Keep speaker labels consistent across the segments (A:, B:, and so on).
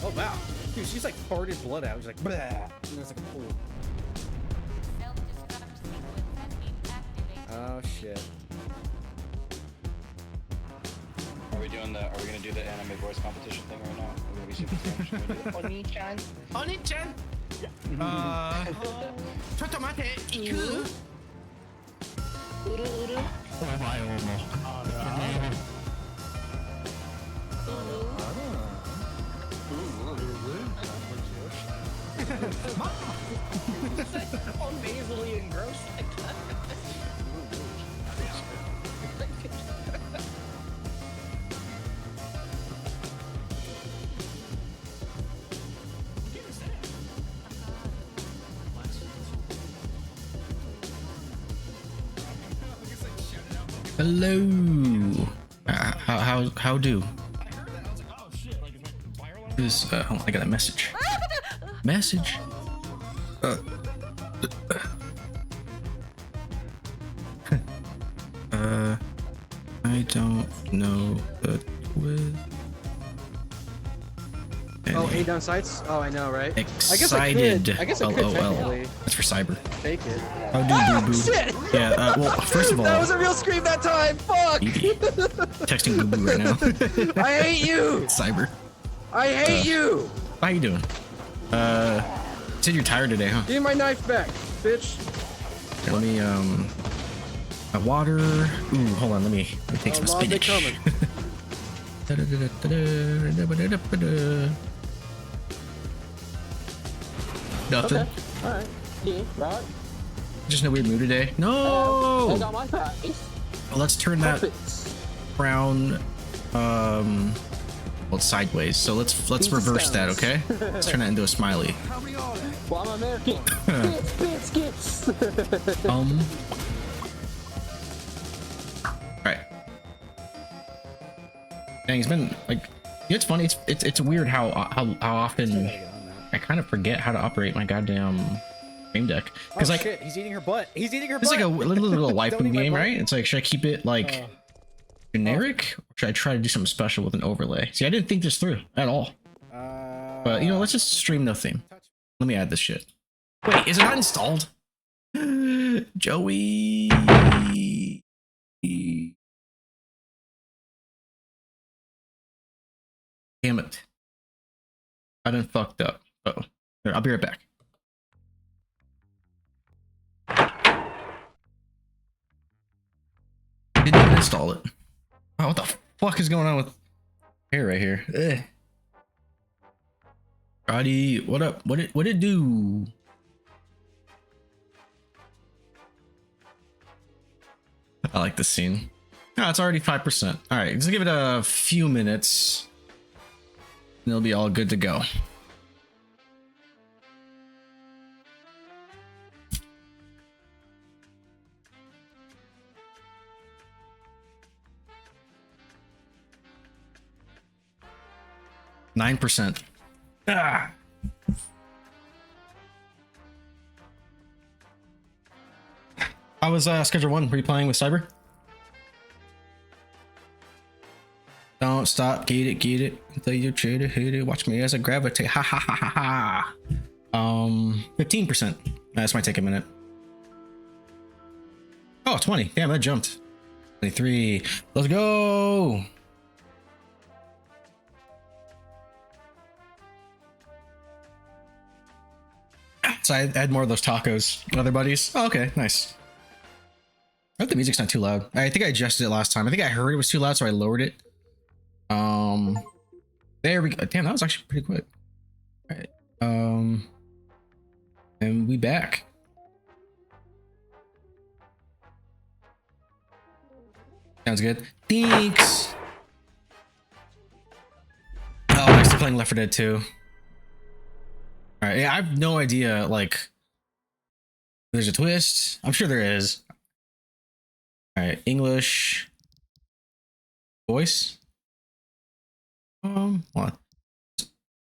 A: Oh wow, dude, she's like farted blood out. She's like, blah, and there's like a pool. Oh shit.
B: Are we gonna do the anime voice competition thing right now? Are we gonna be super Spanish? Oni-chan.
C: Oni-chan. ちょっと待って、行く？
B: うるうる。
C: お前をもう。
B: Amazingly engrossed like that.
C: Hello. How do? This hold on, I got a message. Message. I don't know the twist.
A: Oh, 8 down sights? Oh, I know, right?
C: Excited.
A: I guess I could technically
C: That's for cyber.
A: fake it.
C: How do boo boo?
A: Shit!
C: Yeah, well, first of all,
A: That was a real scream that time! Fuck!
C: texting boo boo right now.
A: I hate you!
C: Cyber.
A: I hate you!
C: How you doing? Said you're tired today, huh?
A: Give me my knife back, bitch.
C: Here, let me, my water. Ooh, hold on, let me take some
A: Mob, they
C: spinach.
A: coming.
C: Nothing.
D: Okay. Alright. Yeah, right.
C: Just in a weird mood today. No!
D: I got my face.
C: Well, let's turn that
D: Puppets.
C: brown, well, it's sideways. So let's reverse that, okay? Let's turn that into a smiley.
D: Well, I'm American. Skits.
C: Alright. Dang, it's been like, it's funny. It's weird how often I kind of forget how to operate my goddamn game deck. Because like,
A: shit, he's eating her butt. He's eating her butt.
C: it's like a little
A: Don't
C: waifu
A: eat my
C: game,
A: butt.
C: right? It's like, should I keep it like generic, or should I try to do something special with an overlay? See, I didn't think this through at all. But you know, let's just stream no theme. Let me add this shit. Wait, is it not installed? Joey. Damn it. I done fucked up. Uh-oh. Here, I'll be right back. Didn't even install it. Oh, what the fuck is going on with hair right here? Ugh. Roddy, what up? What it do? I like this scene. Oh, it's already 5%. All right, let's give it a few minutes. And it'll be all good to go. %. Ah. How was schedule 1? Were you playing with Cyber? Don't stop, get it until you try to hit it. Watch me as I gravitate. Ha ha ha ha ha. 15%. This might take a minute. Oh, 20. Damn, that jumped. 23. Let's go. So I had more of those tacos. Other buddies. Oh, okay, nice. I hope the music's not too loud. I think I adjusted it last time. I think I heard it was too loud, so I lowered it. There we go. Damn, that was actually pretty quick. All right. And we back. Sounds good. Thanks. Oh, I'm still playing Left 4 Dead 2. All right, yeah, I have no idea, like, if there's a twist. I'm sure there is. All right, English voice. Hold on.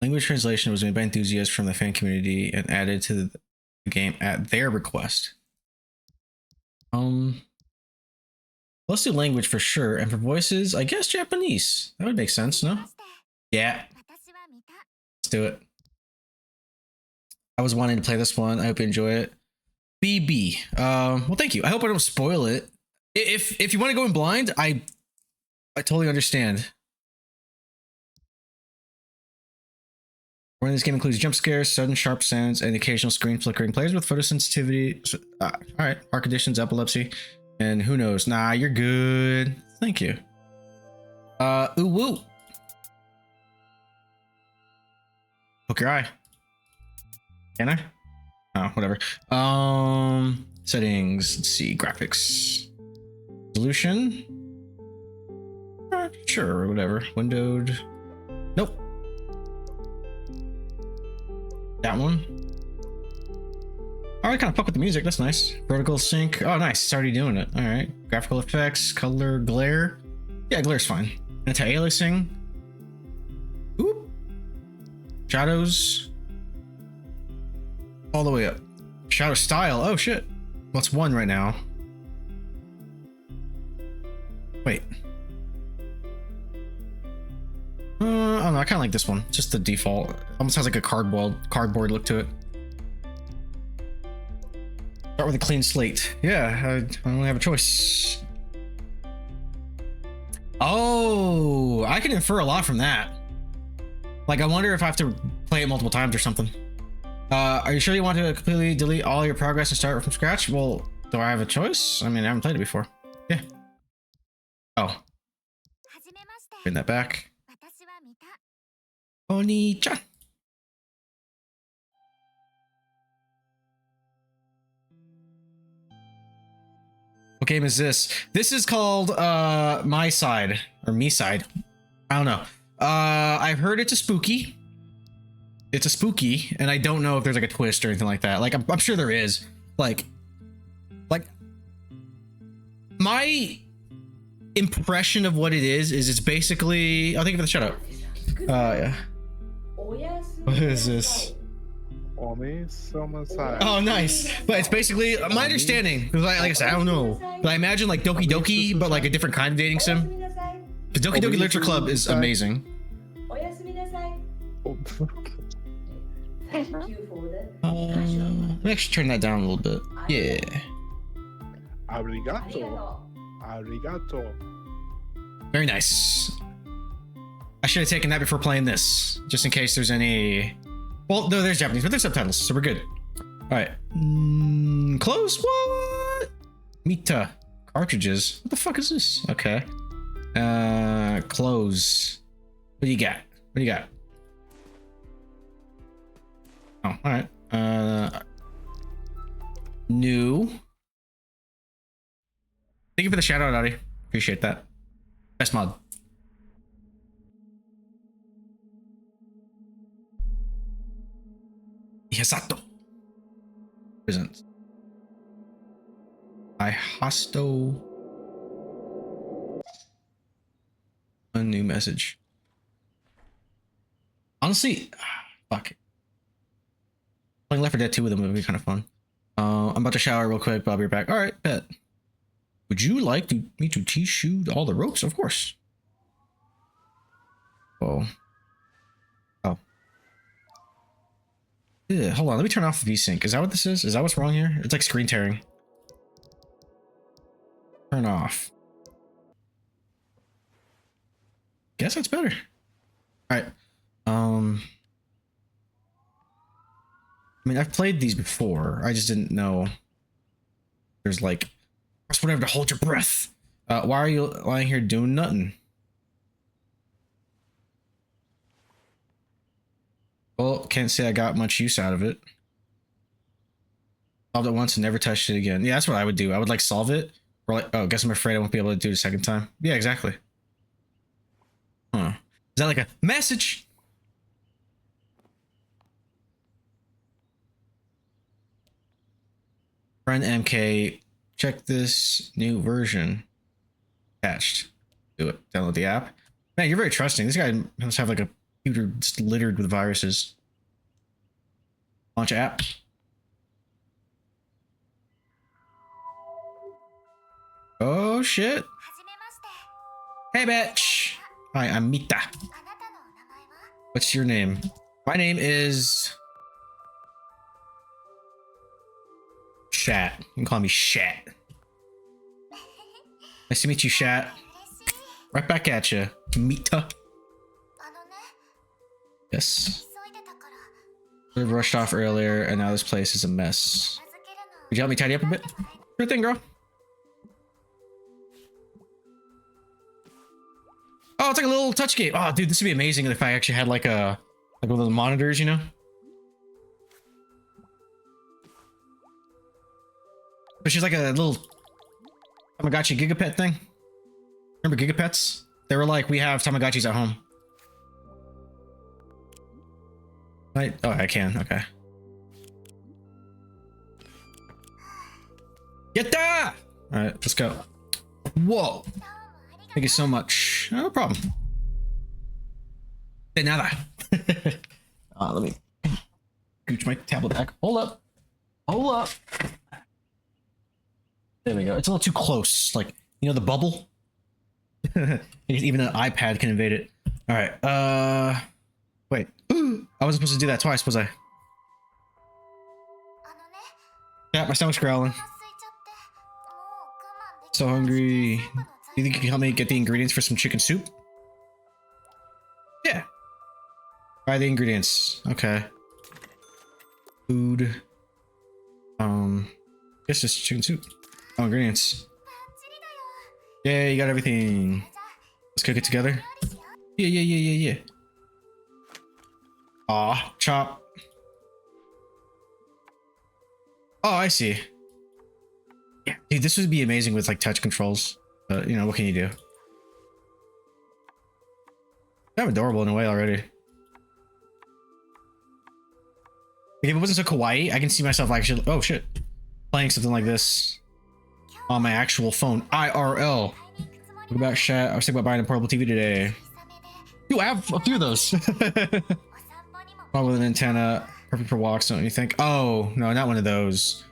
C: Language translation was made by enthusiasts from the fan community and added to the game at their request. Let's do language for sure, and for voices, I guess Japanese. That would make sense, no? Yeah. Let's do it. I was wanting to play this one. I hope you enjoy it. BB. Well, thank you. I hope I don't spoil it. If you want to go in blind, I totally understand. This game includes jump scares, sudden sharp sounds, and occasional screen flickering. Players with photosensitivity, all right, heart conditions, epilepsy, and who knows? Nah, you're good. Thank you. Ooh woo. Poke your eye. Can I? Oh, whatever. Settings. Let's see. Graphics. Resolution. Sure, whatever. Windowed. Nope. That one. Oh, I kind of fuck with the music. That's nice. Vertical sync. Oh, nice. It's already doing it. All right. Graphical effects. Color. Glare. Yeah, glare's fine. Anti-aliasing. Oop. Shadows. All the way up. Shadow style. Oh, shit. What's one right now? Wait. I don't know. I kind of like this one. Just the default. Almost has like a cardboard look to it. Start with a clean slate. Yeah, I don't have a choice. Oh, I can infer a lot from that. Like, I wonder if I have to play it multiple times or something. Are you sure you want to completely delete all your progress and start from scratch? Well, do I have a choice? I mean, I haven't played it before. Yeah. Oh. Bring that back. Oni-chan. What game is this? This is called MiSide or MiSide. I don't know. I've heard it's a spooky. It's a spooky, and I don't know if there's like a twist or anything like that. Like I'm sure there is. Like my impression of what it is it's basically. Oh, thank you for the shout out. Yeah. What is this? Oh, nice. But it's basically my understanding. Like I said, I don't know, but I imagine like Doki Doki, but like a different kind of dating sim. The Doki Doki Literature Club is amazing. Let me actually turn that down a little bit. Yeah.
E: Arigato. Arigato.
C: Very nice. I should have taken that before playing this, just in case there's any. Well, no, there's Japanese, but there's subtitles, so we're good. All right. Close. What? Mita cartridges. What the fuck is this? Okay. Close. What do you got? What do you got? Oh, all right. New. Thank you for the shout out, Adi. Appreciate that. Best mod. Yasato. Present. I hosto. A new message. Honestly, fuck. Playing Left 4 Dead 2 with them would be kind of fun. I'm about to shower real quick, but I'll be right back. All right, bet. Would you like me to teach you all the ropes? Of course. Oh. Oh. Yeah, hold on, let me turn off the VSync. Is that what this is? Is that what's wrong here? It's like screen tearing. Turn off. Guess that's better. All right. I mean, I've played these before. I just didn't know. There's like, press whatever to hold your breath. Why are you lying here doing nothing? Well, can't say I got much use out of it. Solved it once and never touched it again. Yeah, that's what I would do. I would like solve it. Or like, oh, guess I'm afraid I won't be able to do it a second time. Yeah, exactly. Huh. Is that like a message? Friend MK, check this new version. Attached. Do it. Download the app. Man, you're very trusting. This guy must have like a computer just littered with viruses. Launch app. Oh shit. Hey bitch. Hi, I'm Mita. What's your name? My name is Shat. You can call me Shat. Nice to meet you, Shat. Right back at you, Mita. Yes. I rushed off earlier, and now this place is a mess. Could you help me tidy up a bit? Sure thing, girl. Oh, it's like a little touch game. Oh, dude, this would be amazing if I actually had like a one of the monitors, you know? But she's like a little Tamagotchi Gigapet thing. Remember Gigapets? They were like, we have Tamagotchis at home. Right? Oh, I can. Okay. Get that! All right, let's go. Whoa. Thank you so much. No problem. De nada. Let me gooch my tablet back. Hold up. Hold up. There we go. It's a little too close. Like, you know the bubble? Even an iPad can invade it. All right. Wait. I wasn't supposed to do that twice, was I? Yeah, my stomach's growling. So hungry. Do you think you can help me get the ingredients for some chicken soup? Yeah. Buy the ingredients. Okay. Food. Guess just chicken soup. Oh, ingredients. Yeah, you got everything. Let's cook it together. Yeah. Aw, chop. Oh, I see. Yeah, dude, this would be amazing with like touch controls. But you know, what can you do? Kind of adorable in a way already. Like, if it wasn't so kawaii, I can see myself actually. Oh shit, playing something like this on my actual phone, IRL. What about chat? I was thinking about buying a portable TV today. You have a few of those. One with an antenna, perfect for walks. Don't you think? Oh no, not one of those.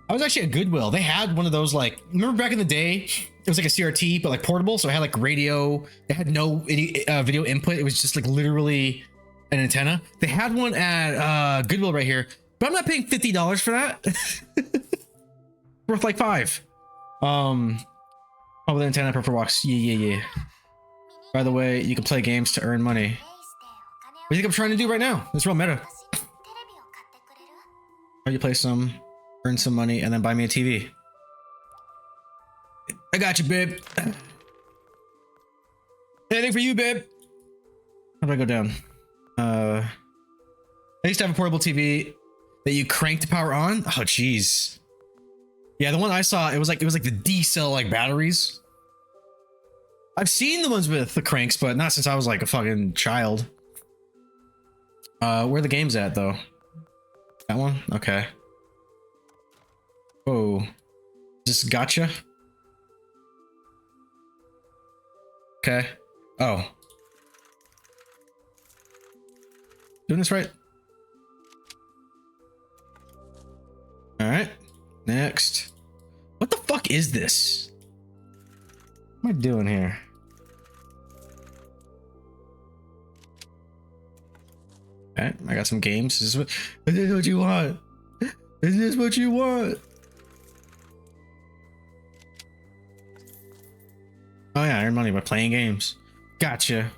C: I was actually at Goodwill. They had one of those, like, remember back in the day, it was like a CRT, but like portable. So it had like radio. It had no video input. It was just like literally an antenna. They had one at Goodwill right here, but I'm not paying $50 for that. Worth like $5. Oh, with an antenna, perfect walks. Yeah. By the way, you can play games to earn money. What do you think I'm trying to do right now? It's real meta. How you play some, earn some money, and then buy me a TV. I got you, babe. Anything for you, babe. How do I go down? I used to have a portable TV that you crank to power on. Oh, jeez. Yeah, the one I saw, it was like the D cell like batteries. I've seen the ones with the cranks, but not since I was like a fucking child. Where are the games at though? That one? Okay. Oh, just gotcha. Okay. Oh. Doing this right? All right. Next. What the fuck is this? What am I doing here? Okay, I got some games. Is this what you want? Is this what you want? Oh yeah, I earn money by playing games. Gotcha.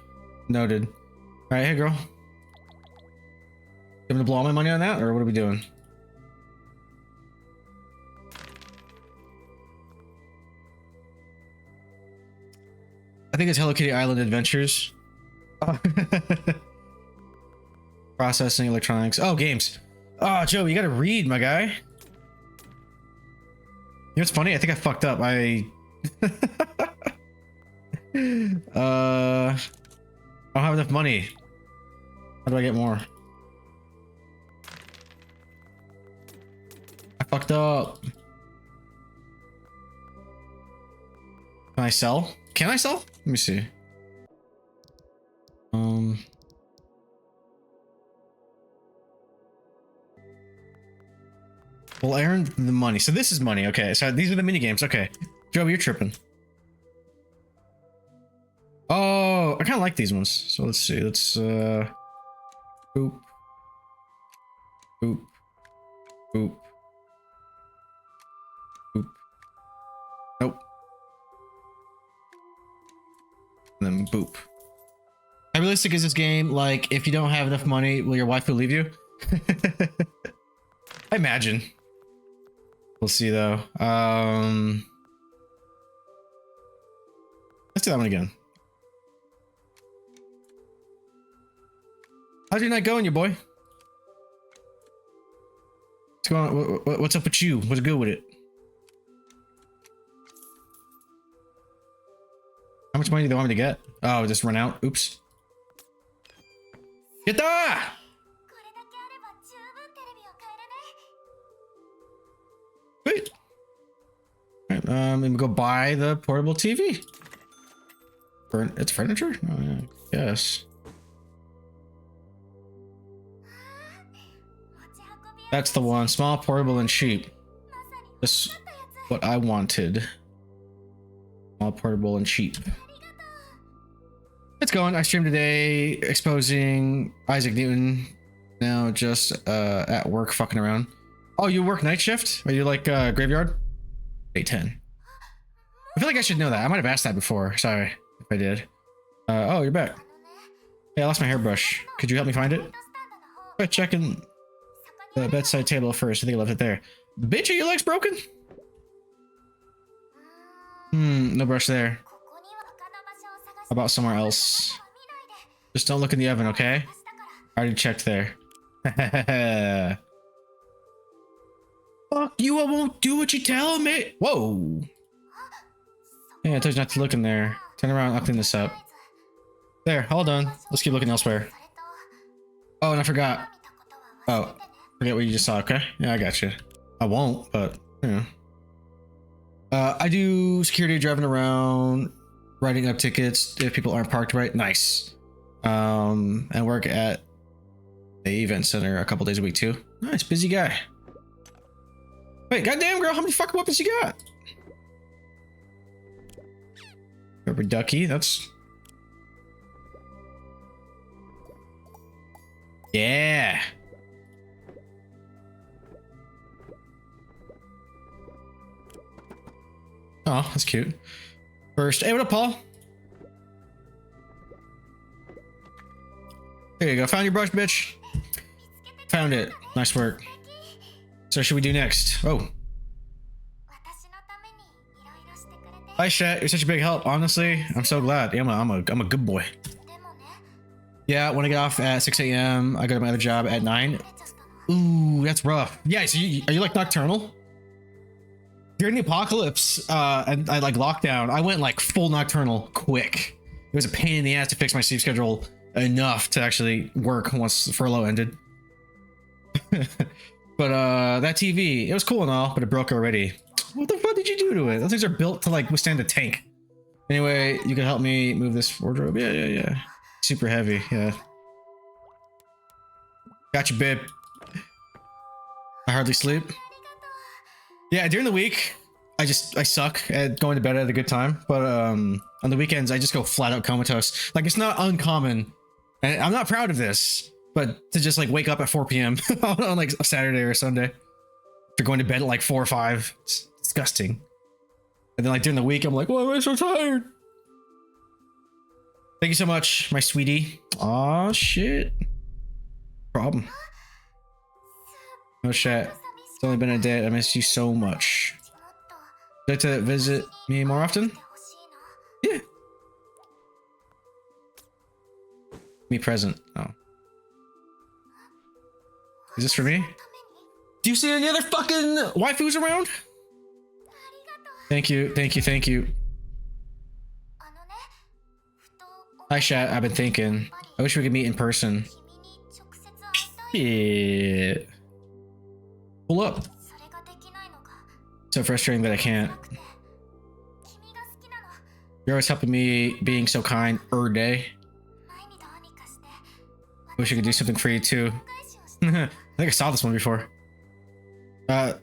C: Noted. All right, hey girl. You want me to blow all my money on that, or what are we doing? I think it's Hello Kitty Island Adventures. Oh. Processing, electronics. Oh, games. Oh, Joe, you gotta read, my guy. You know what's funny? I think I fucked up. I don't have enough money. How do I get more? I fucked up. Can I sell? Can I sell? Let me see. We'll earn the money. So this is money. Okay, so these are the mini games. Okay, Joe, you're tripping. Oh, I kind of like these ones. So let's see. Let's boop, boop, boop, boop. Nope. And then boop. How realistic is this game? Like, if you don't have enough money, will your wife leave you? I imagine. We'll see though. Let's do that one again. How's your night going, your boy? What's going on? What's up with you? What's good with it? How much money do they want me to get? Oh, just run out. Oops. Get that! Wait. Alright, and go buy the portable TV. It's furniture? Oh, yeah, yes. That's the one. Small, portable, and cheap. That's what I wanted. Small, portable, and cheap. It's going. I streamed today exposing Isaac Newton. Now just at work fucking around. Oh, you work night shift? Are you like graveyard? 8:10. I feel like I should know that. I might have asked that before. Sorry if I did. Oh, you're back. Hey, I lost my hairbrush. Could you help me find it? Try checking the bedside table first. I think I left it there. Bitch, are your legs broken? No brush there. How about somewhere else? Just don't look in the oven, okay? I already checked there. Fuck you, I won't do what you tell me. Whoa. Yeah, I told you not to look in there. Turn around, I'll clean this up. There, hold on. Let's keep looking elsewhere. Oh, and I forgot. Oh, forget what you just saw, okay? Yeah, I got you. I won't, but, you know. I do security driving around, writing up tickets if people aren't parked right. Nice. And work at the event center a couple days a week too. Nice, busy guy. Wait, goddamn girl, how many fucking weapons you got? Rubber ducky, that's... Yeah. Oh, that's cute. First, hey, what up, Paul? There you go. Found your brush, bitch. Found it. Nice work. So, should we do next? Oh. Hi, Chat. You're such a big help. Honestly, I'm so glad. Yeah, I'm a good boy. Yeah, when I get off at 6 a.m., I go to my other job at 9. Ooh, that's rough. Yeah, so are you like nocturnal? During the apocalypse and I like lockdown, I went like full nocturnal quick. It was a pain in the ass to fix my sleep schedule enough to actually work once the furlough ended. But that TV, it was cool and all, but it broke already. What the fuck did you do to it? Those things are built to like withstand a tank. Anyway, you can help me move this wardrobe. Yeah. Super heavy, yeah. Gotcha, babe. I hardly sleep. Yeah, during the week, I suck at going to bed at a good time. But on the weekends, I just go flat out comatose. Like, it's not uncommon, and I'm not proud of this, but to just like wake up at 4 p.m. on like a Saturday or Sunday. After going to bed at like 4 or 5. It's disgusting. And then like during the week, I'm like, why am I so tired? Thank you so much, my sweetie. Aw, shit. Problem. No chat. It's only been a day. I miss you so much. Would you like to visit me more often? Yeah. Me present. Oh. Is this for me? Do you see any other fucking waifus around? Thank you. Hi, chat. I've been thinking. I wish we could meet in person. Yeah. Pull up. So frustrating that I can't. You're always helping me, being so kind, day. Wish I could do something for you too. I think I saw this one before.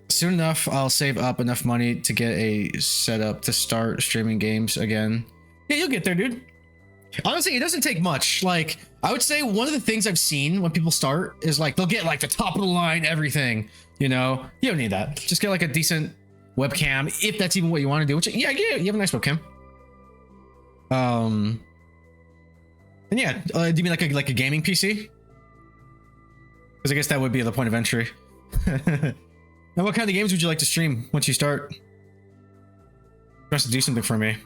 C: Soon enough, I'll save up enough money to get a setup to start streaming games again. Yeah, you'll get there, dude. Honestly, it doesn't take much. Like, I would say one of the things I've seen when people start is like, they'll get like the top of the line, everything, you know? You don't need that. Just get like a decent webcam, if that's even what you want to do, which, yeah, you have a nice webcam. And yeah, do you mean like a gaming PC? Because I guess that would be the point of entry. And what kind of games would you like to stream once you start? Just to do something for me.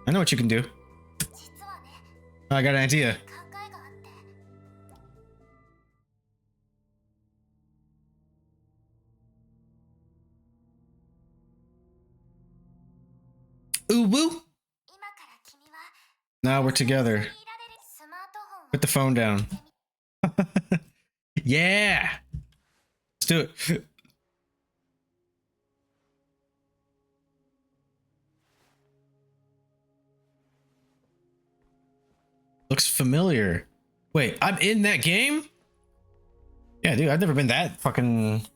C: I know what you can do. Oh, I got an idea. Ooh woo. Now we're together. Put the phone down. Yeah. Let's do it. Looks familiar. Wait, I'm in that game? Yeah, dude, I've never been that fucking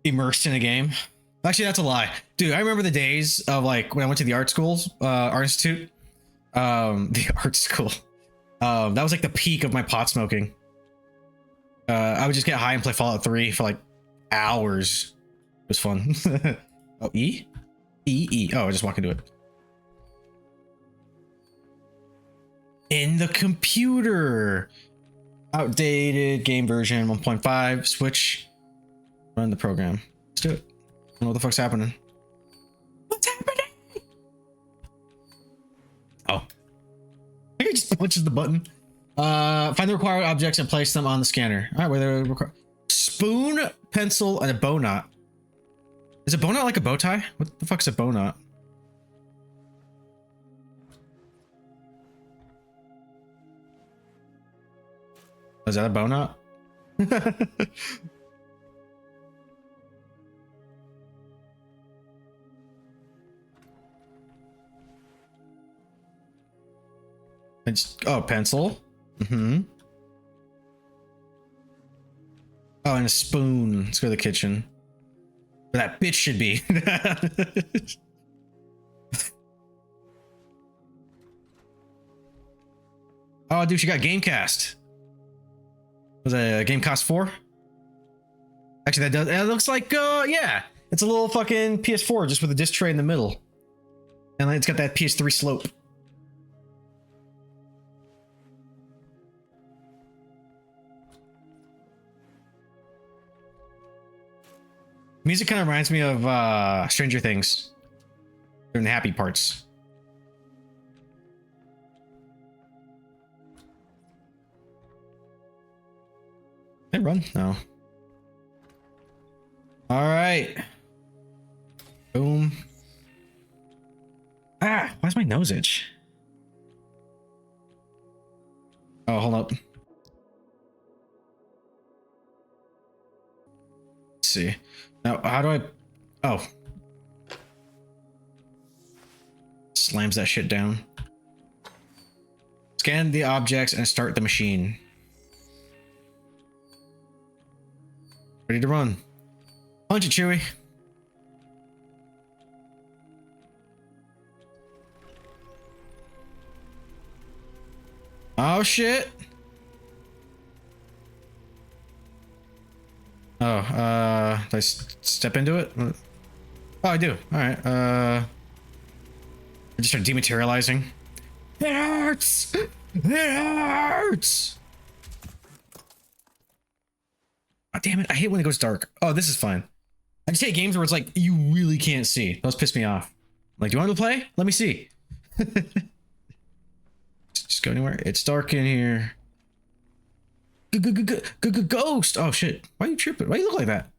C: immersed in a game. Actually, that's a lie. Dude, I remember the days of like when I went to the art schools, art institute. The art school. That was like the peak of my pot smoking. I would just get high and play Fallout 3 for like hours. It was fun. Oh, E? E. Oh, I just walk into it. In the computer. Outdated game version 1.5. Switch. Run the program. Let's do it. I don't know what the fuck's happening. What's happening? Oh. I think it just pushes the button. Find the required objects and place them on the scanner. All right, where they're required. Spoon, pencil, and a bow knot. Is a bow knot like a bow tie? What the fuck's a bow knot? Is that a bow knot? It's, oh, pencil. Mm-hmm. Oh, and a spoon. Let's go to the kitchen. Where that bitch should be. Oh, dude, she got Gamecast. Was it Gamecast 4? Actually, that looks like, yeah. It's a little fucking PS4 just with a disc tray in the middle. And it's got that PS3 slope. Music kind of reminds me of Stranger Things during the happy parts. Can I run? No. All right. Boom. Ah, why's my nose itch? Oh, hold up. Let's see. Now, how do I... Oh. Slams that shit down. Scan the objects and start the machine. Ready to run. Punch it, Chewie. Oh, shit. Oh, do I step into it? Oh, I do. All right. I just start dematerializing. It hurts. It hurts. Oh, damn it! I hate when it goes dark. Oh, this is fine. I just hate games where it's like you really can't see. Those piss me off. I'm like, do you want to play? Let me see. Just go anywhere. It's dark in here. Ghost! Oh shit! Why are you tripping? Why do you look like that?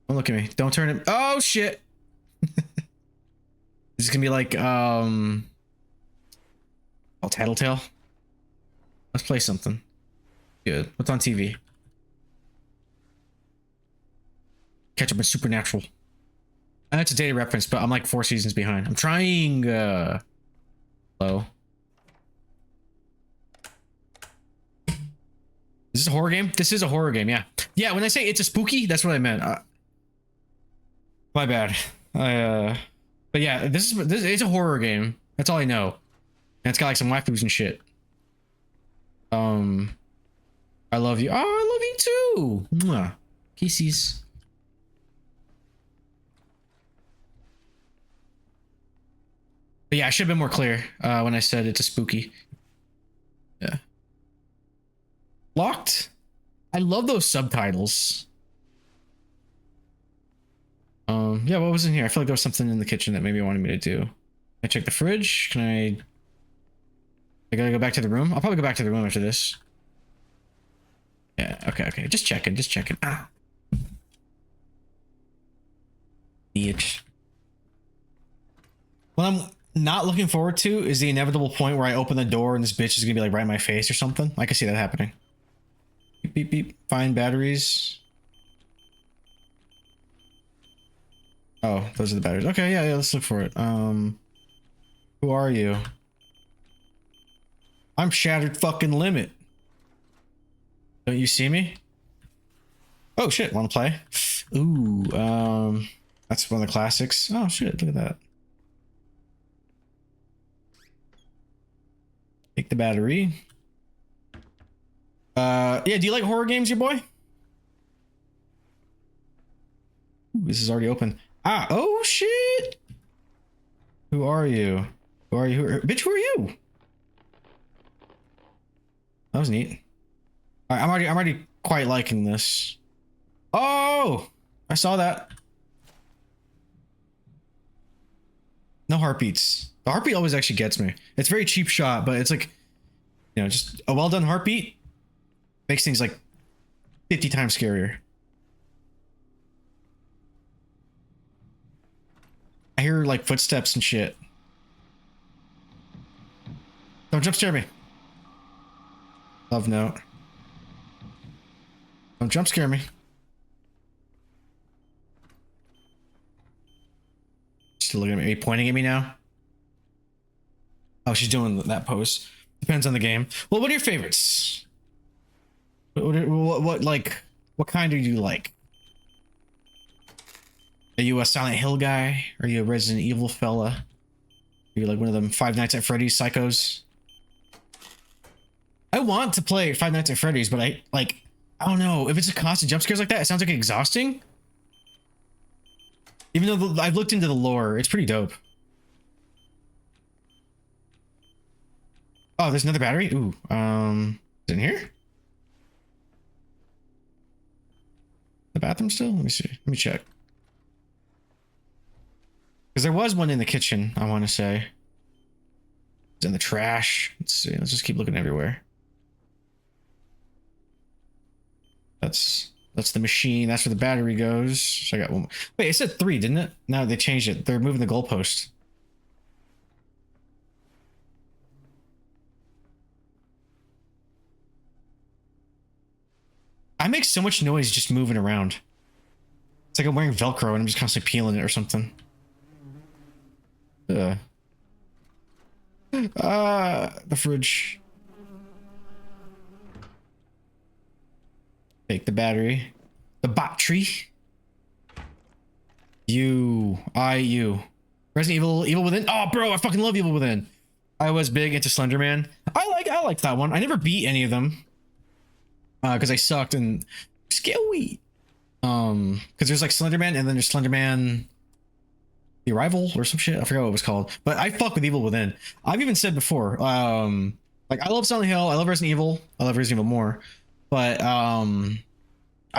C: Don't look at me. Don't turn it. Oh shit! This is gonna be like oh, Tattletale. Let's play something. Good. What's on TV? Catch up with Supernatural. That's a dated reference, but I'm like 4 seasons behind. I'm trying. Low. Is this a horror game? This is a horror game, yeah. Yeah, when I say it's a spooky, that's what I meant. My bad. But yeah, this it's a horror game. That's all I know. And it's got like some waifus and shit. I love you. Oh, I love you too. Mwah. Kisses. But yeah, I should have been more clear when I said it's a spooky. Yeah. Locked. I love those subtitles. Yeah, what was in here? I feel like there was something in the kitchen that maybe wanted me to do. Can I check the fridge? Can I gotta go back to the room? I'll probably go back to the room after this. Yeah, okay. Just checking. Ah. Bitch. What I'm not looking forward to is the inevitable point where I open the door and this bitch is gonna be like right in my face or something. I can see that happening. Beep, beep, beep. Find batteries. Oh, those are the batteries. Okay, yeah, let's look for it. Who are you? I'm Shattered fucking Limit. Don't you see me? Oh shit, wanna play? Ooh, that's one of the classics. Oh shit, look at that. Take the battery. Yeah, do you like horror games, your boy? Ooh, this is already open. Ah, oh shit! Who are you? Who are you? Bitch, who are you? That was neat. Alright, I'm already quite liking this. Oh! I saw that. No heartbeats. The heartbeat always actually gets me. It's a very cheap shot, but it's like, you know, just a well done heartbeat makes things like 50 times scarier. I hear like footsteps and shit. Don't jump scare me. Love note. Don't jump scare me. Still looking at me. Are you pointing at me now? Oh, she's doing that pose. Depends on the game. Well, what are your favorites? What kind do you like? Are you a Silent Hill guy? Are you a Resident Evil fella? Are you like one of them Five Nights at Freddy's psychos? I want to play Five Nights at Freddy's, but I don't know. If it's a constant jump scares like that, it sounds like exhausting. Even though I've looked into the lore, it's pretty dope. Oh, there's another battery? Ooh, is it in here? The bathroom still? Let me see. Let me check. Because there was one in the kitchen, I want to say. It's in the trash. Let's see. Let's just keep looking everywhere. That's the machine. That's where the battery goes. So I got one more. Wait, it said 3, didn't it? No, they changed it. They're moving the goalpost. I make so much noise just moving around. It's like I'm wearing Velcro and I'm just constantly peeling it or something. The fridge. Take the battery. The battery. You. Resident Evil Within. Oh, bro, I fucking love Evil Within. I was big into Slender Man. I like that one. I never beat any of them. Because I sucked and scary. Because there's like Slender Man and then there's Slender Man The Arrival or some shit. I forgot what it was called. But I fuck with Evil Within. I've even said before, like I love Silent Hill, I love Resident Evil, I love Resident Evil more. But I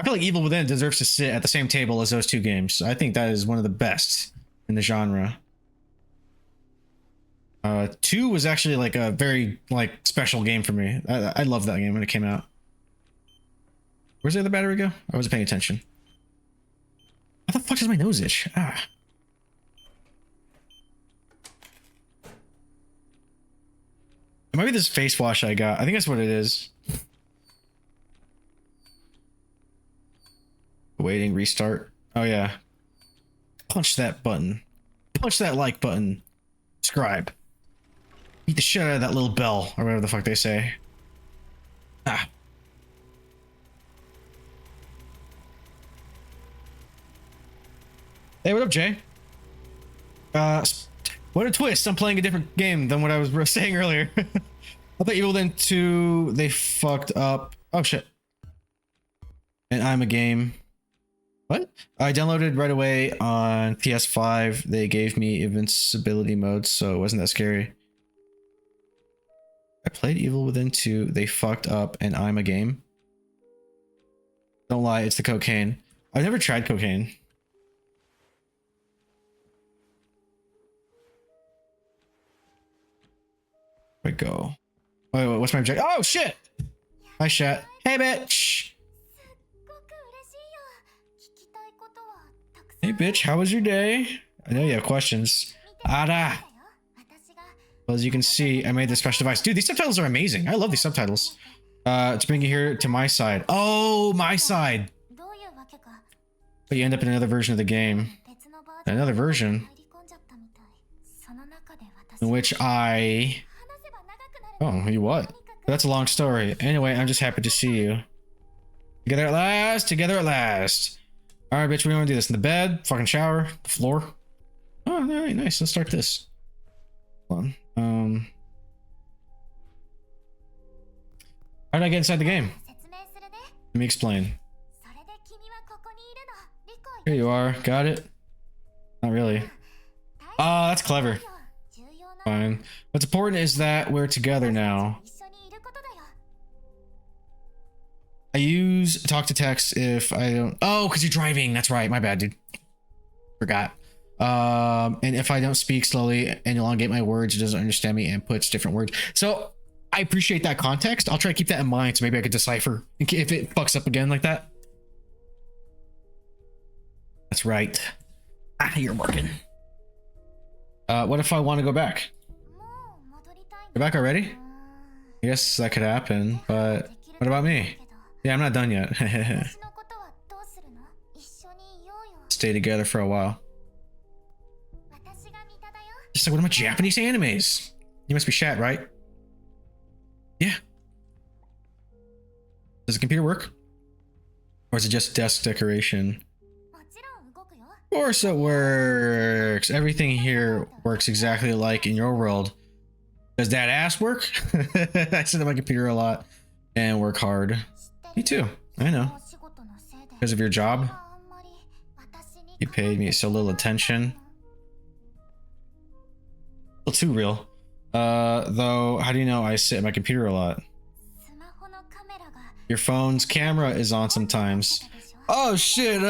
C: feel like Evil Within deserves to sit at the same table as those two games. I think that is one of the best in the genre. 2 was actually like a very like special game for me. I loved that game when it came out. Where's the other battery go? I wasn't paying attention. How the fuck does my nose itch? Ah. It might be this face wash I got. I think that's what it is. Waiting, restart. Oh yeah. Punch that button. Punch that like button. Subscribe. Beat the shit out of that little bell, or whatever the fuck they say. Ah. Hey, what up, Jay? What a twist. I'm playing a different game than what I was saying earlier. I thought Evil Within 2, they fucked up. Oh, shit. And I'm a game. What? I downloaded right away on PS5. They gave me invincibility mode, so it wasn't that scary. I played Evil Within 2, they fucked up, and I'm a game. Don't lie, it's the cocaine. I've never tried cocaine. Where'd it go? Wait, what's my objective? Oh, shit! Hi, chat. Hey, bitch! Hey, bitch, how was your day? I know you have questions. Ada! Well, as you can see, I made this special device. Dude, these subtitles are amazing. I love these subtitles. It's bringing you here to MiSide. Oh, MiSide! But you end up in another version of the game. Another version in which I... Oh, you what? That's a long story. Anyway, I'm just happy to see you. Together at last! Together at last! Alright, bitch, we want to do this in the bed, fucking shower, the floor. Oh, alright, nice. Let's start this. Hold on. How did I get inside the game? Let me explain. Here you are. Got it? Not really. Oh, that's clever. Fine. What's important is that we're together now. I use talk to text if I don't... Oh, because you're driving. That's right. My bad, dude. Forgot. And if I don't speak slowly and elongate my words, it doesn't understand me and puts different words. So I appreciate that context. I'll try to keep that in mind so maybe I could decipher if it fucks up again like that. That's right. Ah, you're working. What if I want to go back? Go back already? I guess that could happen, but what about me? Yeah, I'm not done yet. Stay together for a while. Just like one of my Japanese animes. You must be Shat, right? Yeah. Does the computer work? Or is it just desk decoration? Of course it works. Everything here works exactly like in your world. Does that ass work? I sit at my computer a lot and work hard. Me too. I know. Because of your job. You paid me so little attention. A little too real. Though, how do you know I sit at my computer a lot? Your phone's camera is on sometimes. Oh shit,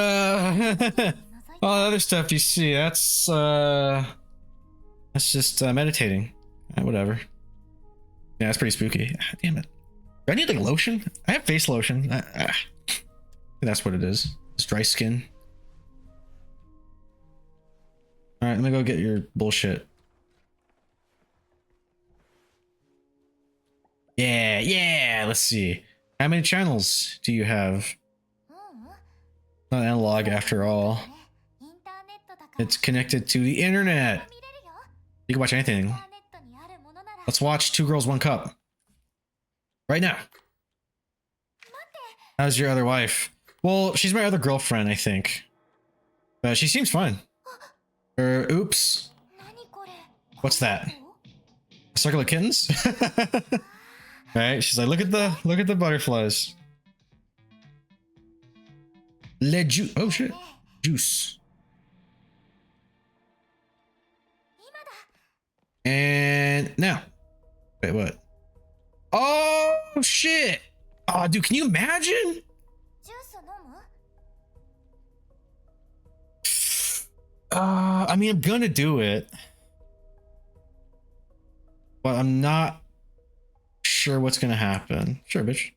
C: all the other stuff you see, that's just meditating. Whatever. Yeah, that's pretty spooky. Ah, damn it. Do I need like lotion? I have face lotion. That's what it is. It's dry skin. All right, let me go get your bullshit. Yeah, let's see. How many channels do you have? Not analog after all. It's connected to the internet. You can watch anything. Let's watch Two Girls, One Cup. Right now. How's your other wife? Well, she's my other girlfriend, I think. She seems fine. Oops. What's that? A circle of kittens? Right, she's like, look at the butterflies. Juice. Oh shit. Juice. And now. Wait, what? Oh shit. Oh dude, can you imagine? I mean, I'm gonna do it. But I'm not sure what's gonna happen. Sure, bitch.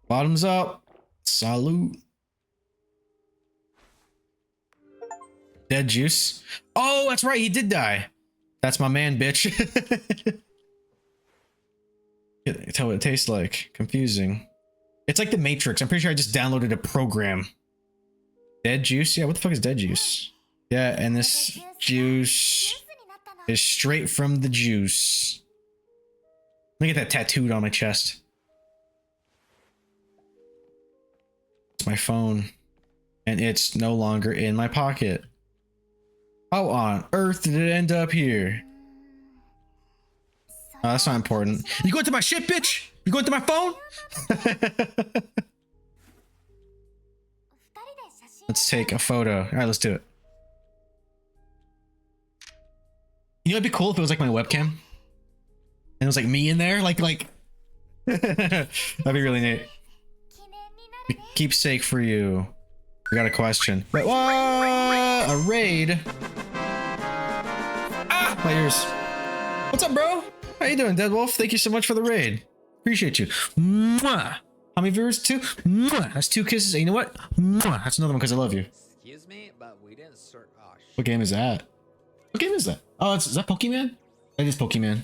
C: Bottoms up. Salute. Dead juice. Oh, that's right. He did die. That's my man, bitch. Tell what it tastes like. Confusing. It's like the Matrix. I'm pretty sure I just downloaded a program. Dead juice? Yeah, what the fuck is dead juice? Yeah, and this juice is straight from the juice. Let me get that tattooed on my chest. It's my phone. And it's no longer in my pocket. How on earth did it end up here? Oh, that's not important. You going to my shit, bitch? You going to my phone? Let's take a photo. All right, let's do it. You know, it'd be cool if it was like my webcam. And it was like me in there, like. That'd be really neat. The keepsake for you. We got a question. Wait, what? A raid? Ah, my ears. What's up, bro? How you doing, Dead Wolf? Thank you so much for the raid. Appreciate you. Mwah. How many viewers? 2? Mwah. That's 2 kisses. And you know what? Mwah. That's another one because I love you.
F: Excuse me, but we didn't sort. Oh,
C: What game is that? What game is that? Oh, is that Pokemon? That is Pokemon.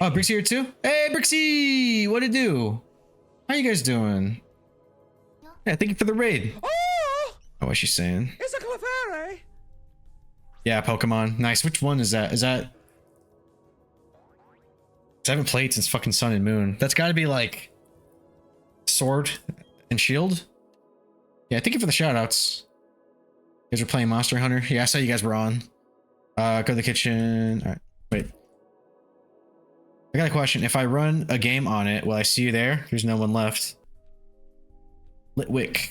C: Oh, Brixie here too? Hey, Brixie! What it do? How you guys doing? Yeah, thank you for the raid. Oh, what's she saying?
F: It's a Clefairy.
C: Yeah, Pokemon. Nice. Which one is that? Is that... I haven't played since fucking Sun and Moon. That's gotta be like... Sword and Shield? Yeah, thank you for the shoutouts. You guys were playing Monster Hunter? Yeah, I saw you guys were on. Go to the kitchen. Alright, wait. I got a question. If I run a game on it, will I see you there? There's no one left. Litwick.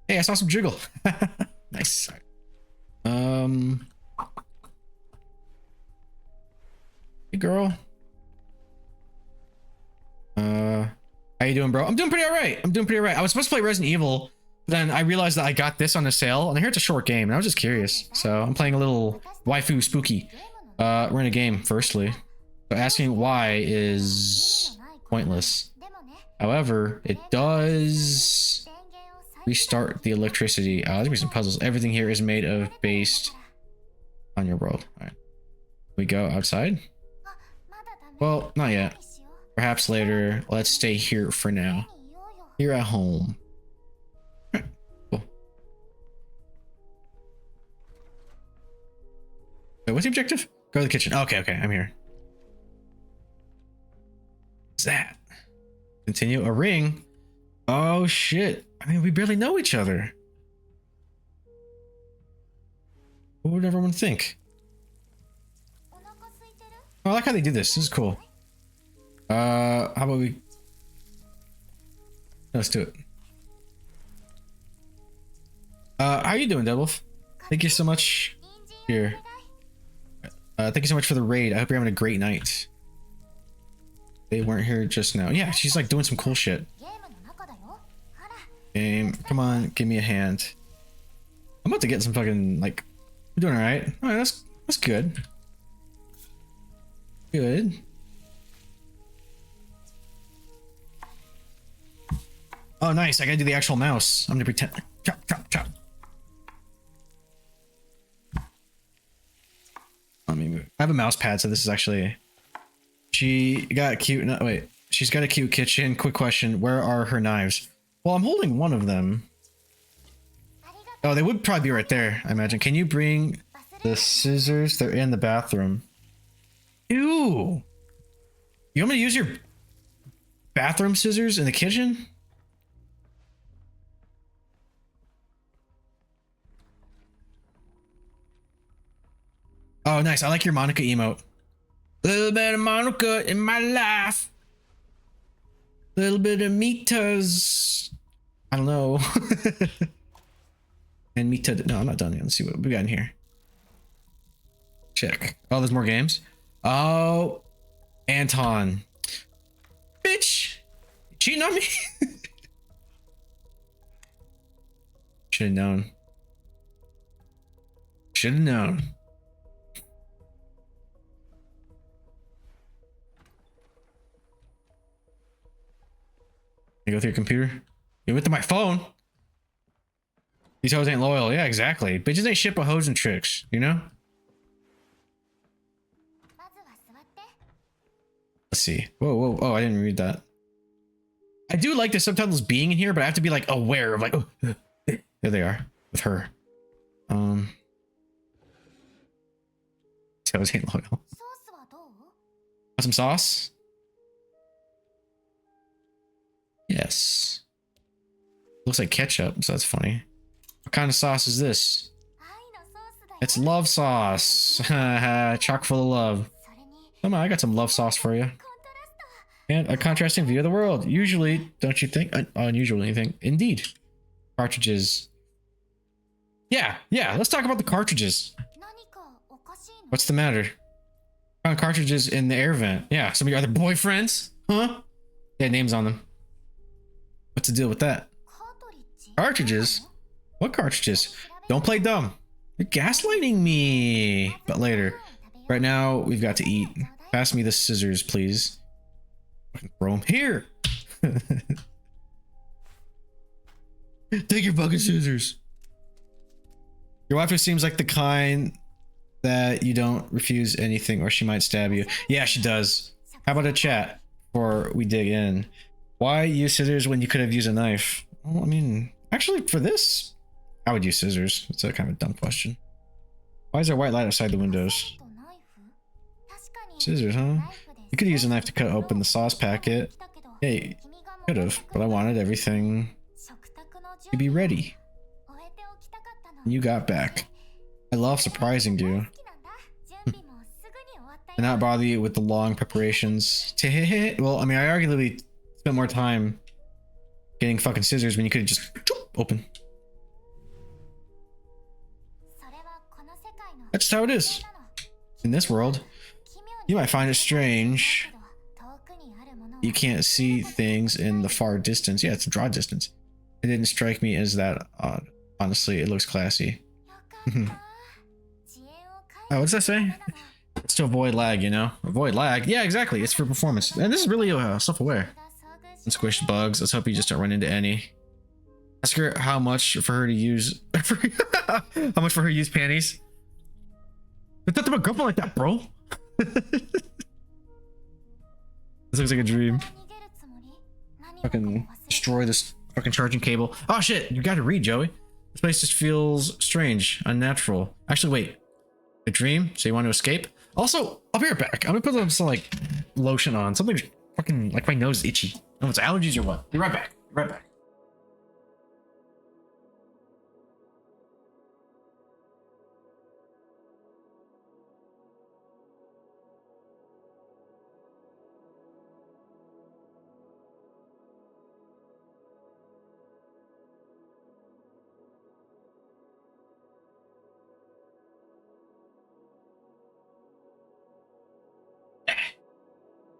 C: Hey, I saw some jiggle. Nice. Hey, girl. How you doing, bro? I'm doing pretty alright. I was supposed to play Resident Evil, but then I realized that I got this on a sale, and I hear it's a short game, and I was just curious. So I'm playing a little waifu spooky. We're in a game, firstly. So asking why is pointless. However, it does restart the electricity. There's gonna be some puzzles. Everything here is made of based on your world. All right. We go outside? Well, not yet. Perhaps later. Let's stay here for now. Here at home. All right, cool. Wait, what's the objective? Go to the kitchen. Okay, I'm here. What's that? Continue. A ring? Oh, shit. I mean, we barely know each other. What would everyone think? Oh, I like how they do this. This is cool. How about we... Let's do it. How are you doing, Devilf? Thank you so much. Here. Thank you so much for the raid. I hope you're having a great night. They weren't here just now. Yeah, she's like doing some cool shit. Game, come on, give me a hand. I'm about to get some fucking like. We're doing all right. All right, that's good. Good. Oh, nice. I gotta do the actual mouse. I'm gonna pretend. Chop, chop, chop. Let me move. I have a mouse pad, so this is actually. She got a cute. No, wait. She's got a cute kitchen. Quick question: where are her knives? Well, I'm holding one of them. Oh, they would probably be right there, I imagine. Can you bring the scissors? They're in the bathroom. Ew. You want me to use your bathroom scissors in the kitchen? Oh, nice. I like your Monica emote. Little bit of Monica in my life. Little bit of Mita's. I don't know. And Mita. No, I'm not done yet. Let's see what we got in here. Check. Oh, there's more games. Oh, Anton. Bitch. You cheating on me? Should have known. Should have known. You go through your computer? You went to my phone? These hoes ain't loyal. Yeah, exactly. Bitches ain't shit but hoes and tricks, you know? Let's see. Whoa, whoa. Oh, I didn't read that. I do like the subtitles being in here, but I have to be like aware of like, oh, there they are with her. These hoes ain't loyal. Want some sauce? Yes. Looks like ketchup, so that's funny. What kind of sauce is this? It's love sauce. Chock full of love. Come on, I got some love sauce for you. And a contrasting view of the world. Usually, don't you think? Unusual, anything? Indeed. Cartridges. Yeah, let's talk about the cartridges. What's the matter? Found cartridges in the air vent. Yeah, some of your other boyfriends? Huh? They had names on them. What's the deal with that? Cartridges? What cartridges? Don't play dumb. You're gaslighting me. But later. Right now, we've got to eat. Pass me the scissors, please. Fucking throw them here. Take your fucking scissors. Your wife seems like the kind that you don't refuse anything or she might stab you. Yeah, she does. How about a chat before we dig in? Why use scissors when you could have used a knife? Well, I mean, actually for this, I would use scissors. It's a kind of a dumb question. Why is there white light outside the windows? Scissors, huh? You could use a knife to cut open the sauce packet. Hey, could have, but I wanted everything to be ready. You got back. I love surprising you. And not bother you with the long preparations. Well, I mean, I arguably spent more time getting fucking scissors when you could have just open. That's how it is. In this world, you might find it strange. You can't see things in the far distance. Yeah, it's a draw distance. It didn't strike me as that odd. Honestly, it looks classy. Oh, what does that say? It's to avoid lag, you know? Avoid lag? Yeah, exactly. It's for performance. And this is really self-aware. And squish bugs. Let's hope you just don't run into any. Ask her how much for her to use... how much for her to use panties? There's nothing about girlfriend like that, bro. This looks like a dream. Fucking destroy this fucking charging cable. Oh shit, you gotta read, Joey. This place just feels strange, unnatural. Actually, wait. A dream? So you want to escape? Also, I'll be right back. I'm gonna put some like lotion on. Something's fucking like my nose is itchy. Oh, it's allergies or what? Be right back. Be right back.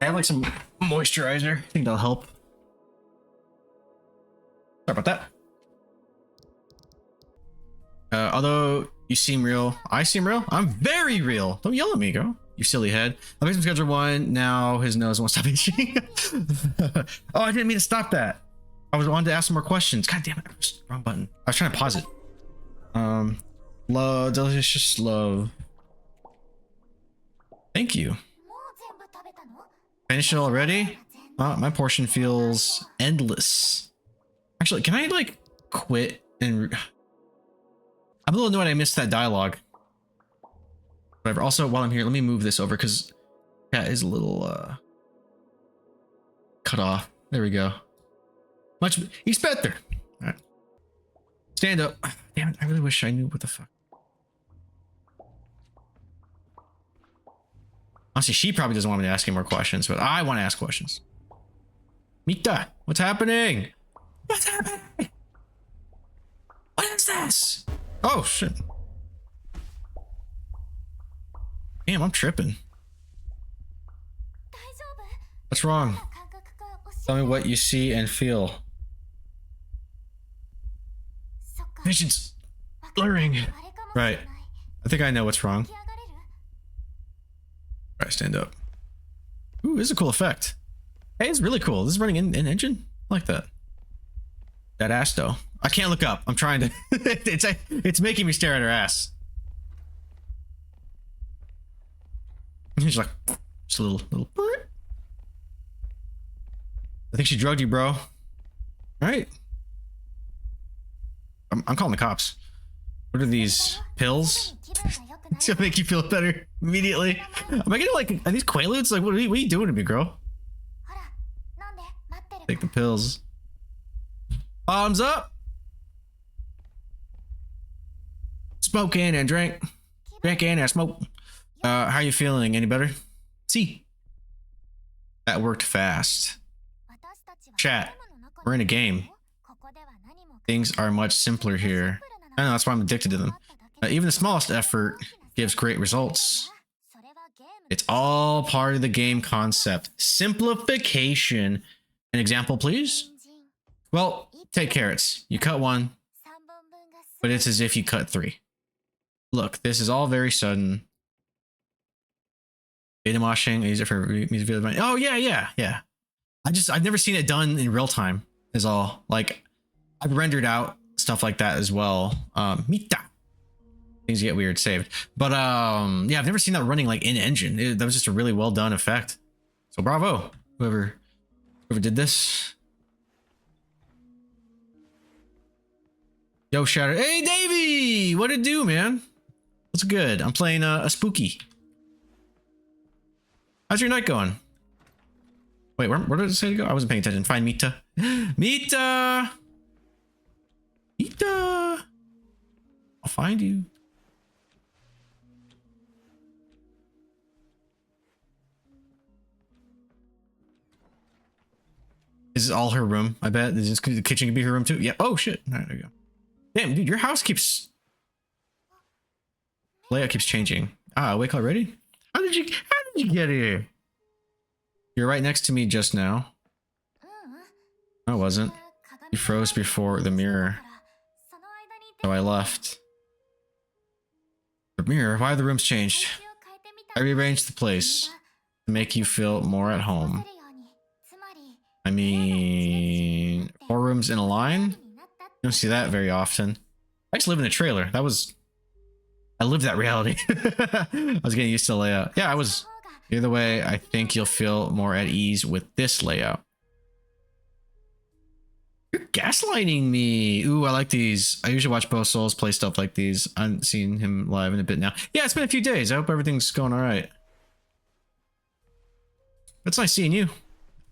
C: I have like some moisturizer. I think that'll help. Sorry about that. Although you seem real, I seem real. I'm very real. Don't yell at me, girl. You silly head. I made some schedule one. Now his nose won't stop itching. Oh, I didn't mean to stop that. I wanted to ask some more questions. God damn it. Wrong button. I was trying to pause it. Love, delicious love. Thank you. Finished it already? My portion feels endless. Actually, can I like quit and... I'm a little annoyed I missed that dialogue. Whatever. Also, while I'm here, let me move this over because cat is a little cut off. There we go. He's better. All right. Stand up. Damn it, I really wish I knew what the fuck. Honestly, she probably doesn't want me to ask any more questions, but I want to ask questions. Mita, what's happening? What's happening? What is this? Oh, shit. Damn, I'm tripping. What's wrong? Tell me what you see and feel. Vision's blurring. Right. I think I know what's wrong. Alright, stand up. Ooh, this is a cool effect. Hey, it's really cool. This is running in engine. I like that. That ass though. I can't look up. I'm trying to. it's making me stare at her ass. She's like, just a little. I think she drugged you, bro. All right. I'm calling the cops. What are these pills? It's gonna make you feel better immediately. Am I getting like, are these Quaaludes? Like, what are you doing to me, girl? Take the pills. Thumbs up. smoking and drinking and smoke. How you feeling? Any better? See, that worked fast. Chat, we're in a game. Things are much simpler here. I know, that's why I'm addicted to them. Even the smallest effort gives great results. It's all part of the game concept. Simplification. An example, please? Well, take carrots. You cut one, but it's as if you cut 3. Look, this is all very sudden. Data washing, easier for music video. Oh yeah. I've never seen it done in real time is all. Like, I've rendered out stuff like that as well. Mita. Things get weird saved. But yeah, I've never seen that running like in engine. That was just a really well done effect. So bravo, whoever did this. Yo, Shatter. Hey, Davey! What it do, man? What's good? I'm playing a spooky. How's your night going? Wait, where did it say to go? I wasn't paying attention. Find Mita. Mita! Mita! I'll find you. Is this all her room? I bet. Is this the kitchen could be her room too? Yeah. Oh shit. All right, there you go. Damn, dude, your house keeps layout keeps changing. Ah, wake already? How did you get here? You're right next to me just now. I wasn't. You froze before the mirror. So I left. The mirror? Why the room's changed? I rearranged the place to make you feel more at home. I mean, 4 rooms in a line? You don't see that very often. I just live in a trailer. I lived that reality. I was getting used to the layout. Yeah, I was. Either way, I think you'll feel more at ease with this layout. You're gaslighting me. Ooh, I like these. I usually watch Bo Souls play stuff like these. I haven't seen him live in a bit now. Yeah, it's been a few days. I hope everything's going all right. It's nice seeing you.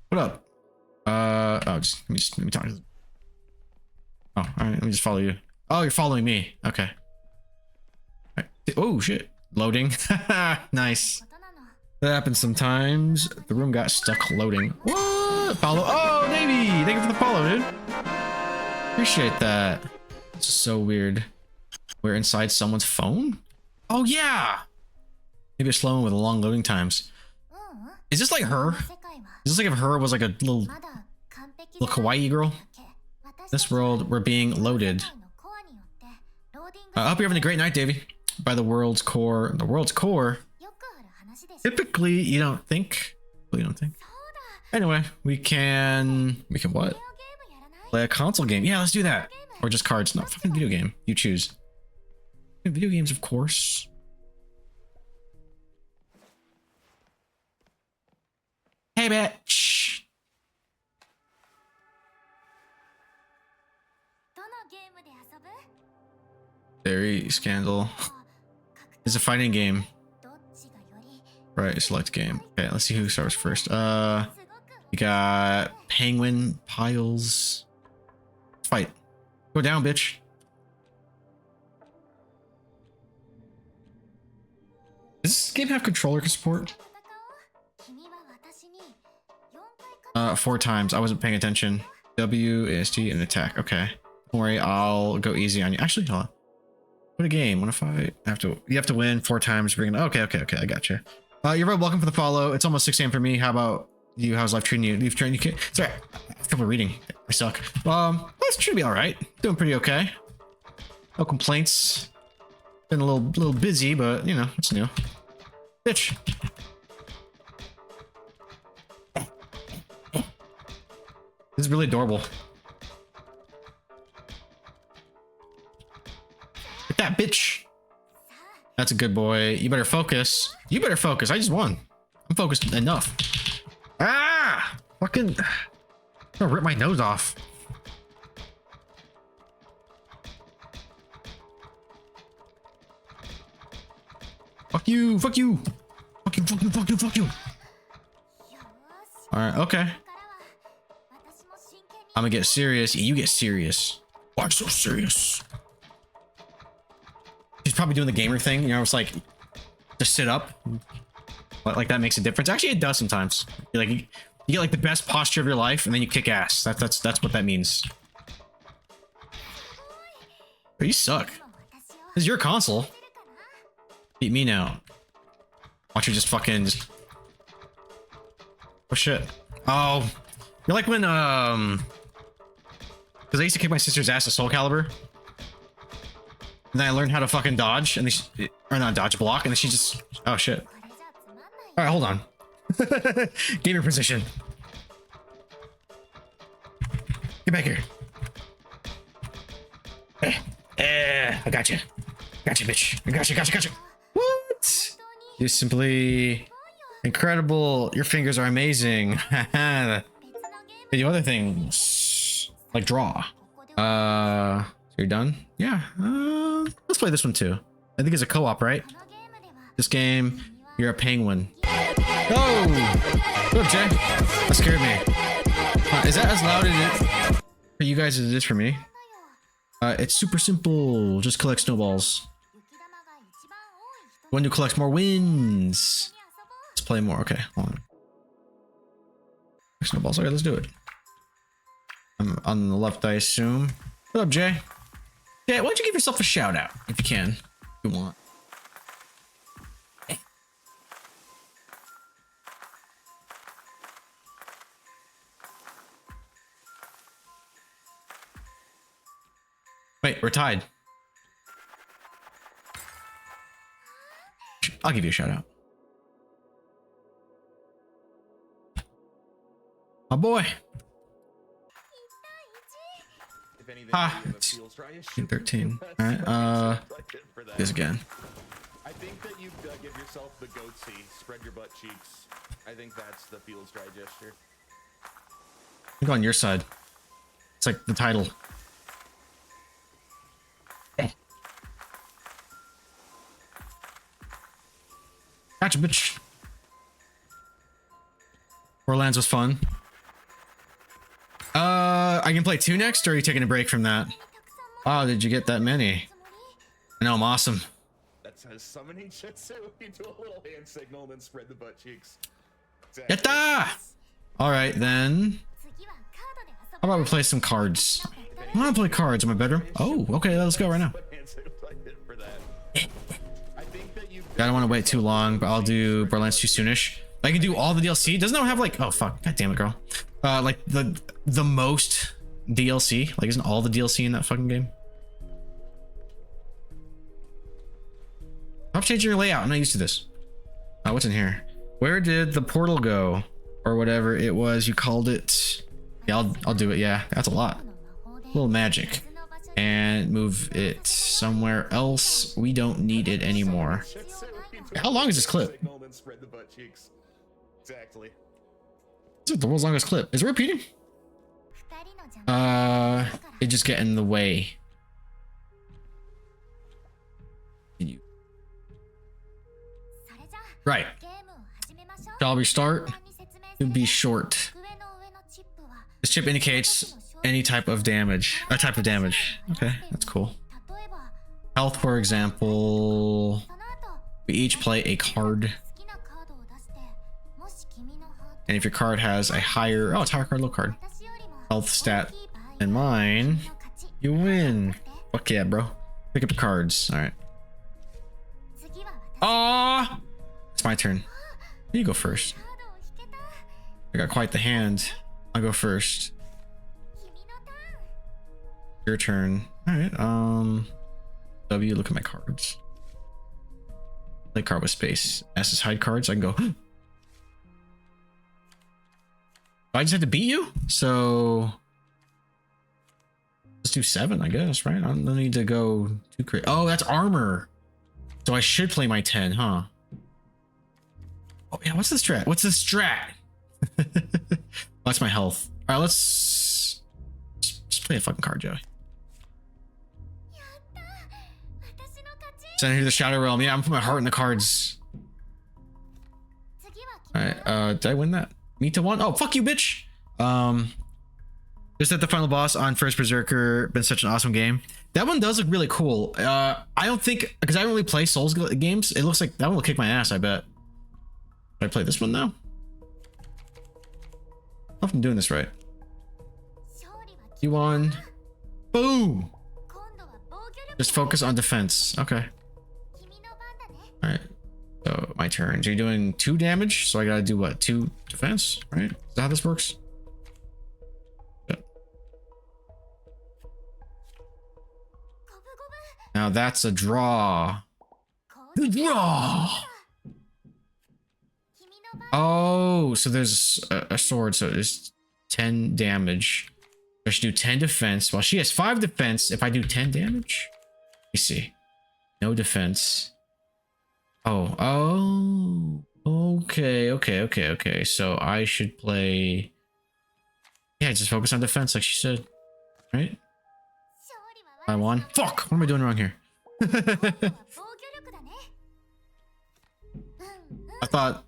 C: What up? Oh, let me talk. Oh, all right. Let me just follow you. Oh, you're following me. Okay. All right. Oh shit. Loading. Nice. That happens sometimes. The room got stuck loading. What? Follow. Oh, Navy. Thank you for the follow, dude. Appreciate that. This is so weird. We're inside someone's phone? Oh yeah. Maybe a slow one with long loading times. Is this like her? Is this like if her was like a little kawaii girl? This world, we're being loaded. I hope you're having a great night, Davey. By the world's core. The world's core? Typically, you don't think. Anyway, we can what? Play a console game. Yeah, let's do that. Or just cards. No, fucking video game. You choose. Video games, of course. Hey, bitch. Very scandal. It's a fighting game. Right, select game. Okay, let's see who starts first. We got Penguin Piles. Fight. Go down, bitch. Does this game have controller support? 4 times. I wasn't paying attention. W, ASD, and attack. Okay. Don't worry, I'll go easy on you. Actually, hold on. What a game. What if I have to? You have to win 4 times. Okay. I got you. You're very welcome for the follow. It's almost 6 a.m. for me. How about you? How's life treating you? You've trained you. Sorry, a couple of reading. I suck. This should be all right. Doing pretty okay. No complaints. Been a little busy, but you know it's new. Bitch. This is really adorable. Get that bitch. That's a good boy. You better focus. You better focus. I just won. I'm focused enough. Ah! Fucking... I'm gonna rip my nose off. Fuck you! Fuck you! Fuck you! Fuck you! Fuck you! Fuck you! Alright, okay. I'm gonna get serious. You get serious. Why so serious? he's probably doing the gamer thing. You know, it's like just sit up. Like that makes a difference. Actually, it does sometimes. You get like the best posture of your life, and then you kick ass. That's what that means. But you suck. This is your console. Beat me now. Watch her just fucking just... Oh shit. Oh. You're like when because I used to kick my sister's ass at Soul Calibur. And then I learned how to fucking dodge, and then or not dodge, block, and then she just... Oh shit. Alright, hold on. Gamer position. Get back here. I got you. Got you, bitch. I got you. What? You're simply incredible. Your fingers are amazing. They do other things, like draw. So you're done? Yeah. Let's play this one too. I think it's a co-op, right? This game, you're a penguin. Oh! What up, Jay? That scared me. Is that as loud as it for you guys as it is for me? It's super simple. Just collect snowballs. One who collects more wins. Let's play more. Okay, hold on. Snowballs. Okay, let's do it. I'm on the left, I assume. What up, Jay? Yeah, why don't you give yourself a shout out if you can, if you want. Wait, we're tied. I'll give you a shout out. My boy. Ah, it's 13. Alright, this again.
G: I think that you give yourself the goatsy, spread your butt cheeks. I think that's the feels dry gesture.
C: I think on your side. It's like the title. Gotcha, bitch. Borderlands was fun. I can play 2 next, or are you taking a break from that? Oh, did you get that many? I know, I'm awesome.
G: That says summoning shitsu. You do a little hand signal and then spread the butt cheeks.
C: Exactly. Yatta! Alright, then. How about we play some cards? I want to play cards in my bedroom. Oh, okay, let's go right now. I don't want to wait too long, but I'll do Borderlands too soonish. I can do all the DLC. Doesn't it have like... Oh, fuck. God damn it, girl. Like the most DLC? Like, isn't all the DLC in that fucking game? Stop changing your layout. I'm not used to this. What's in here? Where did the portal go? Or whatever it was you called it. Yeah, I'll do it. Yeah, that's a lot. A little magic. And move it somewhere else. We don't need it anymore. How long is this clip?
G: Exactly.
C: This is the world's longest clip. Is it repeating? It just get in the way. Right. Shall we start? It'd be short. This chip indicates any type of damage. A type of damage. Okay, that's cool. Health, for example. We each play a card. And if your card has a higher... Oh, it's higher card, low card. Health stat than mine, you win. Fuck yeah, bro. Pick up the cards. Alright. Ah, it's my turn. You go first. I got quite the hand. I'll go first. Your turn. Alright, W, look at my cards. Play card with space. S is hide cards. I can go... I just have to beat you? So... Let's do 7, I guess, right? I don't need to go too crazy. Oh, that's armor. So I should play my 10, huh? Oh, yeah, what's the strat? What's the strat? That's my health. All right, let's just play a fucking card, Joey. Send her to the Shadow Realm. Yeah, I'm putting my heart in the cards. All right, did I win that? Mita won? Oh, fuck you, bitch. Just at the final boss on First Berserker, been such an awesome game. That one does look really cool. I don't think, because I don't really play Souls games, it looks like that one will kick my ass, I bet. Should I play this one now? I don't know if I'm doing this right. You won. Boom! Just focus on defense. Okay. Alright. So, my turn. So you're doing 2 damage, so I gotta do what? 2 defense, right? Is that how this works? Yeah. Now that's a draw. The draw! Oh, so there's a sword, so it's 10 damage. I should do 10 defense. Well, she has 5 defense. If I do 10 damage? Let me see. No defense. Oh. Okay. So I should play... Yeah, just focus on defense like she said. Right? I won. Fuck! What am I doing wrong here? I thought...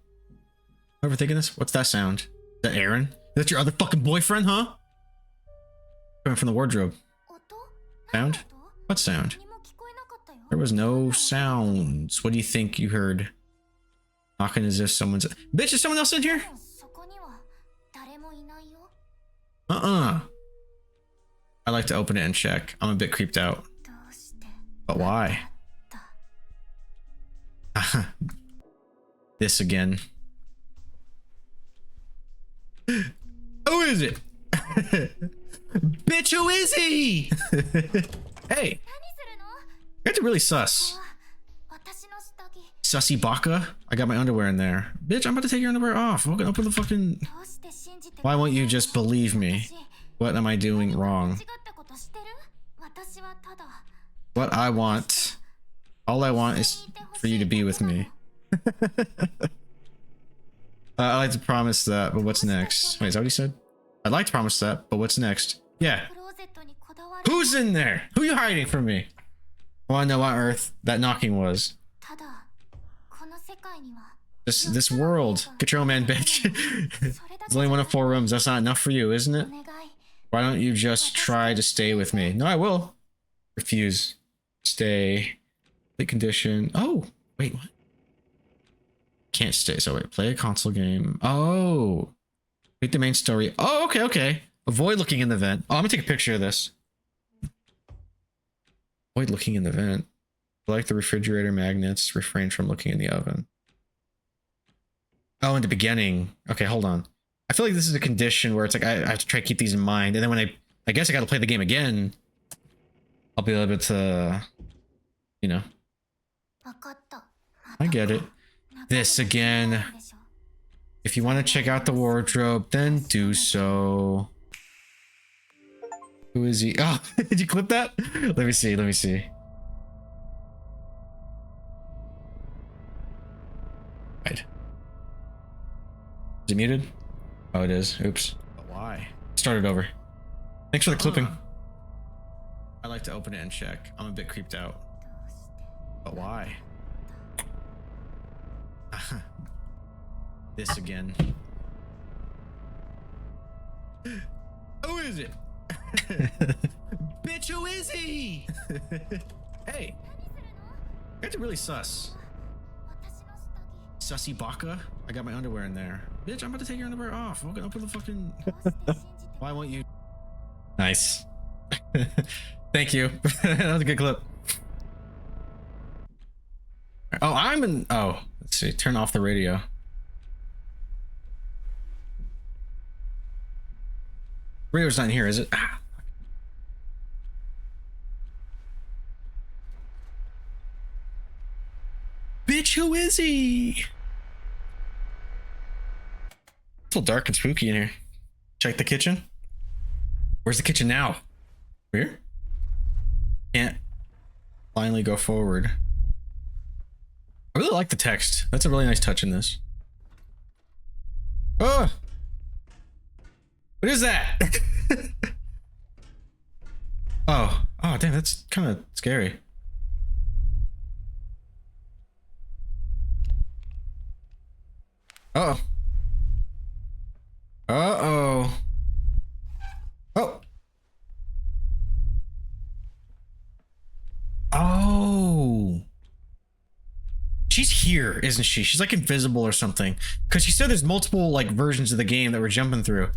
C: I'm overthinking this? What's that sound? Is that Aaron? Is that your other fucking boyfriend, huh? Coming from the wardrobe. Sound? What sound? There was no sounds. What do you think you heard? Knocking as if someone's... Bitch, is someone else in here? I like to open it and check. I'm a bit creeped out. But why? This again. Who is it? Bitch, who is he? Hey. You guys are really sus. Sussy baka? I got my underwear in there. Bitch, I'm about to take your underwear off. Open the fucking... Why won't you just believe me? What am I doing wrong? What I want... All I want is for you to be with me. I like to promise that, but what's next? Wait, is that what he said? I'd like to promise that, but what's next? Yeah. Who's in there? Who are you hiding from me? I want to know what on earth that knocking was. This world. Get your own man, bitch. There's only one of 4 rooms. That's not enough for you, isn't it? Why don't you just try to stay with me? No, I will. Refuse. Stay. Complete condition. Oh, wait, what? Can't stay. So wait, play a console game. Oh. Read the main story. Oh, okay. Avoid looking in the vent. Oh, I'm gonna take a picture of this. Avoid looking in the vent. Select the refrigerator magnets. Refrain from looking in the oven. Oh, in the beginning. Okay, hold on. I feel like this is a condition where it's like I have to try to keep these in mind, and then when I guess I got to play the game again, I'll be able to, you know. I get it. This again. If you want to check out the wardrobe, then do so. Who is he? Oh, did you clip that? Let me see. Right. Is it muted? Oh, it is. Oops. But why? Start it over. Thanks for the clipping. I like to open it and check. I'm a bit creeped out. But why? This again. Who is it? Bitch, who is he? Hey. You guys are really sus. Sussy baka? I got my underwear in there. Bitch, I'm about to take your underwear off. Open the fucking... Why won't you... Nice. Thank you. That was a good clip. Oh, I'm in... Oh, let's see. Turn off the radio. Radio's not in here, is it? Ah. Bitch, who is he? It's a little dark and spooky in here. Check the kitchen. Where's the kitchen now? Where? Can't finally go forward. I really like the text. That's a really nice touch in this. Oh! What is that? Oh, damn, that's kind of scary. Uh-oh. Uh-oh. Oh, here, isn't she? She's like invisible or something. Because she said there's multiple like versions of the game that we're jumping through.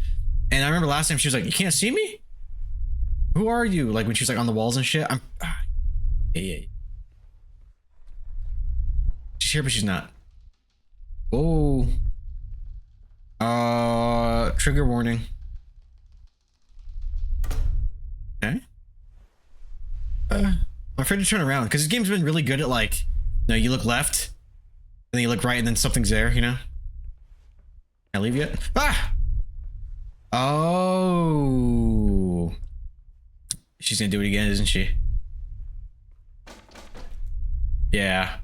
C: And I remember last time she was like, "You can't see me? Who are you?" Like when she was like on the walls and shit. Yeah. She's here, but she's not. Oh. Trigger warning. Okay. I'm afraid to turn around because this game's been really good at like, you look left, and then you look right, and then something's there, you know? Can I leave yet? Ah! Oh. She's gonna do it again, isn't she? Yeah.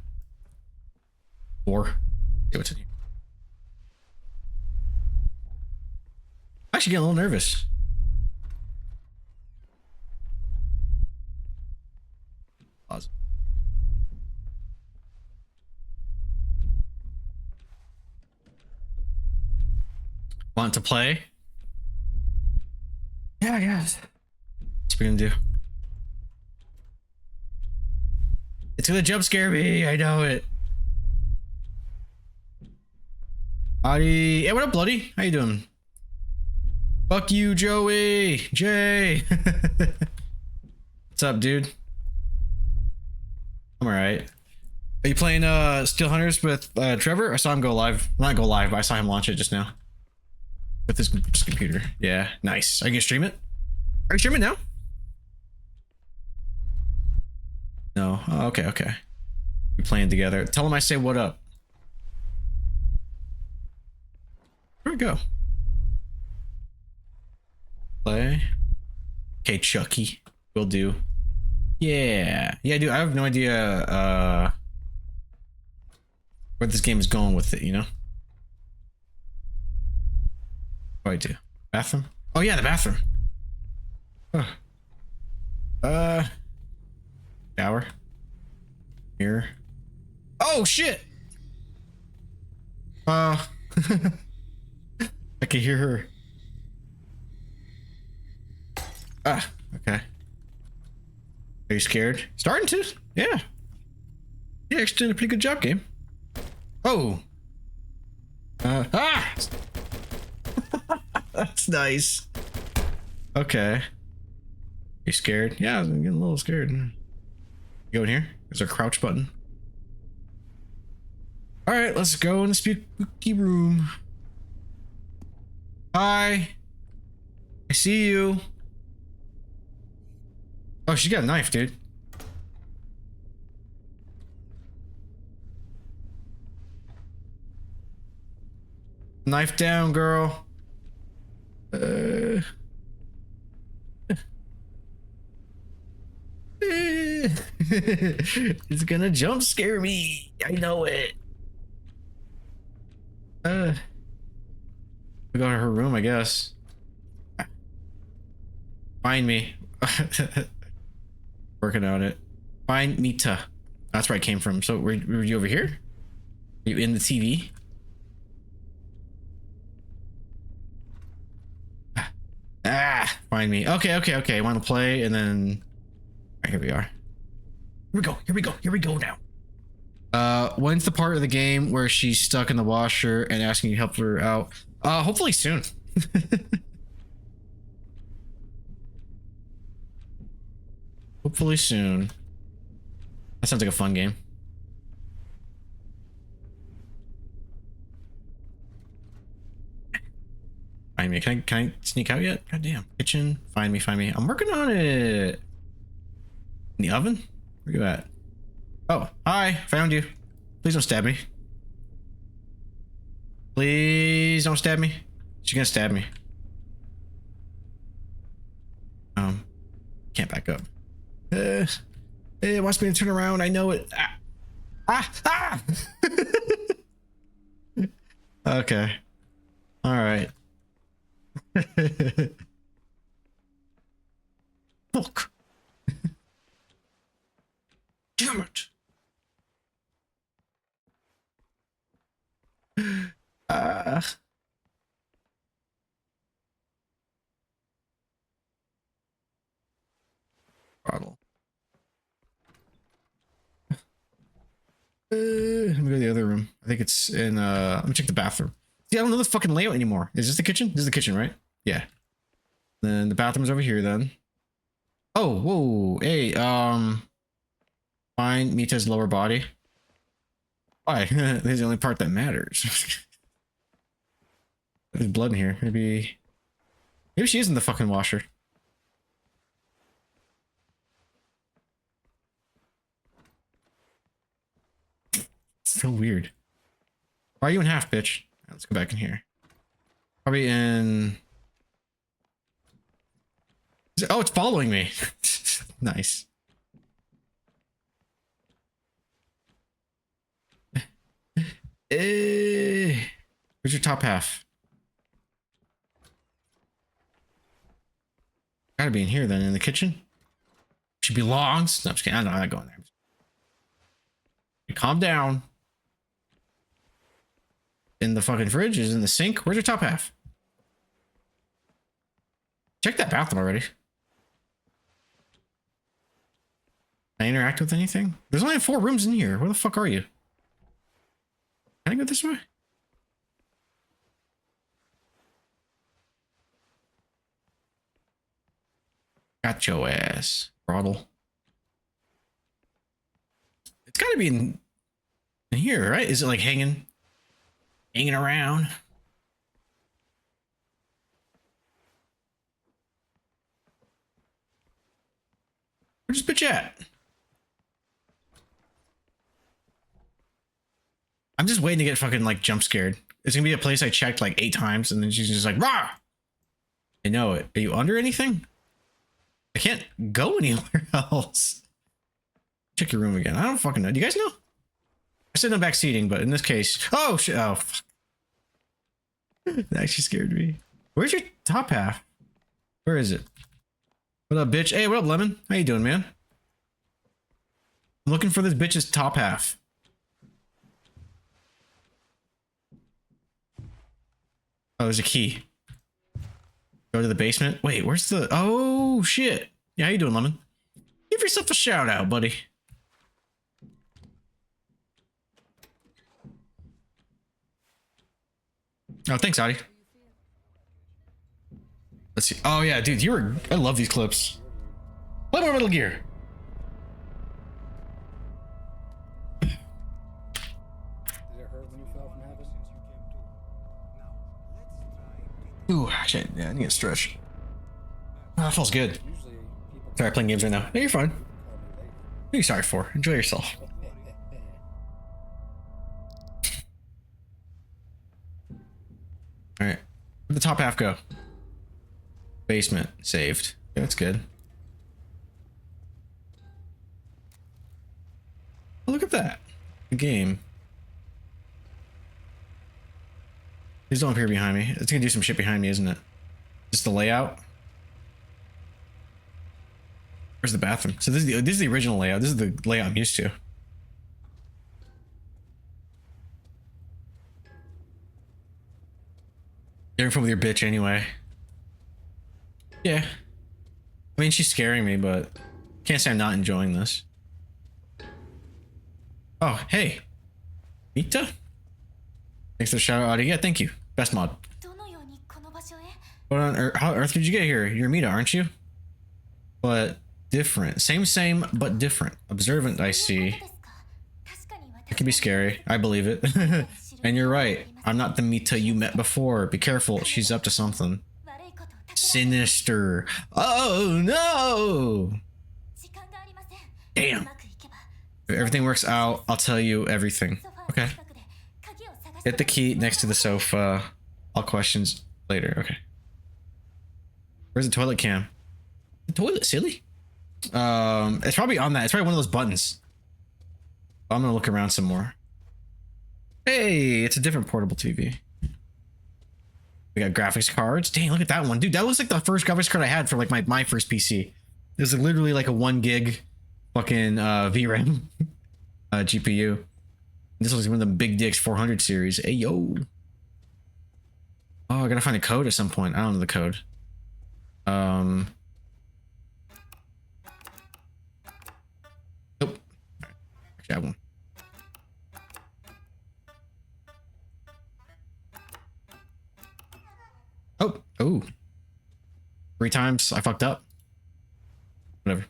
C: 4. See what's in here. I'm actually getting a little nervous. Pause. Want to play? Yeah, I guess. What's we gonna do? It's gonna jump scare me. I know it. Howdy. Hey, what up, Bloody? How you doing? Fuck you, Joey. Jay. What's up, dude? I'm alright. Are you playing Steel Hunters with Trevor? I saw him go live. Not go live, but I saw him launch it just now. With his computer. Yeah, nice. Are you gonna stream it? Are you streaming now? No. Oh, okay, okay. We're playing together. Tell him I say what up. Where'd it go? Play. Okay, Chucky. Will do. Yeah. Yeah, dude, I have no idea where this game is going with it, you know? What do I do? Bathroom? Oh yeah, the bathroom. Huh. Shower. Mirror. Oh shit! I can hear her. Okay. Are you scared? Starting to? Yeah. Yeah, actually doing a pretty good job, game. Oh. That's nice. Okay. Are you scared? Yeah, I'm getting a little scared. You go in here? Is there a crouch button? Alright, let's go in the spooky room. Hi. I see you. Oh, she's got a knife, dude. Knife down, girl. It's gonna jump scare me. I know it. We go to her room, I guess. Find me. Working on it. Find Mita. That's where I came from. So were you over here? Are you in the TV? Find me. Okay. Want to play, and then here we are. Here we go now. When's the part of the game where she's stuck in the washer and asking you to help her out? Hopefully soon. Hopefully soon. That sounds like a fun game. Find me. Can I sneak out yet? God damn. Kitchen. Find me. I'm working on it. In the oven? Where you at? Oh, hi. Found you. Please don't stab me. Please don't stab me. She's gonna stab me. Can't back up. It wants me to turn around. I know it. Okay. All right. Fuck. Damn it. Throttle. Let me go the other think it's in let me check the bathroom. See, I don't know the fucking layout anymore. Is this the kitchen? This is the kitchen, right? Yeah. Then the bathroom's over here then. Oh, whoa. Hey, find Mita's lower body. Why? This is the only part that matters. There's blood in here. Maybe she is in the fucking washer. So weird. Why are you in half, bitch? Let's go back in here. Probably in... Oh, it's following me. Nice. Where's your top half? Gotta be in here then, in the kitchen. She belongs. No, I'm just kidding. I'm not going there. Calm down. In the fucking fridge, is in the sink. Where's your top half? Check that bathroom already. Can I interact with anything? There's only 4 rooms in here. Where the fuck are you? Can I go this way? Got your ass, Throttle. It's gotta be in here, right? Is it like hanging around? Where's this bitch at? I'm just waiting to get fucking like jump scared. It's gonna be a place I checked like 8 times and then she's just like, rah! I know it. Are you under anything? I can't go anywhere else. Check your room again. I don't fucking know. Do you guys know? I said no back seating, but in this case, oh shit! Oh fuck! That actually scared me. Where's your top half? Where is it? What up, bitch? Hey, what up, Lemon? How you doing, man? I'm looking for this bitch's top half. Oh, there's a key. Go to the basement. Wait, where's the... Oh, shit. Yeah, how you doing, Lemon? Give yourself a shout out, buddy. Oh, thanks, Adi. Let's see. Oh, yeah, dude, you were... I love these clips. Play more Metal Gear.
A: Did it hurt when you fell from heaven?
C: Ooh, shit. Yeah, I need to stretch. Oh, that feels good.
A: Usually people
C: Sorry, playing games right now. No, you're fine.
A: call me later.
C: What are you sorry for? Enjoy yourself. All right. Where'd the top half go? Basement saved. Yeah, that's good. Oh, look at that. The game. Please don't appear behind me. It's gonna do some shit behind me, isn't it? Just the layout. Where's the bathroom? So this is the original layout. This is the layout I'm used to. You're in front with your bitch anyway. Yeah. I mean, she's scaring me, but can't say I'm not enjoying this. Oh, hey. Mita? Thanks for the shout out, Audie. Yeah, thank you. Best mod. What on earth? How on earth did you get here? You're Mita, aren't you? But different. Same, but different. Observant, I see. It can be scary. I believe it. And you're right. I'm not the Mita you met before. Be careful. She's up to something. Sinister. Oh, no! Damn. If everything works out, I'll tell you everything. Okay. Get the key next to the sofa. All questions later. Okay. Where's the toilet cam? The toilet, silly? It's probably on that. It's probably one of those buttons. I'm gonna look around some more. Hey, it's a different portable TV. We got graphics cards. Dang, look at that one. Dude, that looks like the first graphics card I had for like my first PC. It was literally like a 1 gig fucking VRAM GPU. This was one of the Big Dicks 400 series. Hey, yo. Oh, I gotta find a code at some point. I don't know the code. Nope. Actually, I have one. Oh. 3 times. I fucked up. Whatever.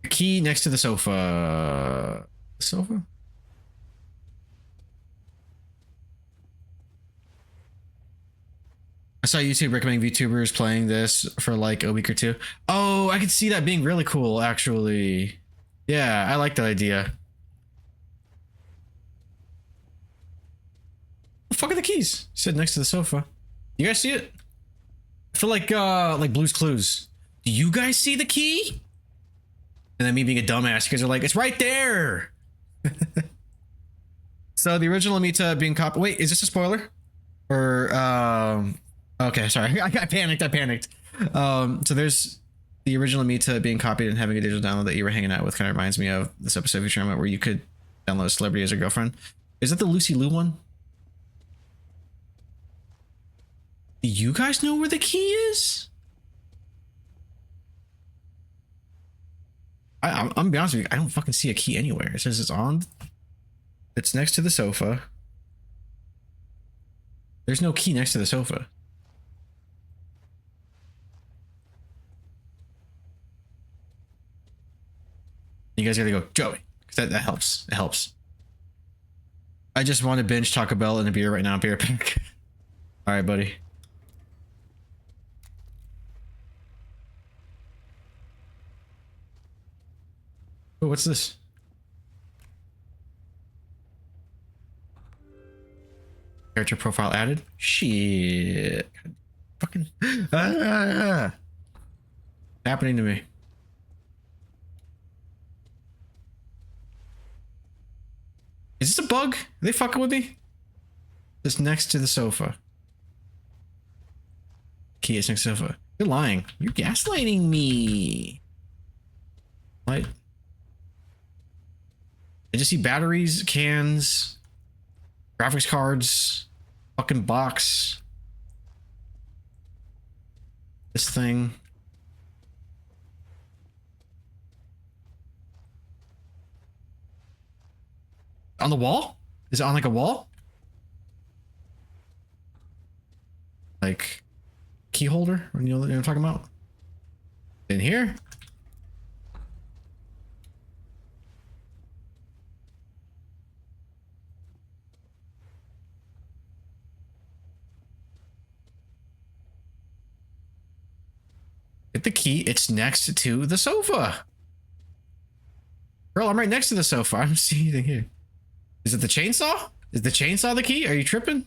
C: Key next to the sofa. Sofa? I saw YouTube recommending VTubers playing this for like a week or 2. Oh, I could see that being really cool, actually. Yeah, I like that idea. The fuck are the keys? Sit next to the sofa. You guys see it? I feel like Blue's Clues. Do you guys see the key? And then me being a dumbass, you guys are like, it's right there. So the original Amita being copied. Wait, is this a spoiler? Or okay, sorry. I panicked. So there's the original Amita being copied and having a digital download that you were hanging out with. Kind of reminds me of this episode of Futurama where you could download a celebrity as your girlfriend. Is that the Lucy Liu one? Do you guys know where the key is? I'm gonna be honest with you, I don't fucking see a key anywhere. It says it's next to the sofa. There's no key next to the sofa. You guys gotta go, Joey, because that helps. It helps. I just want to binge Taco Bell and a beer right now. Beer pack. All right, buddy. Oh, what's this? Character profile added? Shit. Fucking happening to me. Is this a bug? Are they fucking with me? This next to the sofa. Key is next to the sofa. You're lying. You're gaslighting me. What? I just see batteries, cans, graphics cards, fucking box. This thing. On the wall? Is it on like a wall? Like key holder? You know what I'm talking about? In here? Get the key. It's next to the sofa. Girl, I'm right next to the sofa. I don't see anything here. Is it the chainsaw? Is the chainsaw the key? Are you tripping?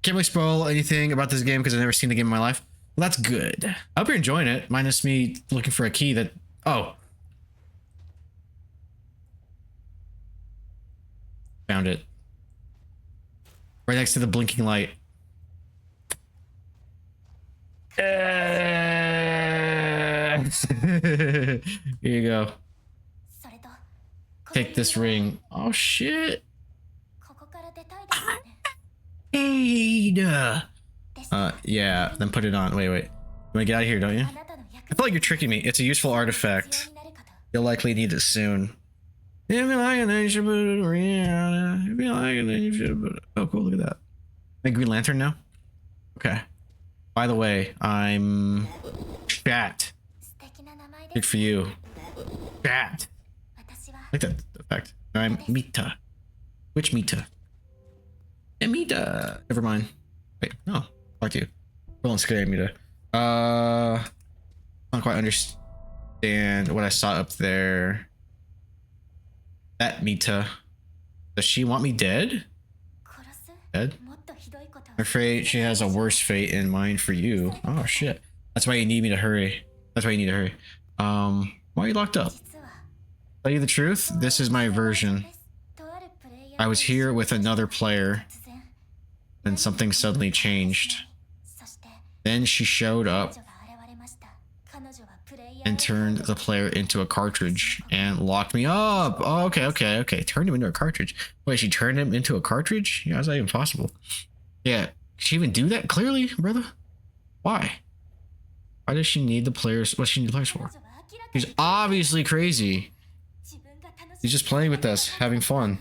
C: Can't really spoil anything about this game because I've never seen the game in my life. Well, that's good. I hope you're enjoying it. Minus me looking for a key that... Oh. Found it. Right next to the blinking light. Here you go. Take this ring. Oh shit. Ada. Yeah, then put it on. Wait. You wanna get out of here, don't you? I feel like you're tricking me. It's a useful artifact. You'll likely need it soon. If you like it, then you should put it around. If you like it, then you should put it. Oh, cool. Look at that. My Green Lantern now? Okay. By the way, I'm Chat. Good for you. Chat. I like that effect. I'm Mita. Which Mita? Mita. Never mind. Wait, no. Fuck you. Don't scare Mita. I don't quite understand what I saw up there. That Mita. Does she want me dead? Dead? I'm afraid she has a worse fate in mind for you. Oh shit. That's why you need me to hurry. That's why you need to hurry. Why are you locked up? Tell you the truth, this is my version. I was here with another player. Then something suddenly changed. Then she showed up and turned the player into a cartridge and locked me up. Oh, okay. Turned him into a cartridge. Wait, she turned him into a cartridge? Yeah, how's that even possible? Yeah, could she even do that? Clearly, brother. Why? Why does she need the players? What's she need the players for? She's obviously crazy. He's just playing with us, having fun.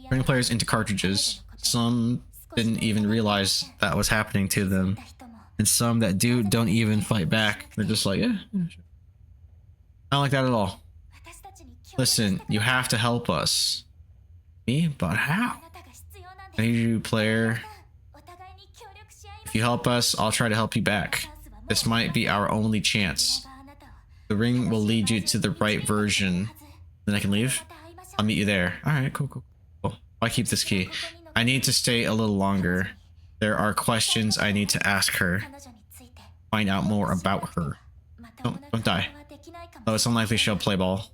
C: Turning players into cartridges. Some didn't even realize that was happening to them. And some that do don't even fight back. They're just like, yeah. Sure. I don't like that at all. Listen, you have to help us. Me? But how? I need you, player. If you help us, I'll try to help you back. This might be our only chance. The ring will lead you to the right version. Then I can leave? I'll meet you there. Alright, cool. Why keep this key? I need to stay a little longer. There are questions I need to ask her. Find out more about her. Don't die. Oh, it's unlikely she'll play ball.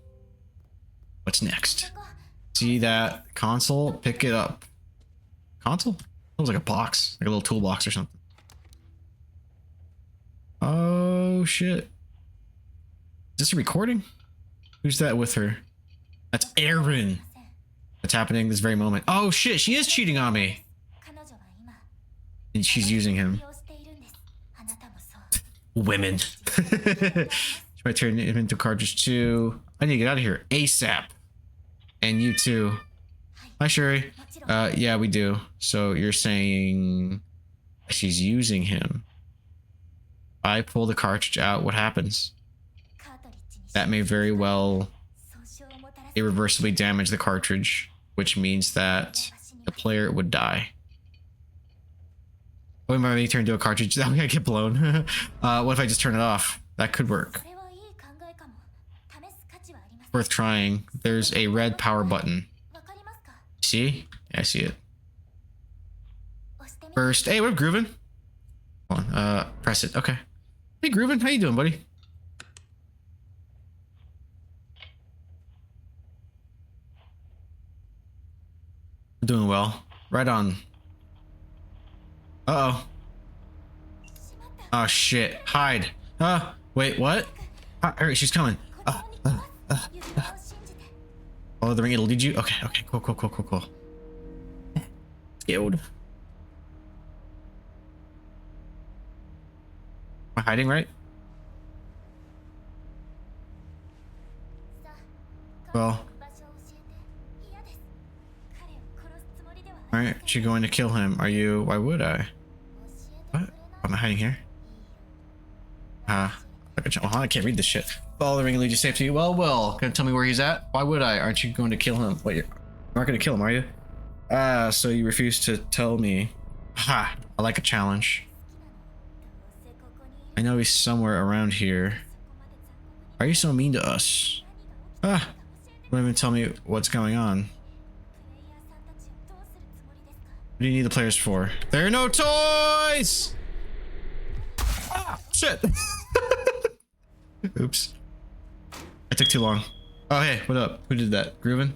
C: What's next? See that console? Pick it up. Console? It was like a box. Like a little toolbox or something. Oh, shit. Is this a recording? Who's that with her? That's Aaron. That's happening this very moment. Oh, shit. She is cheating on me. And she's using him. Women. She might turn him into cartridge too. I need to get out of here ASAP. And you too. Hi, Sherry. Yeah, we do. So you're saying she's using him. I pull the cartridge out. What happens? That may very well irreversibly damage the cartridge, which means that the player would die. What if I turn into a cartridge? That way I get blown. What if I just turn it off? That could work. Worth trying. There's a red power button. See? Yeah, I see it. First, hey, what up, Groovin? Hold on, press it. Okay. Hey, Groovin, how you doing, buddy? I'm doing well. Right on. Uh-oh. Oh, shit. Hide. Wait, what? Alright, she's coming. Follow the ring, it'll lead you? Okay, cool. Scared. Am I hiding, right? Well. Alright, she's going to kill him. Are you? Why would I? What? Am I hiding here? I can't read this shit. Follow the ring and lead you safe to you. Well. Gonna tell me where he's at? Why would I? Aren't you going to kill him? Wait, you're not gonna kill him, are you? So you refuse to tell me. Ha! I like a challenge. I know he's somewhere around here. Why are you so mean to us? Don't even tell me what's going on. What do you need the players for? There are no toys! Ah, shit! Oops. I took too long. Oh, hey, what up? Who did that? Groovin?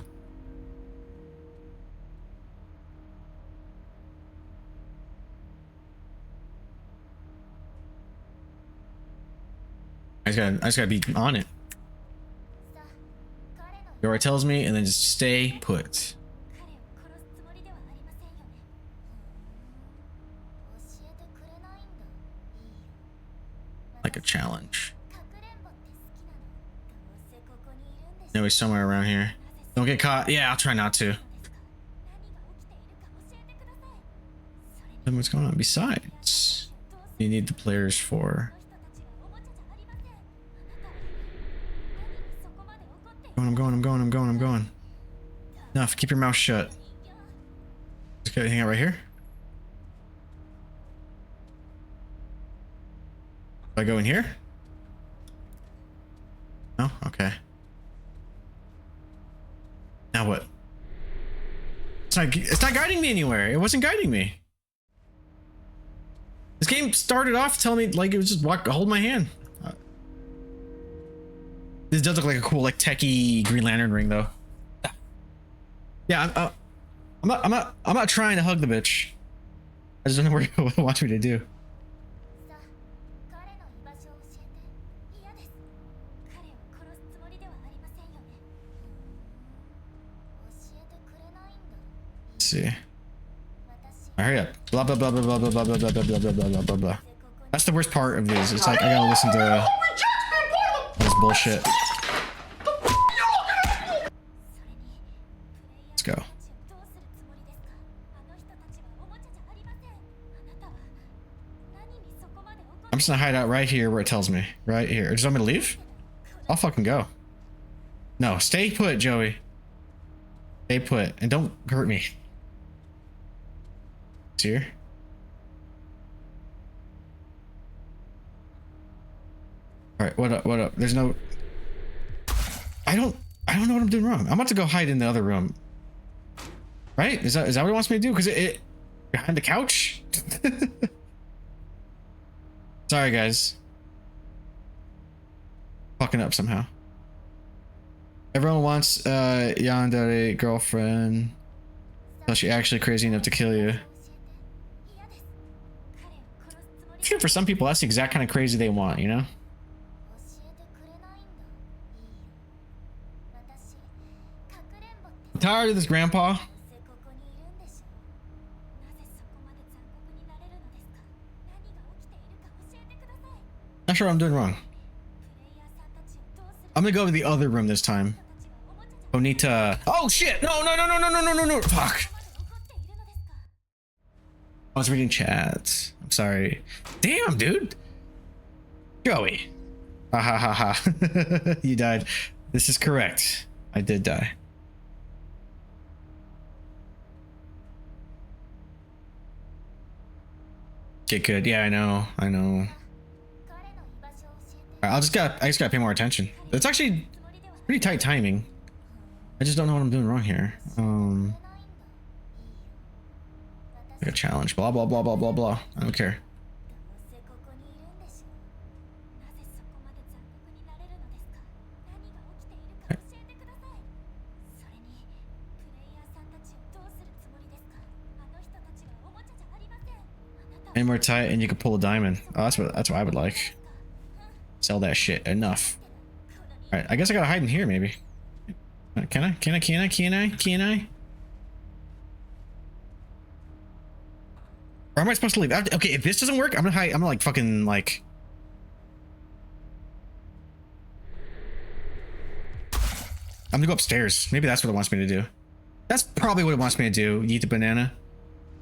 C: I just gotta be on it. Yora tells me, and then just stay put. Like a challenge. No, he's somewhere around here. Don't get caught. Yeah, I'll try not to. Then what's going on? Besides, you need the players for. I'm going. Enough. Keep your mouth shut. Just gotta hang out right here. Do I go in here? No? Okay. Now what? It's not guiding me anywhere. It wasn't guiding me. This game started off telling me like it was just hold my hand. This does look like a cool like techie Green Lantern ring though. Yeah, I'm not trying to hug the bitch. I just don't know what it wants me to do. Let's see. Hurry up. Blah blah blah blah blah blah blah blah blah blah blah blah blah blah. That's the worst part of this. It's like I gotta listen to this bullshit. just gonna hide out right here where it tells me. Right here. Does it want me to leave? I'll fucking go. No, stay put, Joey. Stay put. And don't hurt me. It's here. Alright, what up, what up? There's no... I don't know what I'm doing wrong. I'm about to go hide in the other room. Right? Is that what it wants me to do? Because it behind the couch? Sorry, guys. Fucking up somehow. Everyone wants Yandere girlfriend. Until she actually crazy enough to kill you. I feel for some people that's the exact kind of crazy they want, you know? I'm tired of this, Grandpa. Not sure what I'm doing wrong. I'm gonna go to the other room this time. Bonita. Oh shit! No, no, no, no, no, no, no, no, no. Fuck. I was reading chats. I'm sorry. Damn, dude. Joey. Ha ha ha ha. You died. This is correct. I did die. Get good. Yeah, I know. I know. I just gotta pay more attention. It's actually pretty tight timing. I just don't know what I'm doing wrong here. Like a challenge. Blah blah blah blah blah blah. I don't care. Any more tight and you can pull a diamond. Oh, that's what I would like. Sell that shit. Enough. All right, I guess I gotta hide in here maybe. Can I? Can I? Can I? Can I? Can I? Or am I supposed to leave? Okay, if this doesn't work, I'm gonna hide. I'm gonna like fucking like. I'm gonna go upstairs. Maybe that's what it wants me to do. That's probably what it wants me to do. Eat the banana.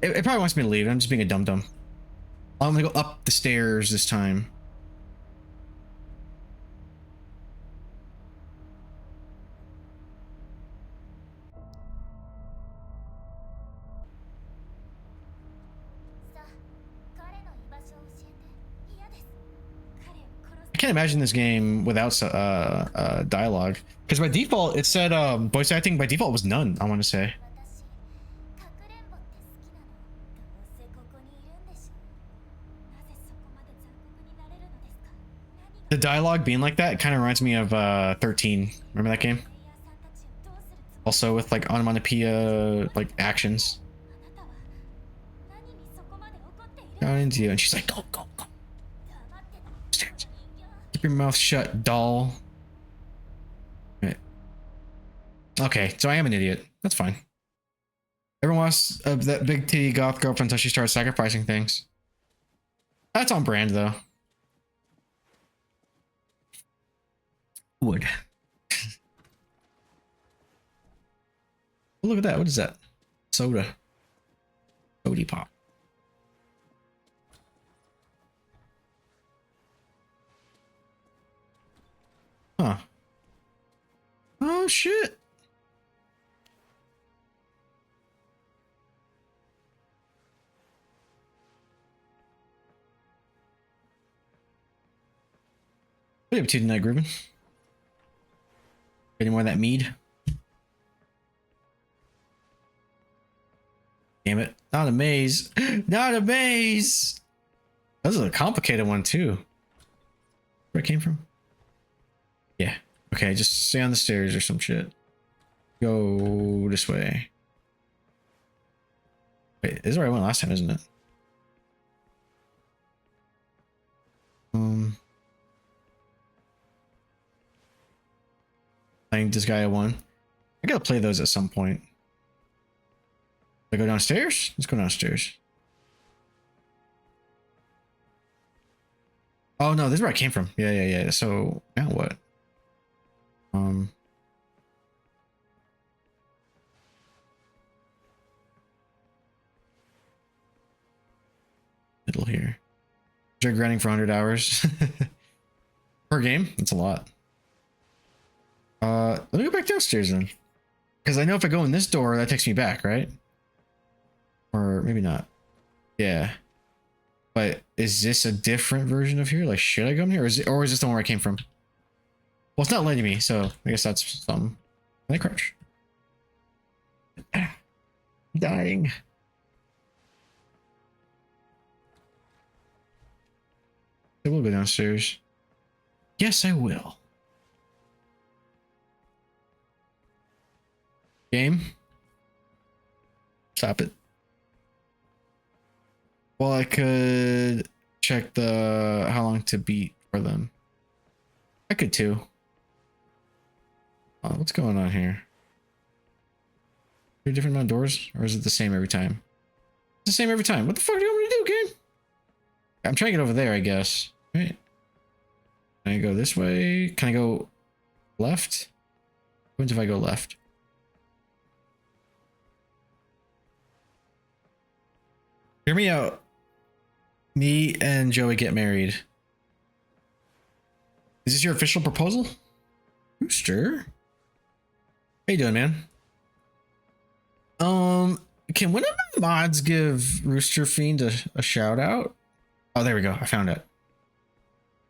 C: It probably wants me to leave. I'm just being a dum-dum. I'm gonna go up the stairs this time. I can't imagine this game without dialogue. Because by default, it said voice acting by default was none, I want to say. The dialogue being like that kind of reminds me of 13. Remember that game? Also with like onomatopoeia like actions. Down into you, and she's like, go, go, go. Upstairs. Keep your mouth shut, doll. Right. Okay, so I am an idiot. That's fine. Everyone wants that big titty goth girlfriend until she starts sacrificing things. That's on brand though. Wood. Oh, look at that. What is that? Soda. Sody pop. Huh. Oh shit. What are you up to tonight, Gruben? Any more of that mead? Damn it. Not a maze. Not a maze! This is a complicated one too. Where it came from? Yeah. Okay, just stay on the stairs or some shit. Go this way. Wait, this is where I went last time, isn't it? Playing this guy at one. I gotta play those at some point. I go downstairs? Let's go downstairs. Oh no, this is where I came from. Yeah, yeah, yeah. So now what? Middle here. They're grinding for 100 hours per game. That's a lot. Let me go back downstairs then, because I know if I go in this door, that takes me back, right? Or maybe not. Yeah. But is this a different version of here? Like, should I go in here, or is this the one where I came from? Well, it's not letting me, so I guess that's something. Can I crouch? I'm dying. I will go downstairs. Yes, I will. Game. Stop it. Well, I could check the how long to beat for them. I could too. What's going on here? Are there a different amount of doors, or is it the same every time? It's the same every time. What the fuck do you want me to do, game? I'm trying to get over there, I guess. Right? Can I go this way? Can I go left? What if I go left? Hear me out. Me and Joey get married. Is this your official proposal? Rooster? How you doing, man? Can one of my mods give Rooster Fiend a shout out? Oh, there we go. I found it.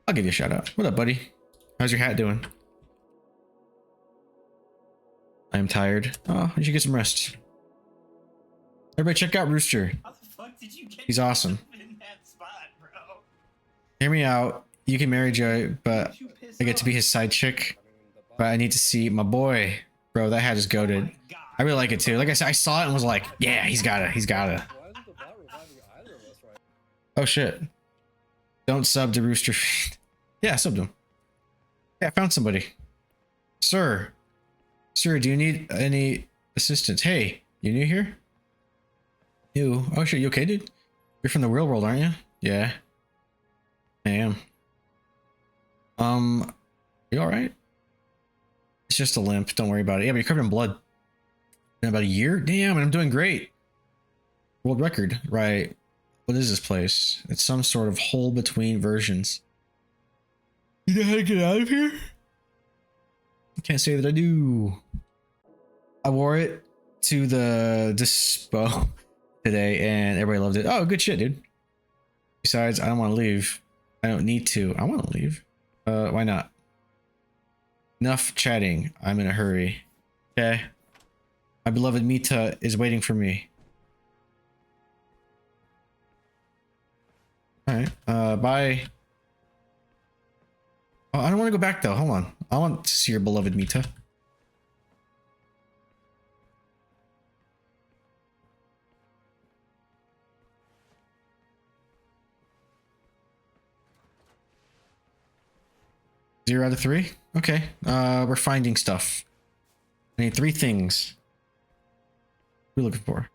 C: I'll give you a shout out. What up, buddy? How's your hat doing? I'm tired. Oh, you should get some rest. Everybody check out Rooster.
H: How the fuck did you get
C: He's awesome.
H: in that spot, bro?
C: Hear me out. You can marry Joey, but I get to be his side chick. But I need to see my boy. Bro, that hat is goated. I really like it too. Like I said, I saw it and was like, yeah, he's got it. He's got it.
A: Why isn't the bot reviving either of us right
C: Oh shit. Don't sub to Rooster Feed. Yeah, subbed him. Yeah, I found somebody. Sir. Sir, do you need any assistance? Hey, you new here? New. Oh shit, you okay, dude? You're from the real world, aren't you? Yeah. I am. You alright? It's just a limp. Don't worry about it. Yeah, but you're covered in blood. In about a year? Damn, and I'm doing great. World record. Right. What is this place? It's some sort of hole between versions. You know how to get out of here? I can't say that I do. I wore it to the dispo today and everybody loved it. Oh, good shit, dude. Besides, I don't want to leave. I don't need to. I want to leave. Why not? Enough chatting. I'm in a hurry. Okay. My beloved Mita is waiting for me. Alright. Bye. Oh, I don't want to go back though. Hold on. I want to see your beloved Mita. Zero out of 3? Okay. We're finding stuff. I need 3 things. What are we looking for?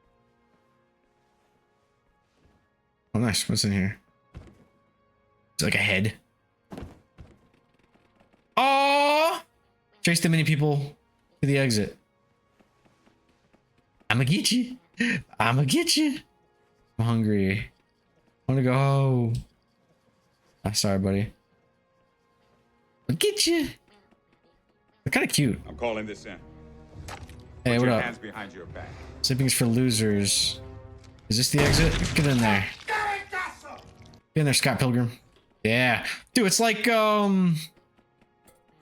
C: Oh, nice. What's in here? It's like a head. Oh! Chase the many people to the exit. I'ma get you. I'ma get you. I'm hungry. I wanna go. Oh, sorry, buddy. I'll get you. They're kind of cute.
I: I'm calling this in.
C: Hey,
I: Put
C: what
I: your
C: up?
I: hands behind your back.
C: Sipping's for losers. Is this the exit? Get in there. Get in there, Scott Pilgrim. Yeah. Dude, it's like, there's a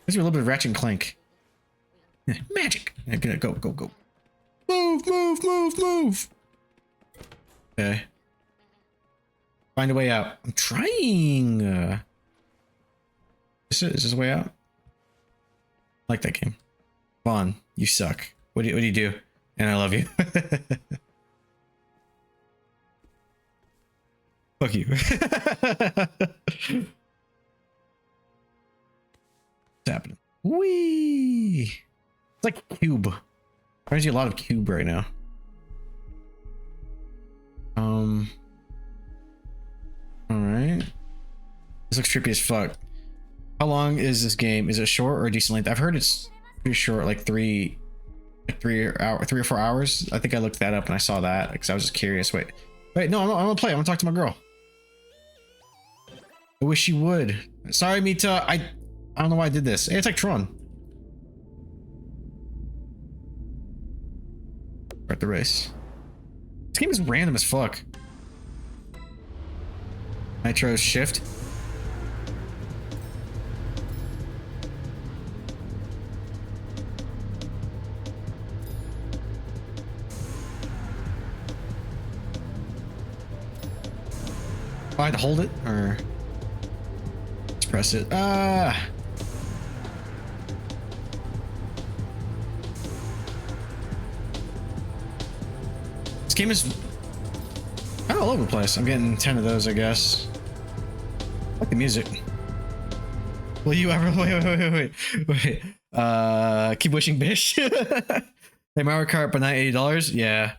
C: little bit of Ratchet and Clank. Yeah, magic. Yeah, go, go, go. Move, move, move, move. Okay. Find a way out. I'm trying. Is this a way out? I like that game. Vaughn, you suck. What do you do? And I love you. Fuck you. What's happening? Whee! It's like Cube. Reminds you a lot of Cube right now. Alright. This looks trippy as fuck. How long is this game? Is it short or a decent length? I've heard it's pretty short, like 3 or 4 hours. I think I looked that up and I saw that because I was just curious. Wait, no, I'm gonna play. I'm gonna talk to my girl. I wish you would. Sorry, Mita. I don't know why I did this. Hey, it's like Tron. We're at the race. This game is random as fuck. Nitro shift. Oh, I had to hold it, or let's press it. This game is kind of all over the place. I'm getting 10 of those, I guess. I like the music. Will you ever wait? Keep wishing, bish. Hey, Mario Kart, but not $80. Yeah.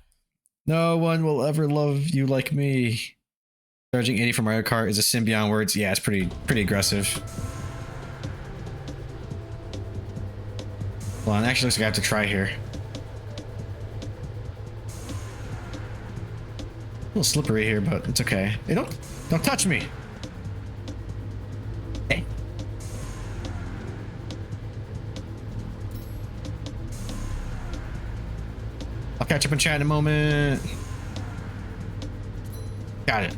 C: No one will ever love you like me. Charging 80 for Mario Kart is a sin beyond words. Yeah, it's pretty aggressive. Hold on, actually looks like I have to try here. A little slippery here, but it's okay. Hey, don't touch me. Hey. I'll catch up and chat in a moment. Got it.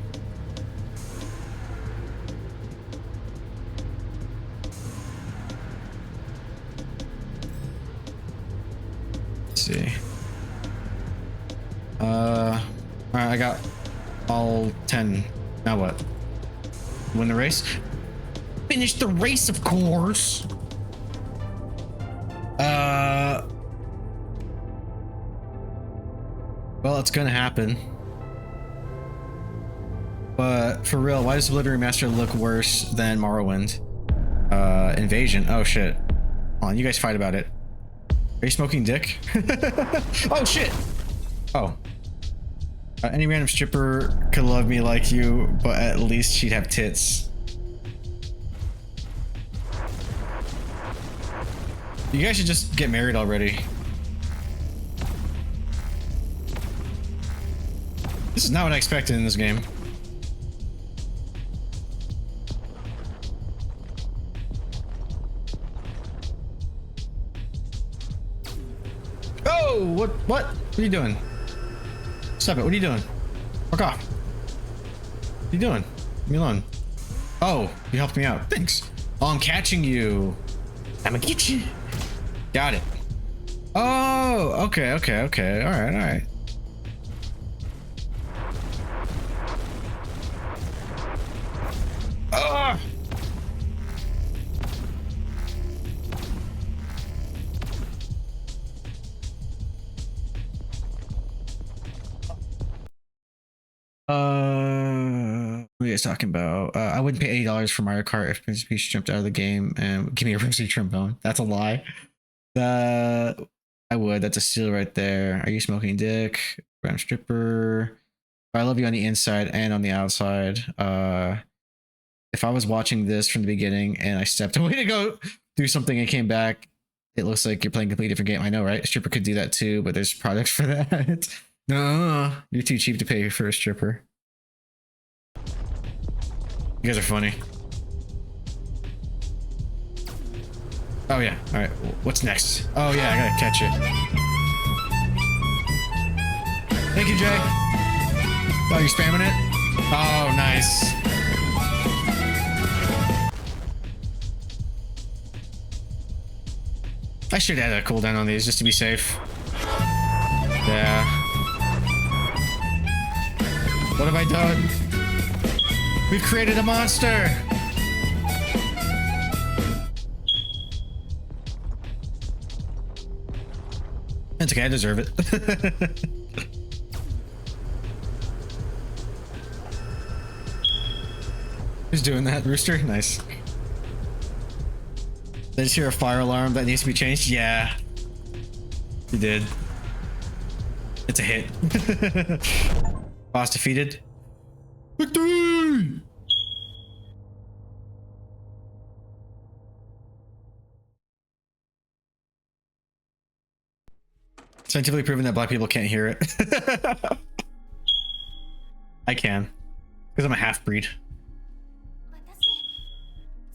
C: See. Alright, I got all 10. Now what? Win the race? Finish the race, of course. Well, it's gonna happen. But for real, why does Oblivion Remaster look worse than Morrowind? Invasion. Oh shit. Hold on, you guys fight about it. Are you smoking dick? Oh shit! Oh. Any random stripper could love me like you, but at least she'd have tits. You guys should just get married already. This is not what I expected in this game. Oh, what? What are you doing? Stop it, what are you doing? Fuck off. What are you doing? Leave me alone. Oh, you helped me out. Thanks. Oh, I'm catching you. I'm gonna get you. Got it. Oh, okay. All right. Ah! What are you guys talking about? I wouldn't pay $80 for Mario Kart if Princess Peach jumped out of the game and give me a rosy trombone. That's a lie. I would. That's a steal right there. Are you smoking dick? Brown stripper. I love you on the inside and on the outside. If I was watching this from the beginning and I stepped away to go do something and came back, it looks like you're playing a completely different game. I know, right? A stripper could do that too, but there's products for that. No, you're too cheap to pay for a stripper. You guys are funny. Oh yeah, all right. What's next? Oh yeah, I gotta catch it. Thank you, Jay. Oh, you're spamming it? Oh, nice. I should add a cooldown on these just to be safe. Yeah. What have I done? We've created a monster! It's okay, I deserve it. Who's doing that? Rooster? Nice. Did I just hear a fire alarm that needs to be changed? Yeah. You did. It's a hit. Boss defeated. Victory! Scientifically proven that black people can't hear it. I can. Because I'm a half-breed.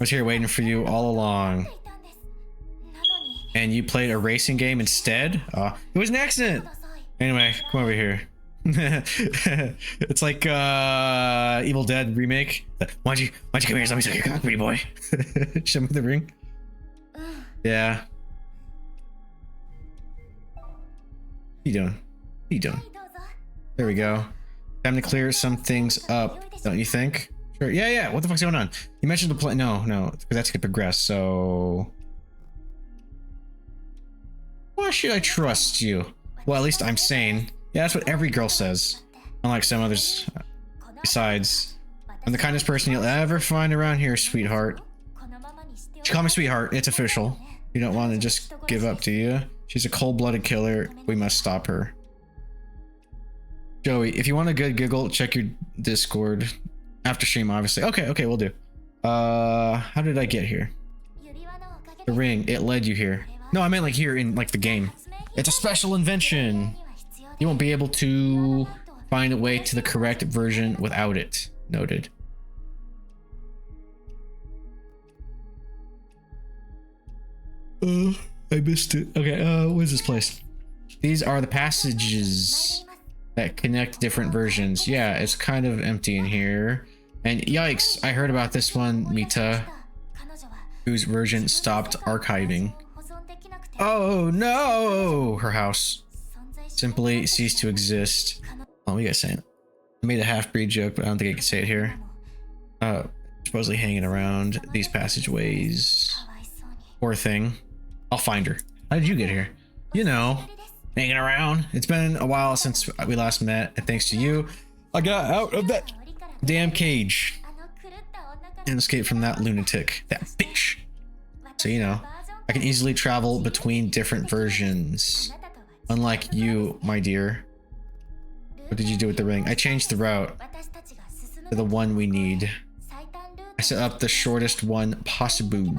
C: was here waiting for you all along. And you played a racing game instead? It was an accident! Anyway, come over here. It's like Evil Dead remake. Why'd you come here? Let me suck your cock, pretty boy. Show me the ring. Yeah. What you doing? What you doing? There we go. Time to clear some things up, don't you think? Sure. Yeah. What the fuck's going on? You mentioned the play. No, because that's gonna progress. So why should I trust you? Well, at least I'm sane. Yeah, that's what every girl says. Unlike some others. Besides, I'm the kindest person you'll ever find around here, sweetheart. She called me sweetheart. It's official. You don't want to just give up, do you? She's a cold-blooded killer. We must stop her. Joey, if you want a good giggle, check your Discord. After stream, obviously. Okay, we'll do. How did I get here? The ring. It led you here. No, I meant like here in like the game. It's a special invention. You won't be able to find a way to the correct version without it. Noted. I missed it. Okay, what is this place? These are the passages that connect different versions. Yeah, it's kind of empty in here. And yikes, I heard about this one, Mita, whose version stopped archiving. Oh no! Her house simply ceased to exist. Oh, we gotta say it. I made a half-breed joke, but I don't think I can say it here. Supposedly hanging around these passageways. Poor thing. I'll find her. How did you get here? You know, hanging around. It's been a while since we last met, and thanks to you, I got out of that damn cage and escaped from that lunatic, that bitch. So, you know, I can easily travel between different versions. Unlike you, my dear. What did you do with the ring? I changed the route to the one we need. I set up the shortest one possible,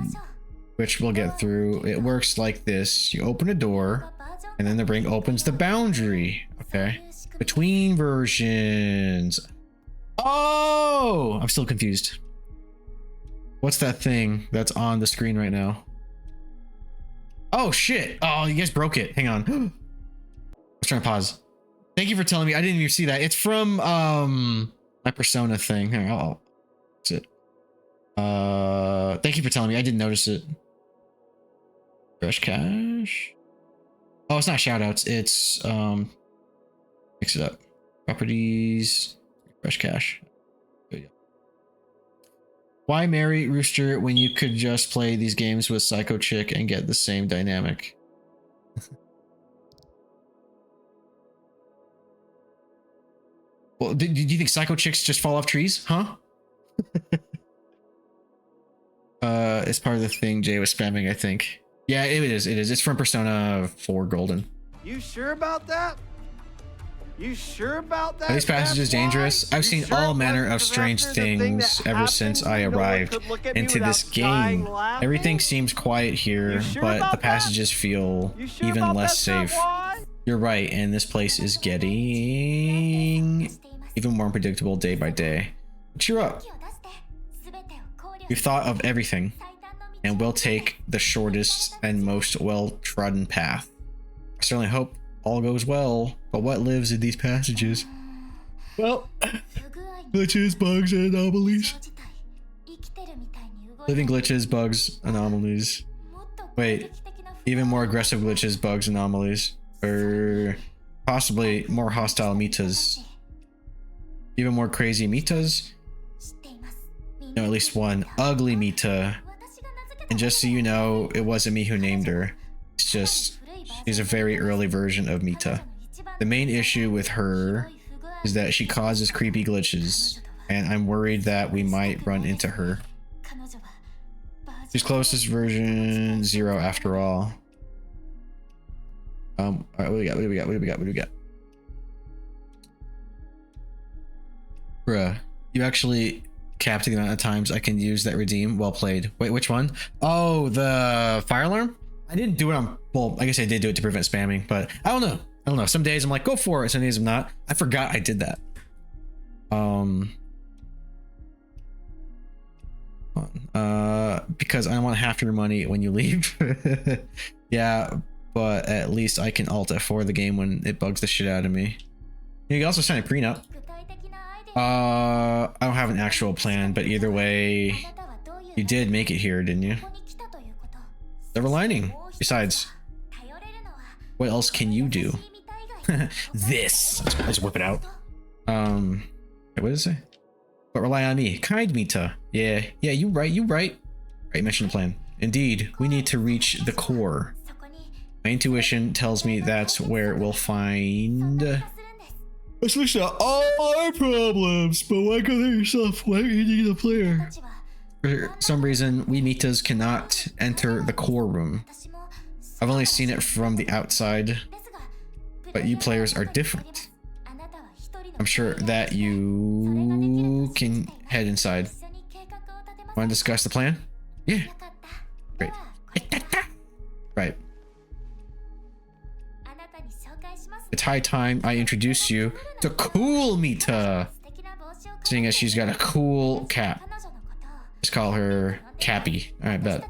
C: which we'll get through. It works like this. You open a door, and then the ring opens the boundary. Okay. Between versions. Oh! I'm still confused. What's that thing that's on the screen right now? Oh, shit. Oh, you guys broke it. Hang on. I was trying to pause. Thank you for telling me. I didn't even see that. It's from my Persona thing. Here, that's it. Thank you for telling me. I didn't notice it. Fresh cash. Oh, it's not shoutouts. It's mix it up. Properties. Fresh cash. There you go. Why marry Rooster when you could just play these games with Psycho Chick and get the same dynamic? Well, do you think Psycho Chicks just fall off trees? Huh? It's part of the thing Jay was spamming, I think. Yeah, it is. It's from Persona 4 Golden.
F: You sure about that? You sure about that?
C: Are these passages dangerous? I've seen all manner of strange things ever since I arrived into this game. Everything seems quiet here, but the passages feel even less safe. You're right, and this place is getting even more unpredictable day by day. Cheer up. We've thought of everything, and we'll take the shortest and most well-trodden path. I certainly hope all goes well, but what lives in these passages? Well, glitches, bugs, and anomalies. Living glitches, bugs, anomalies. Wait, even more aggressive glitches, bugs, anomalies. Or possibly more hostile Mitas. Even more crazy Mitas? No, at least one ugly Mita. And just so you know, it wasn't me who named her. It's just, she's a very early version of Mita. The main issue with her is that she causes creepy glitches, and I'm worried that we might run into her. She's closest version 0 after all. Alright, what do we got? Bruh, you actually capped the amount of times I can use that redeem. Well played. Wait, which one? Oh, the fire alarm? I didn't do it on, well, I guess I did do it to prevent spamming, but I don't know. Some days I'm like, go for it. Some days I'm not. I forgot I did that. Because I want half your money when you leave. Yeah, but at least I can alt F4 the game when it bugs the shit out of me. You can also sign a prenup. I don't have an actual plan, but either way, you did make it here, didn't you? Silver lining. Besides, what else can you do? This. Let's whip it out. What does it say? But rely on me. Kind Mita. Yeah, you right. Right, mission plan. Indeed, we need to reach the core. My intuition tells me that's where we'll find a solution to all our problems. But why go there yourself? Why are you needing a player? For some reason, we Mitas cannot enter the core room. I've only seen it from the outside, but you players are different. I'm sure that you can head inside. Want to discuss the plan? Yeah. Great. Right. It's high time I introduce you to Cool Mita, seeing as she's got a cool cap. Let's call her Cappy. Alright, bet.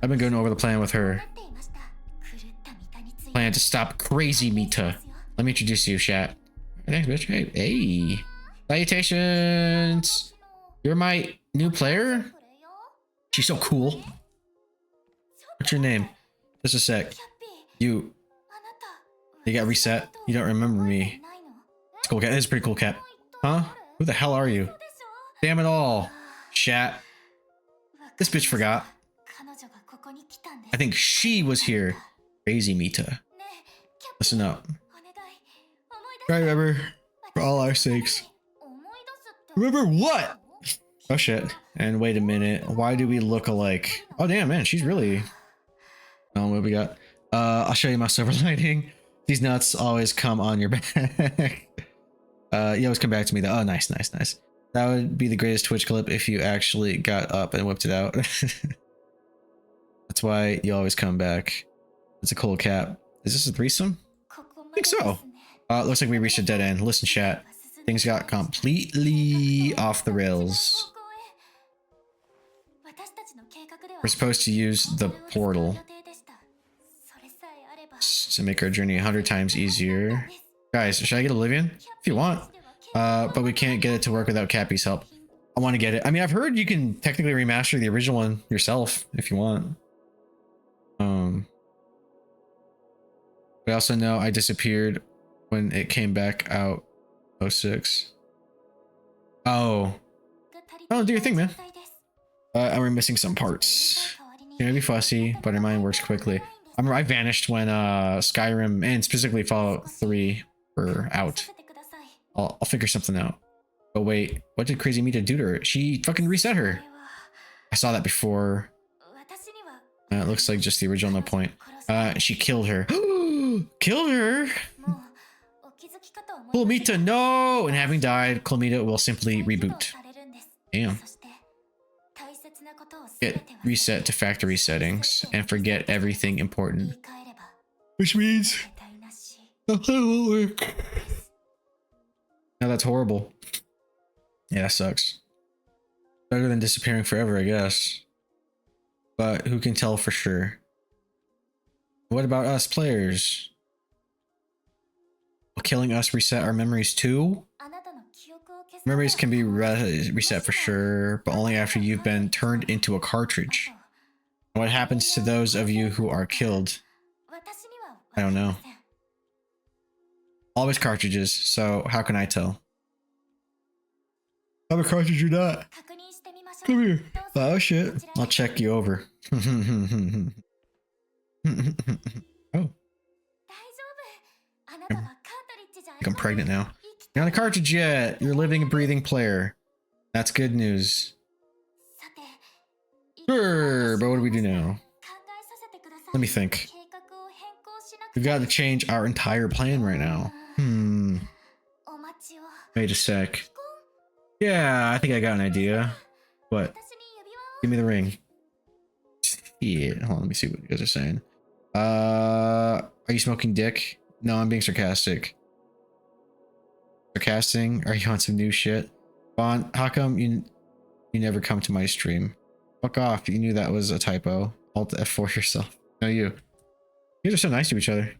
C: I've been going over the plan with her. Plan to stop crazy Mita. Let me introduce you, chat. Thanks, bitch. Hey. Salutations. You're my new player? She's so cool. What's your name? Just a sec. You got reset? You don't remember me. It's cool cat. It's a pretty cool cat. Huh? Who the hell are you? Damn it all. Chat. This bitch forgot. I think she was here. Crazy Mita. Listen up. Try to remember, for all our sakes. Remember what? Oh shit. And wait a minute. Why do we look alike? Oh damn, man. She's really... Oh, what we got? I'll show you my silver lining. These nuts always come on your back. You always come back to me though. Oh, nice. That would be the greatest Twitch clip if you actually got up and whipped it out. That's why you always come back. It's a cool cap. Is this a threesome? I think so. Looks like we reached a dead end. Listen, chat. Things got completely off the rails. We're supposed to use the portal to make our journey 100 times easier. Guys, should I get Oblivion? If you want. But we can't get it to work without Cappy's help. I want to get it. I mean, I've heard you can technically remaster the original one yourself if you want. I also know I disappeared when it came back out 06. Oh, do your thing, man. And we're missing some parts. You're gonna be fussy, but our mind works quickly. I remember I vanished when Skyrim and specifically Fallout 3 were out. I'll figure something out. Oh wait, what did Crazy Mita do to her? She fucking reset her. I saw that before. It looks like just the original, no point. She killed her. Killed her? Cool Mita, no! And having died, Cool Mita will simply reboot. Damn. Get reset to factory settings and forget everything important. Which means the plan won't work. Now that's horrible. Yeah, that sucks. Better than disappearing forever, I guess. But who can tell for sure? What about us players? Will killing us reset our memories too? Memories can be reset for sure, but only after you've been turned into a cartridge. And what happens to those of you who are killed? I don't know. Always cartridges, so how can I tell? I'm a cartridge or not? Come here. Oh shit. I'll check you over. Oh. I'm pregnant now. You're not a cartridge yet. You're a living and breathing player. That's good news. Sure, but what do we do now? Let me think. We've got to change our entire plan right now. Wait a sec. Yeah, I think I got an idea. What? Give me the ring. Yeah, hold on, let me see what you guys are saying. Are you smoking dick? No, I'm being sarcastic. Sarcastic? Are you on some new shit? Vaughn, how come you You never come to my stream. Fuck off. You knew that was a typo. Alt F4 yourself. No, you. You guys are so nice to each other.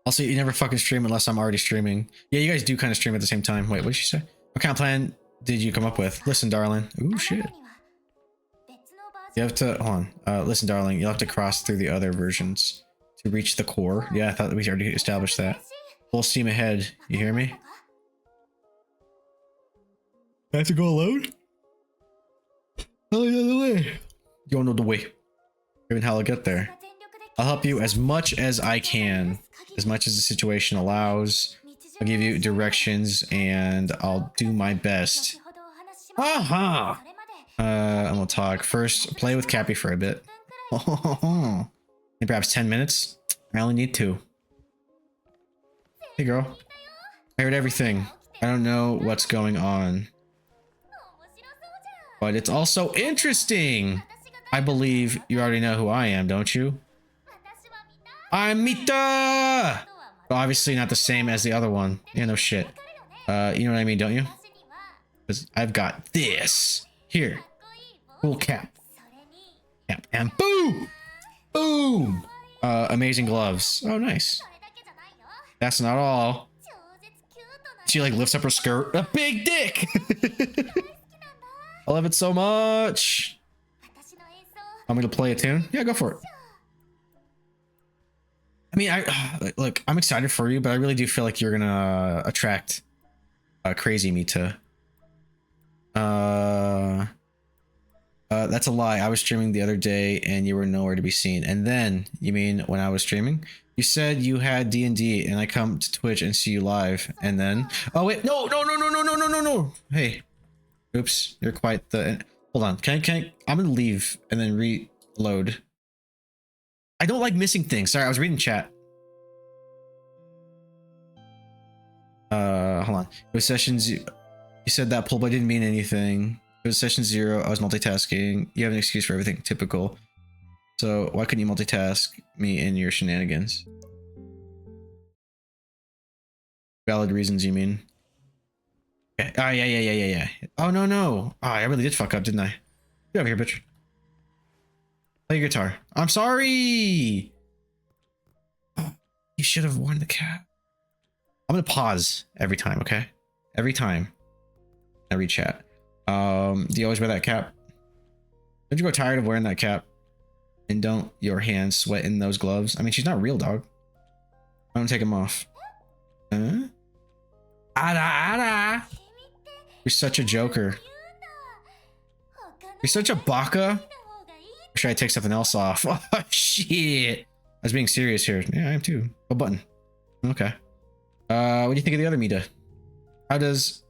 C: Also, you never fucking stream unless I'm already streaming. Yeah, you guys do kind of stream at the same time. Wait, what did she say? What kind of plan did you come up with? Listen, darling. Ooh, shit. You have to, hold on. Listen, darling, you'll have to cross through the other versions to reach the core. Yeah, I thought we already established that. Full steam ahead. You hear me? I have to go alone? Oh, the other way. You don't know the way. Even how I'll get there. I'll help you as much as I can. As much as the situation allows. I'll give you directions and I'll do my best. Aha! I'm gonna talk. First, play with Cappy for a bit. Maybe perhaps 10 minutes. I only need 2. Hey girl. I heard everything. I don't know what's going on. But it's also interesting. I believe you already know who I am, don't you? I'm Mita! But obviously not the same as the other one. Yeah, no shit. You know what I mean, don't you? Because I've got this. Here. Cool cap. Cap. And boom! Boom! Amazing gloves. Oh, nice. That's not all. She like lifts up her skirt. A big dick! I love it so much. Want me to play a tune? Yeah, go for it. I mean, look, I'm excited for you, but I really do feel like you're gonna attract crazy Mita. That's a lie. I was streaming the other day and you were nowhere to be seen. And then, you mean when I was streaming? You said you had D&D and I come to Twitch and see you live. And then, oh wait, no. Hey, oops, you're quite the, hold on. Can I, I'm gonna leave and then reload. I don't like missing things. Sorry, I was reading chat. Hold on. It was sessions. You said that pull, but didn't mean anything. It was session 0. I was multitasking. You have an excuse for everything. Typical. So why couldn't you multitask me in your shenanigans? Valid reasons, you mean? Okay. Oh, yeah. Oh, no. Oh, I really did fuck up, didn't I? Get over here, bitch. Play your guitar. I'm sorry. Oh, you should have worn the cap. I'm gonna pause every time, okay? Every time. Every chat. Do you always wear that cap? Don't you grow tired of wearing that cap? And don't your hands sweat in those gloves? I mean, she's not real, dog. I don't take them off. Huh? Ada. You're such a joker. You're such a baka. Or should I take something else off? Oh, shit. I was being serious here. Yeah, I am too. A button. Okay. What do you think of the other Mita? How does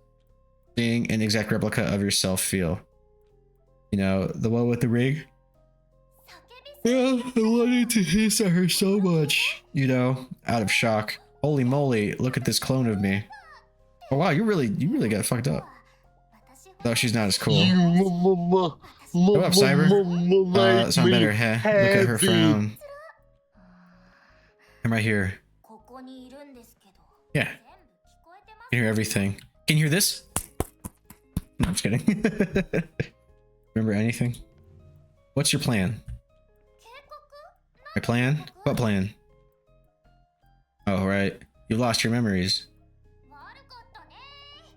C: being an exact replica of yourself feel? You know, the one with the rig? Yeah, I wanted to hiss at her so much. You know, out of shock. Holy moly, look at this clone of me. Oh wow, you really got fucked up. Though she's not as cool. What up, Cyber? Sound better, huh? Look at her frown. I'm right here. Yeah. Can hear everything. Can you hear this? No, I'm just kidding. Remember anything? What's your plan? My plan? What plan? Oh, right. You've lost your memories.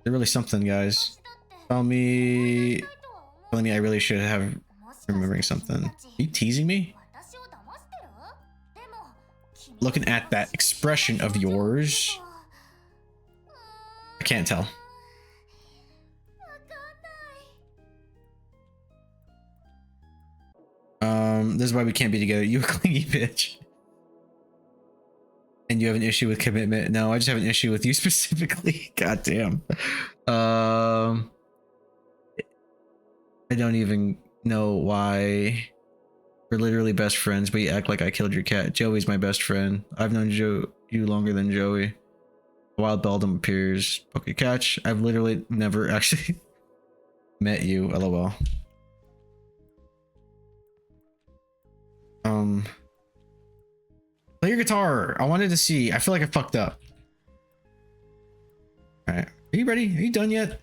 C: They're really something, guys. Telling me I really should have remembering something. Are you teasing me? Looking at that expression of yours, I can't tell. This is why we can't be together. You a clingy bitch. And you have an issue with commitment. No, I just have an issue with you specifically. God damn. I don't even know why. We're literally best friends, but you act like I killed your cat. Joey's my best friend. I've known you longer than Joey. Wild Beldam appears. Poke catch. I've literally never actually met you. LOL. Play your guitar. I wanted to see. I feel like I fucked up. All right, are you ready? Are you done yet?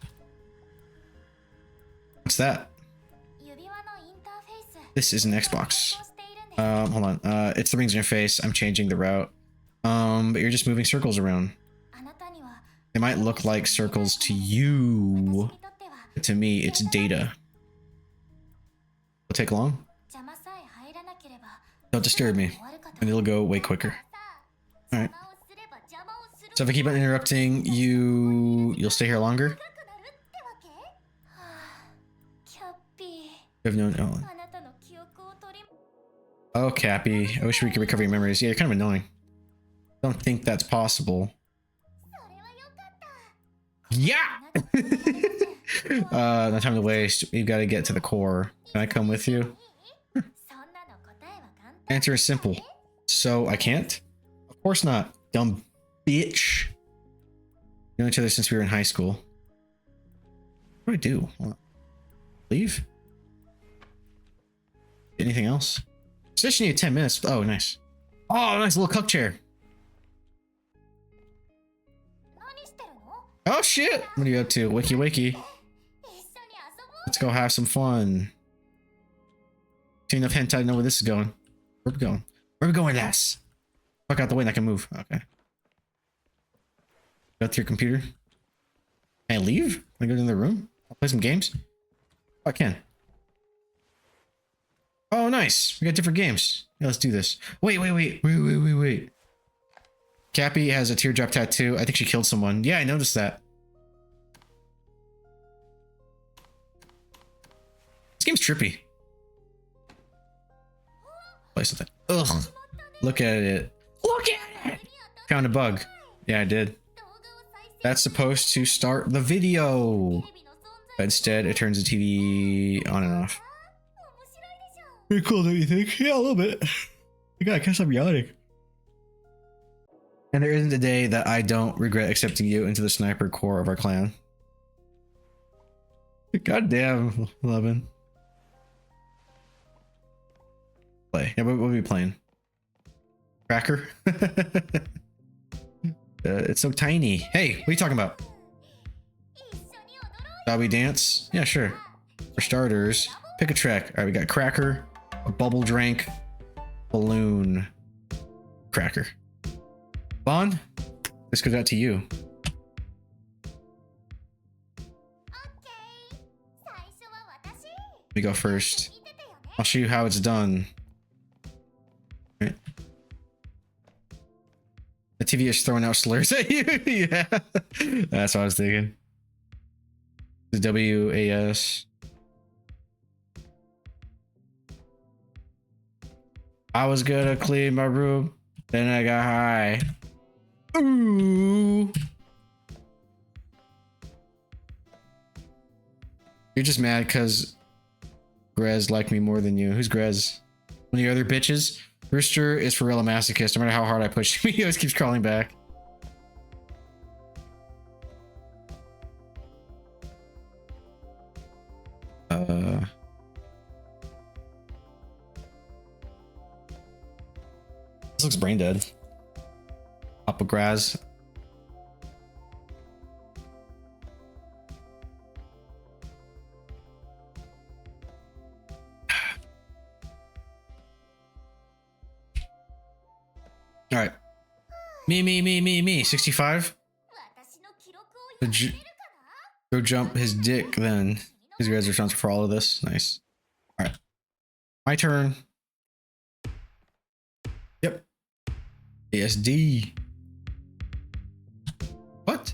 C: What's that? This is an Xbox. Hold on. It's the rings in your face. I'm changing the route. But you're just moving circles around. They might look like circles to you, but to me, it's data. It'll take long. Don't disturb me, and it'll go way quicker. All right. So if I keep on interrupting you, you'll stay here longer. You have no. Oh, Cappy. I wish we could recover your memories. Yeah, you're kind of annoying. Don't think that's possible. Yeah! No time to waste. We've got to get to the core. Can I come with you? Answer is simple. So I can't? Of course not. Dumb bitch. We know each other since we were in high school. What do I do? Hold on. Leave? Anything else? Session need 10 minutes. Oh, nice. Oh, nice little cuck chair. Oh shit! What are you up to? Wiki wiki. Let's go have some fun. See enough hentai to know where this is going. Where are we going? Where are we going, ass? Fuck out the way and I can move. Okay. Go to your computer. Can I leave? Can I go to the room? I'll play some games? Oh, I can. Oh, nice. We got different games. Yeah, let's do this. Wait. Cappy has a teardrop tattoo. I think she killed someone. Yeah, I noticed that. This game's trippy. Play something. Ugh. Look at it. Look at it! Found a bug. Yeah, I did. That's supposed to start the video. But instead, it turns the TV on and off. Pretty cool, don't you think? Yeah, a little bit. I can't stop yawning. And there isn't a day that I don't regret accepting you into the sniper corps of our clan. Goddamn, 11. Play. Yeah, what are we playing? Cracker? It's so tiny. Hey, what are you talking about? Shall we dance? Yeah, sure. For starters, pick a track. All right, we got Cracker, a bubble drink, balloon, Cracker. Bond, this goes out to you. Let me go first. I'll show you how it's done. Right. The TV is throwing out slurs at you. Yeah, that's what I was thinking. The WAS. I was gonna clean my room, then I got high. Ooh. You're just mad because Grez liked me more than you. Who's Grez? One of your other bitches? Rooster is for real a masochist. No matter how hard I push him, he always keeps crawling back. This looks brain dead. Papa Graz. All right. Me. 65. Go jump his dick then. These guys are responsible for all of this. Nice. All right. My turn. Yep. ASD. What?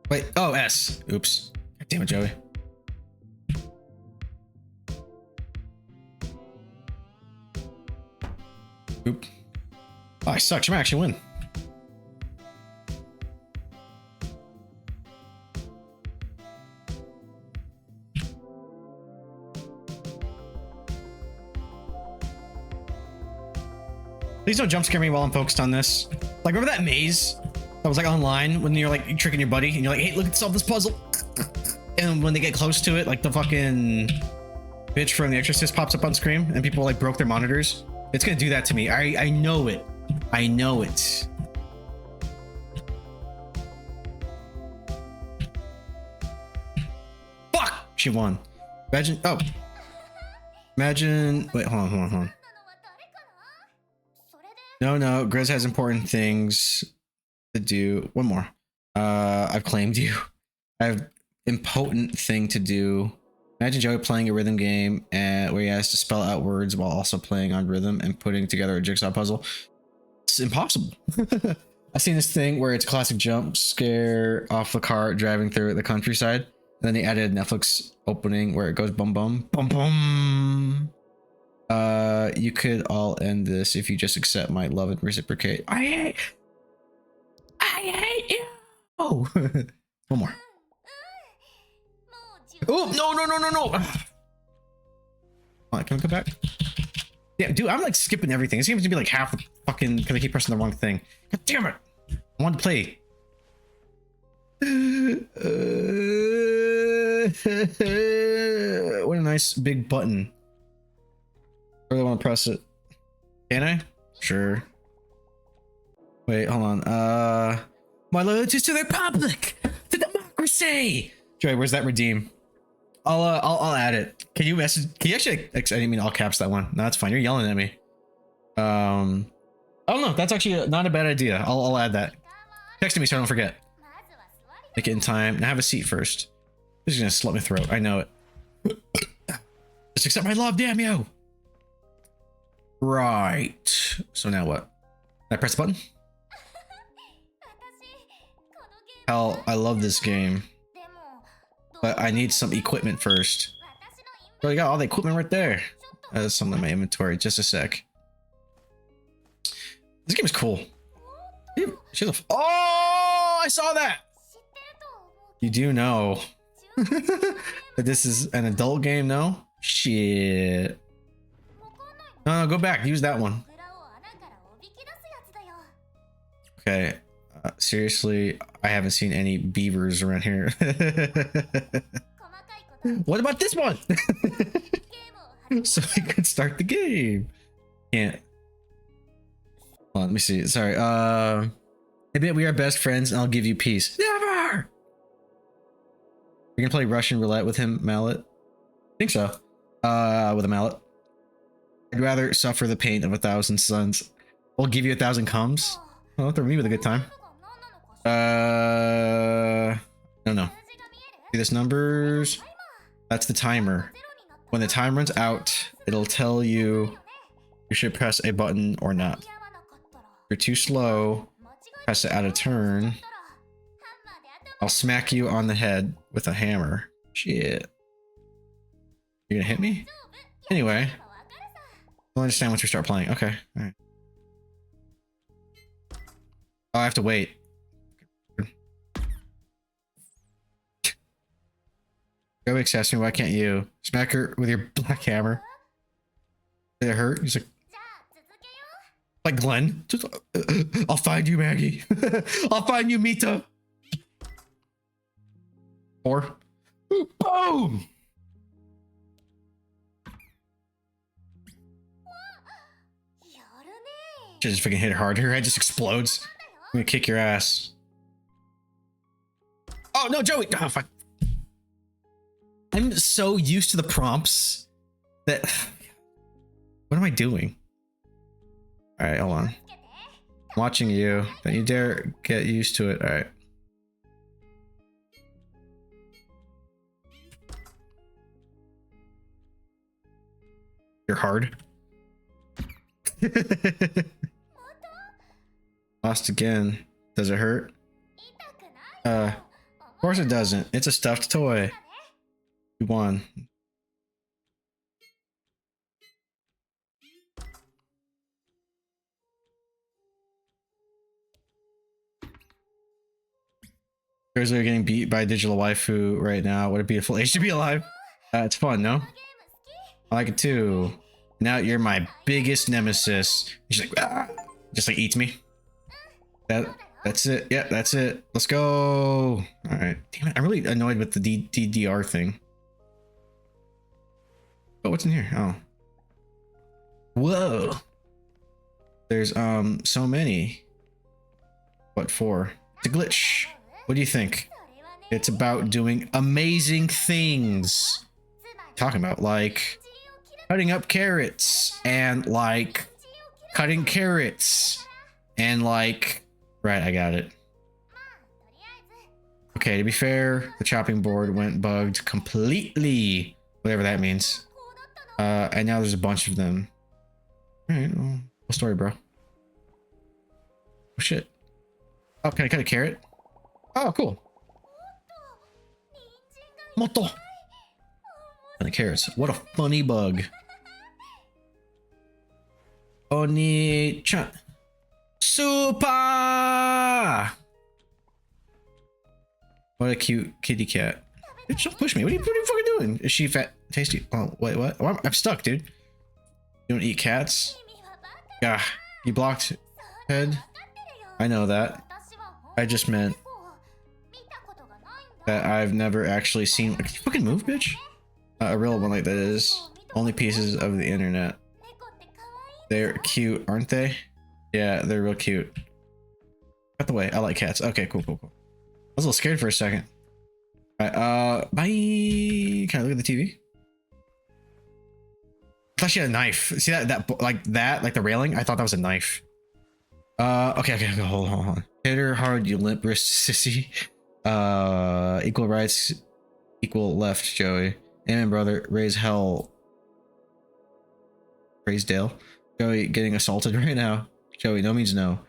C: Wait. Oh, S. Oops. God damn it, Joey. Oop. Oh, I suck. She might actually win. Please don't jump scare me while I'm focused on this. Like, remember that maze that was like online when you're like tricking your buddy and you're like, hey, look, solve this puzzle. And when they get close to it, like the fucking bitch from The Exorcist pops up on screen and people like broke their monitors. It's gonna do that to me. I know it. I know it. She won. Imagine. Oh. Imagine. Wait. Hold on. No. Grizz has important things to do. One more. I've claimed you. I have impotent thing to do. Imagine Joey playing a rhythm game and where he has to spell out words while also playing on rhythm and putting together a jigsaw puzzle. It's impossible. I've seen this thing where it's classic jump scare off the car driving through the countryside. And then they added a Netflix opening where it goes bum bum bum bum. You could all end this if you just accept my love and reciprocate. I hate you. Oh, one more. Oh no. Hold on, can we go back? Yeah, dude, I'm like skipping everything. It seems to be like half the fucking because I keep pressing the wrong thing. God damn it! I want to play. What a nice big button. I really want to press it. Can I? Sure. Wait, hold on. My loyalty is to the Republic, to democracy. Joey, where's that redeem? I'll add it. Can you message? Can you actually? I didn't mean all caps that one. No, that's fine. You're yelling at me. I don't know. That's actually not a bad idea. I'll add that. Text me so I don't forget. Make it in time. Now have a seat first. This is gonna slit my throat. I know it. Just accept my love, damn you. Right. So now what? Can I press the button? Hell, I love this game. But I need some equipment first. Oh, you got all the equipment right there. That's some in my inventory. Just a sec. This game is cool. Oh, I saw that. You do know that this is an adult game, no? Shit. No, go back. Use that one. Okay. Seriously, I haven't seen any beavers around here. What about this one? So we could start the game. Can't. Hold on, let me see. Sorry. Admit we are best friends and I'll give you peace. Never! You're gonna play Russian roulette with him, Mallet? I think so. With a mallet. I'd rather suffer the pain of 1,000 suns. I'll give you 1,000 comes. Oh, throw me with a good time. No. See this numbers? That's the timer. When the time runs out, it'll tell you you should press a button or not. If you're too slow, press it out of turn. I'll smack you on the head with a hammer. Shit. You're gonna hit me? Anyway. I'll understand once we start playing. Okay. Alright. Oh, I have to wait. Go access me, why can't you? Smack her with your black hammer. Did it hurt? He's like Glenn. Just, I'll find you, Maggie. I'll find you, Mita. Or boom! Just freaking hit hard. Her head just explodes. I'm gonna kick your ass. Oh no, Joey! Oh, fuck. I'm so used to the prompts that. What am I doing? All right, hold on. I'm watching you. Don't you dare get used to it. All right. You're hard. Lost again. Does it hurt? Of course it doesn't. It's a stuffed toy. You won. Girls are getting beat by a digital waifu right now. What a beautiful age to be alive. It's fun, no? I like it too. Now you're my biggest nemesis. She's like, ah! Just like eats me. That's it. Yeah, that's it. Let's go. All right. Damn it. I'm really annoyed with the DDR thing. Oh, what's in here? Oh. Whoa. There's so many. What for? It's a glitch. What do you think? It's about doing amazing things. Talking about like cutting up carrots and like cutting carrots and like, right, I got it. Okay, to be fair, the chopping board went bugged completely, whatever that means. And now there's a bunch of them. All right, well, cool story, bro. Oh shit. Oh, can I cut a carrot? Oh, cool. Moto. And the carrots. What a funny bug. Oni-chan. Super! What a cute kitty cat. Bitch, don't push me. What are you fucking doing? Is she fat? Tasty? Oh, wait, what? Oh, I'm stuck, dude. You don't eat cats? Yeah, you blocked head. I know that. I just meant that I've never actually seen. Can you fucking move, bitch? A real one like that is only pieces of the internet. They're cute, aren't they? Yeah, they're real cute. Out the way. I like cats. Okay, cool. I was a little scared for a second. Alright, bye. Can I look at the TV? I thought she had a knife. See that like the railing? I thought that was a knife. Okay, hold on. Hit her hard, you limp wrist sissy. Equal rights, equal left, Joey. Amen, brother. Raise hell. Raise Dale. Joey getting assaulted right now. Joey, no means no.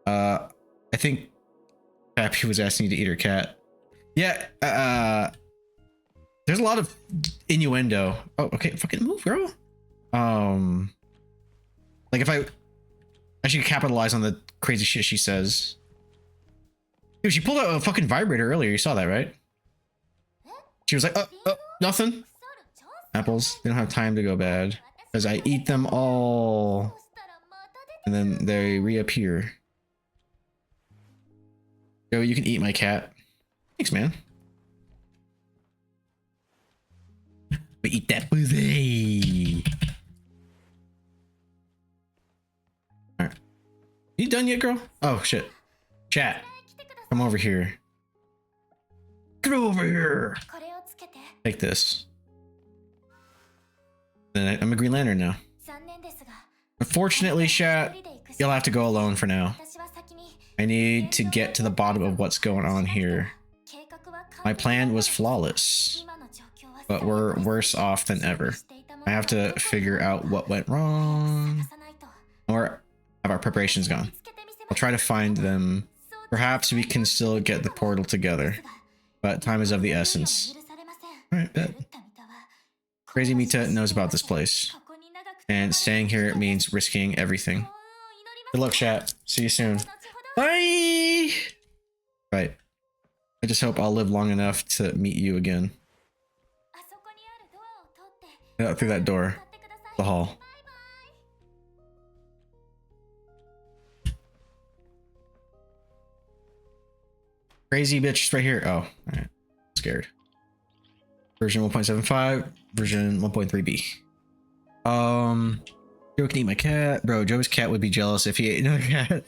C: I think Pappy was asking you to eat her cat. Yeah, there's a lot of innuendo. Oh, okay, fucking move, bro. Like if I should capitalize on the crazy shit she says. Dude, she pulled out a fucking vibrator earlier. You saw that, right? She was like, nothing. Apples, they don't have time to go bad because I eat them all and then they reappear. Yo, you can eat my cat. Thanks, man. But eat that pussy. Alright. You done yet, girl? Oh, shit. Chat. Come over here. Get over here. Take this. Then I'm a Green Lantern now. Unfortunately, chat, you'll have to go alone for now. I need to get to the bottom of what's going on here. My plan was flawless, but we're worse off than ever. I have to figure out what went wrong, or have our preparations gone. I'll try to find them. Perhaps we can still get the portal together, but time is of the essence. Alright, bet. Crazy Mita knows about this place, and staying here means risking everything. Good luck, chat. See you soon. Bye! Right. I just hope I'll live long enough to meet you again. Out through that door. The hall. Crazy bitch right here. Oh, alright. Scared. Version 1.75, version 1.3b. Joe can eat my cat. Bro, Joe's cat would be jealous if he ate another cat.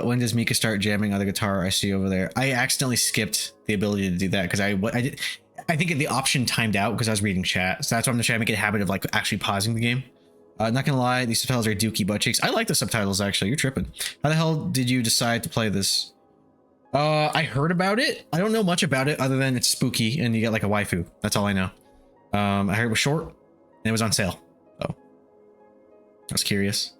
C: When does Mika start jamming on the guitar I see over there? I accidentally skipped the ability to do that because I think the option timed out because I was reading chat. So that's why I'm trying to make it a habit of like actually pausing the game. Not gonna lie, these subtitles are dookie butt cheeks. I like the subtitles actually. You're tripping. How the hell did you decide to play this? I heard about it. I don't know much about it other than it's spooky and you get like a waifu. That's all I know. I heard it was short and it was on sale. So I was curious.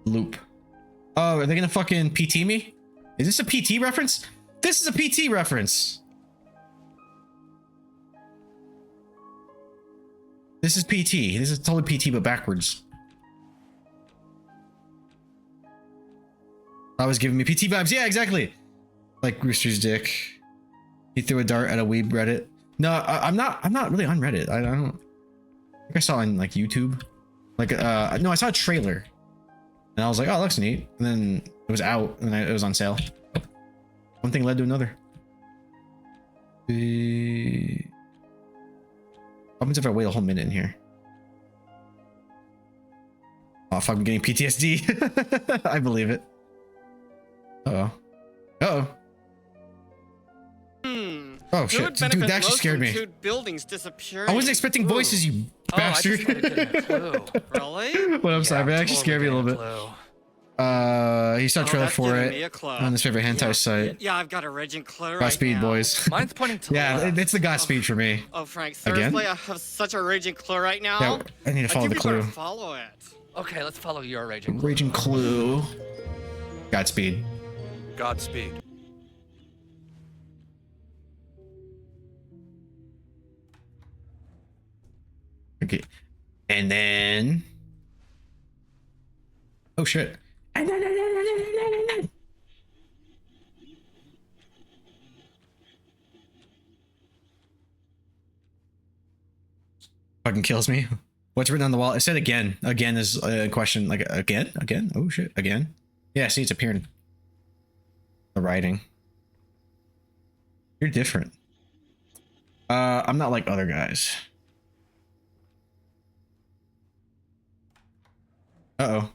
C: Loop. Oh, are they gonna fucking PT me? Is this a PT reference? This is a PT reference. This is PT. This is totally PT, but backwards. That was giving me PT vibes. Yeah, exactly. Like Rooster's dick. He threw a dart at a weeb Reddit. No, I'm not really on Reddit. I don't. I think I saw on like YouTube. Like, no, I saw a trailer. And I was like, oh, that looks neat. And then it was out and it was on sale. One thing led to another. happens if I wait a whole minute in here? Oh, fuck, I'm getting PTSD. I believe it. Uh-oh. Uh-oh. Oh, shit. Dude, that actually scared me.
I: Two buildings disappearing.
C: I wasn't expecting voices, you bastard.
I: Really?
C: What, I'm sorry, but it actually scared me a little bit. He saw a trailer for it on his favorite hentai site.
I: Yeah, I've got a raging clue right
C: Godspeed,
I: now.
C: boys.
J: Mine's pointing to
C: Yeah, it's the Godspeed for me.
I: Oh, Frank,
C: Again?
I: seriously, I have such a raging clue right now.
C: Yeah, I need to follow the clue.
I: Follow it.
J: Okay, let's follow your raging clue.
C: Raging clue. Godspeed.
J: Godspeed.
C: Okay. And then... Oh, shit. Fucking kills me. What's written on the wall? It said again. Again is a question. Like, again? Again? Oh, shit. Again? Yeah, see, it's appearing. The writing. You're different. I'm not like other guys. Uh-oh.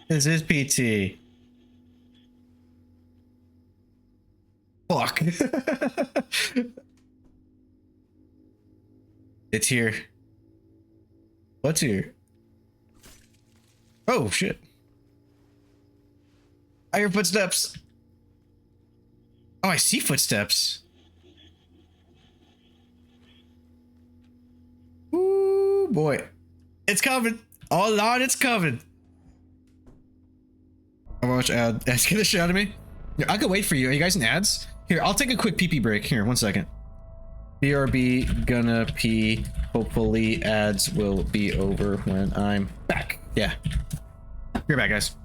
C: This is PT. Fuck. It's here. What's here? Oh, shit. I hear footsteps. Oh, I see footsteps. Ooh, boy. It's coming. Oh, Lord, it's coming. How much ad? That's gonna shout at me. Here, I could wait for you. Are you guys in ads? Here, I'll take a quick pee-pee break. Here, 1 second. BRB gonna pee. Hopefully ads will be over when I'm back. Yeah. You're back, guys.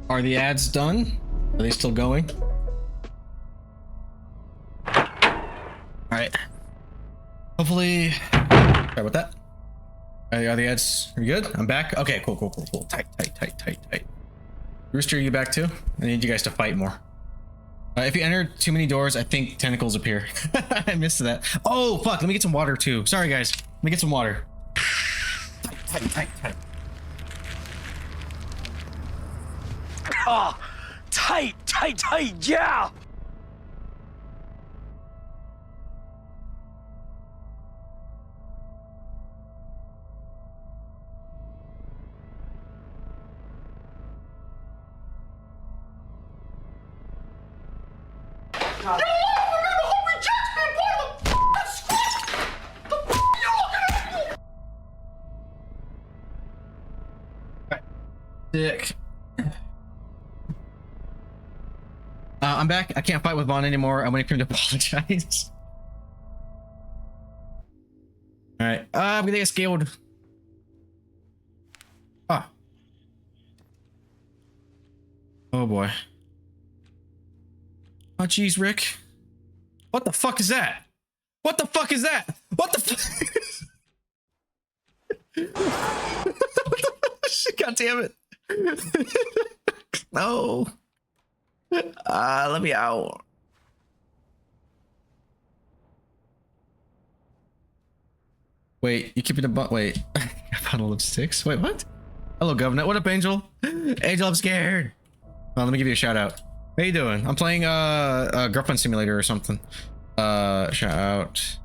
C: Are the ads done? Are they still going? All right. Hopefully, sorry about that. Are the ads? Are you good? I'm back. Okay, cool. Tight. Rooster, are you back too? I need you guys to fight more. If you enter too many doors, I think tentacles appear. I missed that. Oh, fuck. Let me get some water too. Sorry, guys. Let me get some water. Tight.
H: Oh, tight, yeah.
C: Dick. I'm back. I can't fight with Vaughn anymore. I'm waiting for him to apologize. All right. I'm gonna get scaled. Ah. Oh boy. Oh jeez, Rick. What the fuck is that? What the fuck is that? What the fuck? God damn it. No. Let me out. Wait, you keeping a butt? Wait, a bottle of sticks? Wait, what? Hello, Governor. What up, Angel? Angel, I'm scared. Oh, let me give you a shout out. How you doing? I'm playing a girlfriend simulator or something. Shout out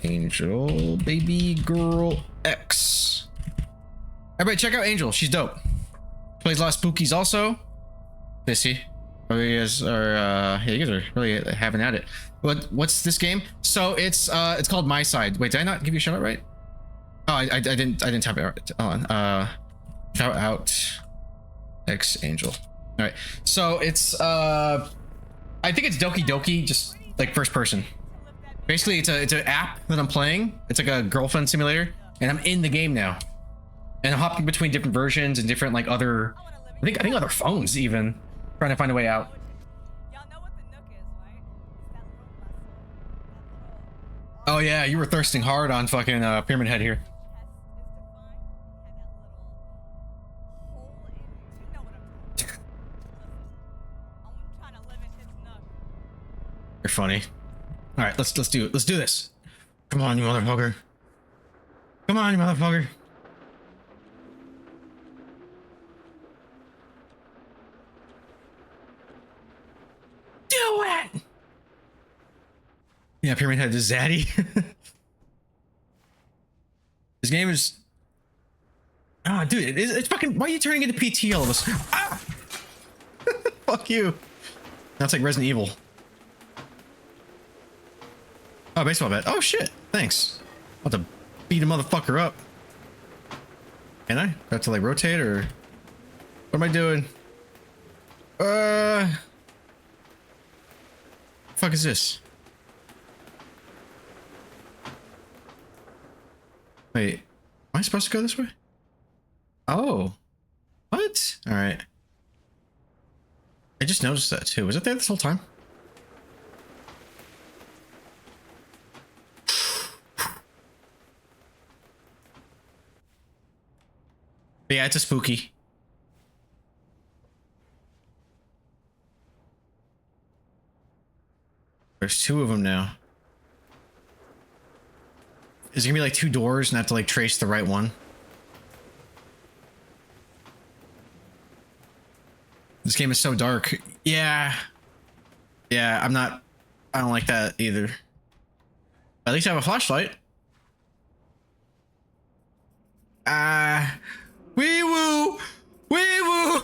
C: Angel, baby girl X. Everybody, check out Angel. She's dope. Plays a lot of spookies also. Missy. Oh, you guys are yeah, you guys are really having at it. What's this game? So it's called MiSide. Wait, did I not give you a shout out right? Oh, I didn't tap it right. Hold on. Shout out X Angel. All right. So it's I think it's Doki Doki, just like first person. Basically, it's an app that I'm playing. It's like a girlfriend simulator, and I'm in the game now. And I'm hopping between different versions and different like other, I think other phones even, trying to find a way out. Oh yeah, you were thirsting hard on fucking Pyramid Head here. You're funny. All right, let's do it. Let's do this. Come on, you motherfucker. Come on, you motherfucker. Do it. Yeah, Pyramid Head is zaddy. This game is. Ah, oh, dude, it's fucking. Why are you turning into PT all of us? Ah! Fuck you. That's like Resident Evil. Oh, baseball bat. Oh shit. Thanks. I'm about to beat a motherfucker up. Can I? Got to like rotate or what am I doing? Fuck is this? Wait, am I supposed to go this way? Oh, what? All right. I just noticed that too. Was it there this whole time? But yeah, it's a spooky. There's two of them now. Is there gonna be like two doors and I have to like trace the right one? This game is so dark. Yeah. Yeah, I don't like that either. At least I have a flashlight. Wee woo! Wee woo!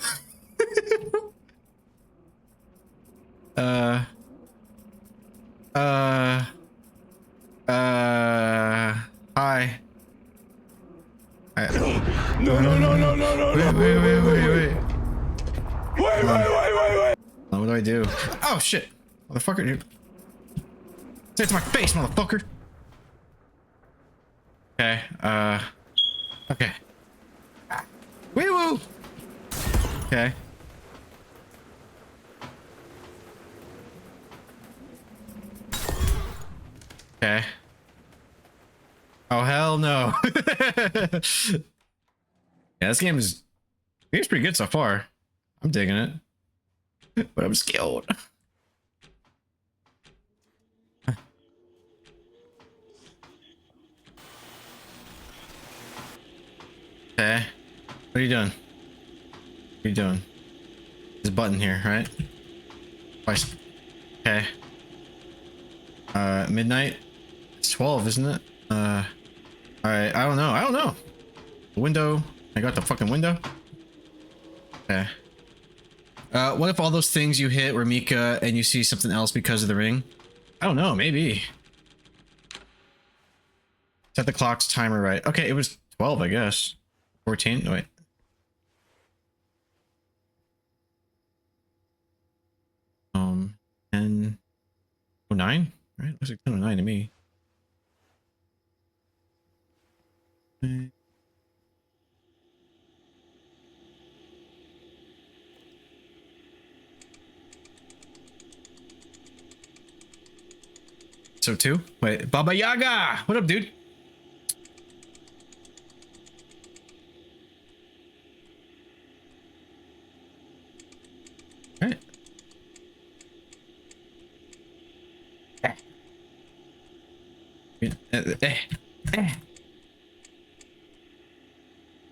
C: Hi. Wait. What do I do? Oh shit! Motherfucker, dude. Say it to my face, motherfucker! Okay, okay. Wee woo! Okay. Okay. Oh hell no. Yeah, this game is pretty good so far. I'm digging it. But I'm scared. Okay. What are you doing? What are you doing? This button here, right? Twice. Okay. Midnight? It's 12, isn't it? Alright, I don't know. Window. I got the fucking window. Okay. What if all those things you hit were Mika and you see something else because of the ring? I don't know, maybe. Set the clock's timer right. Okay, it was 12, I guess. 14? No, wait. Um, 10:09? Right? Looks like 10:09 to me. Okay. So 2? Wait, Baba Yaga! What up, dude? Alright.